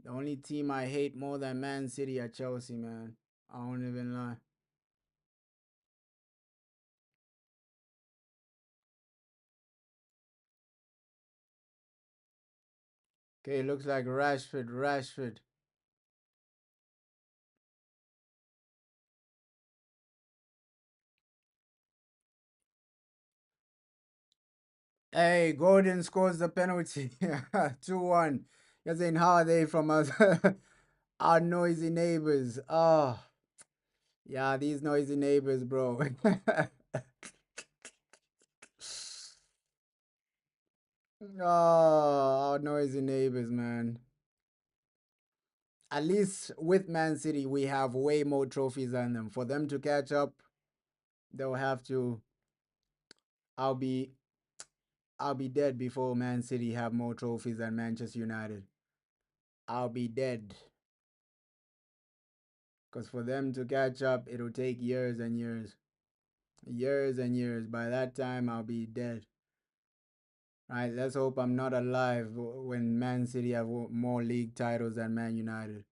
The only team I hate more than Man City are Chelsea, man. I won't even lie. Okay, looks like Rashford. Rashford. Hey, Gordon scores the penalty. 2-1. You're saying, how are they from us? Our noisy neighbors. Oh, yeah, these noisy neighbors, bro. Oh, our noisy neighbors, man. At least with Man City, we have way more trophies than them. For them to catch up, they'll have to. I'll be I'll be dead before Man City have more trophies than Manchester United. I'll be dead. Because for them to catch up, it'll take years and years. Years and years. By that time, I'll be dead. Right? Let's hope I'm not alive when Man City have more league titles than Man United.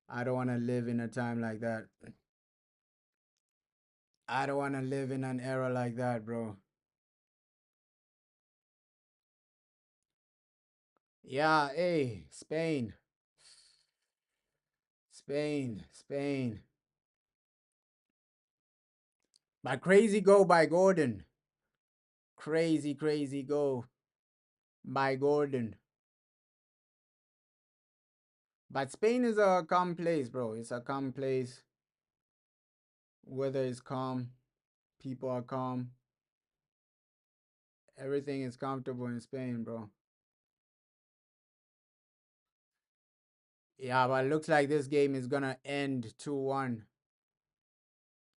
I don't want to live in a time like that. I don't want to live in an era like that, bro. Yeah, hey, Spain. Spain. Spain. But crazy goal by Gordon. Crazy, crazy goal by Gordon. But Spain is a calm place, bro. It's a calm place. Weather is calm. People are calm. Everything is comfortable in Spain, bro. Yeah, but it looks like this game is gonna end 2-1.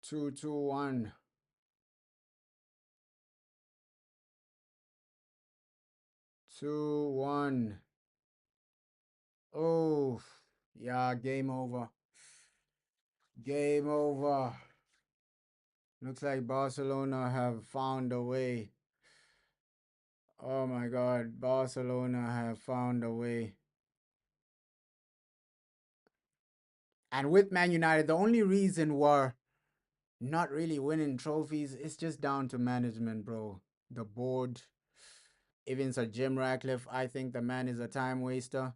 2-2-1. 2-1. Oh, yeah, game over. Game over. Looks like Barcelona have found a way. Oh my God, Barcelona have found a way. And with Man United, the only reason we're not really winning trophies is just down to management, bro. The board, even Sir Jim Ratcliffe, I think the man is a time waster.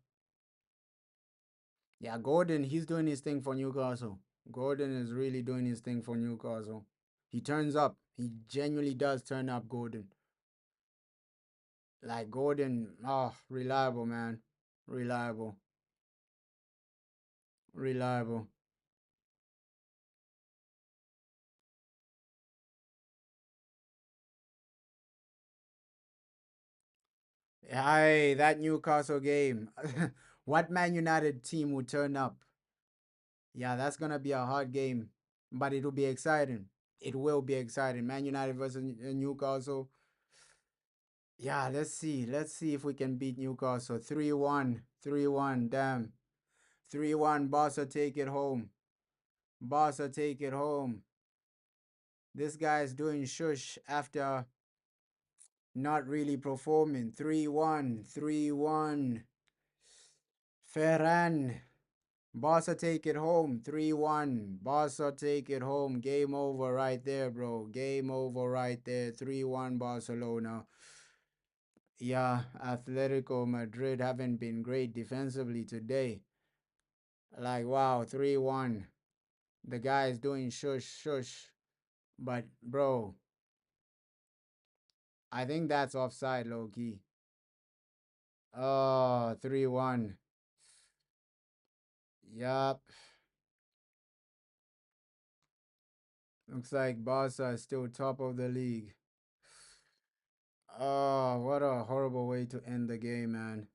Yeah, Gordon, he's doing his thing for Newcastle. Gordon is really doing his thing for Newcastle. He turns up. He genuinely does turn up, Gordon. Like Gordon, reliable, man. Reliable. Reliable. Hey, that Newcastle game. What Man United team would turn up? Yeah, that's gonna be a hard game, but it'll be exciting. It will be exciting. Man United versus Newcastle. Yeah, let's see. Let's see if we can beat Newcastle. 3-1. 3-1. Damn. 3-1. Barca take it home. Barca take it home. This guy's doing shush after not really performing. 3-1. 3-1. Ferran. Barca take it home. 3-1. Barca take it home. Game over right there, bro. Game over right there. 3-1 Barcelona. Yeah, Atletico Madrid haven't been great defensively today. Like, wow, 3-1. The guy is doing shush, shush. But, bro, I think that's offside, low key. Oh, 3-1. Yup. Looks like Barca is still top of the league. Oh, what a horrible way to end the game, man.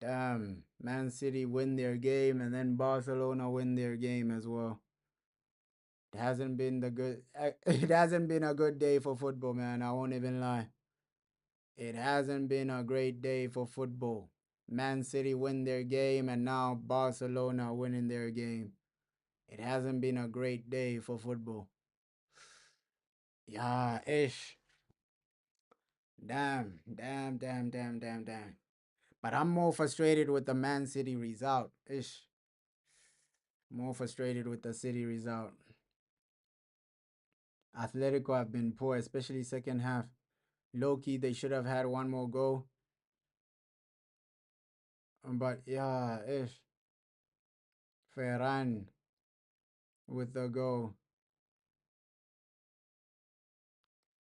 Damn. Man City win their game and then Barcelona win their game as well. It hasn't been the good it hasn't been a good day for football, man. I won't even lie. It hasn't been a great day for football. Man City win their game and now Barcelona winning their game. It hasn't been a great day for football. Yeah, ish. Damn, damn, damn, damn, damn, damn. But I'm more frustrated with the Man City result. Ish. More frustrated with the City result. Atletico have been poor, especially second half. Low key, they should have had one more goal. But yeah, ish. Ferran with the goal.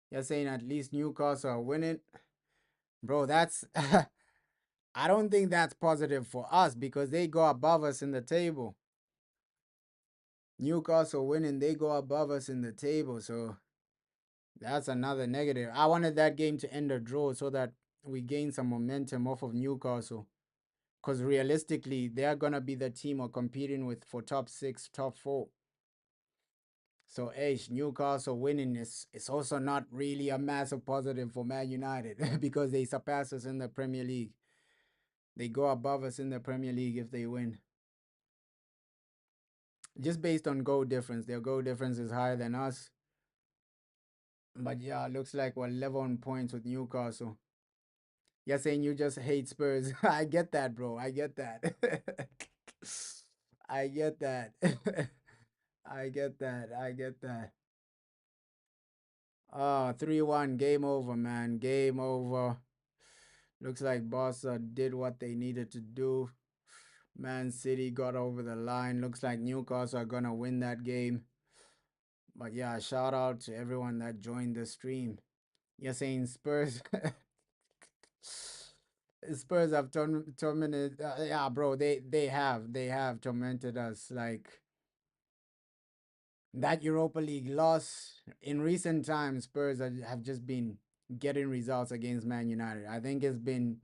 You're saying at least Newcastle are winning? Bro, that's. I don't think that's positive for us because they go above us in the table. Newcastle winning, they go above us in the table. So that's another negative. I wanted that game to end a draw so that we gain some momentum off of Newcastle. Because realistically, they're gonna be the team we're competing with for top six, top four. So Newcastle winning is also not really a massive positive for Man United because they surpass us in the Premier League. They go above us in the Premier League if they win. Just based on goal difference, their goal difference is higher than us. But yeah, looks like we're level on points with Newcastle. You're saying you just hate Spurs. I get that, bro. I get that. I get that. I get that. I get that. 3-1. Game over, man. Game over. Looks like Barca did what they needed to do. Man City got over the line. Looks like Newcastle are gonna win that game. But yeah, shout out to everyone that joined the stream. You're saying Spurs. Spurs have tormented. Yeah, bro. They have tormented us. Like that Europa League loss in recent times. Spurs have just been getting results against Man United. I think it's been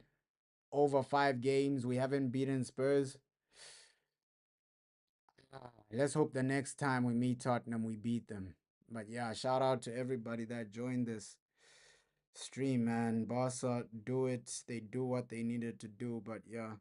over 5 games. We haven't beaten Spurs. Let's hope the next time we meet Tottenham, we beat them. But yeah, shout out to everybody that joined this stream, man. Barca do it. They do what they needed to do. But yeah.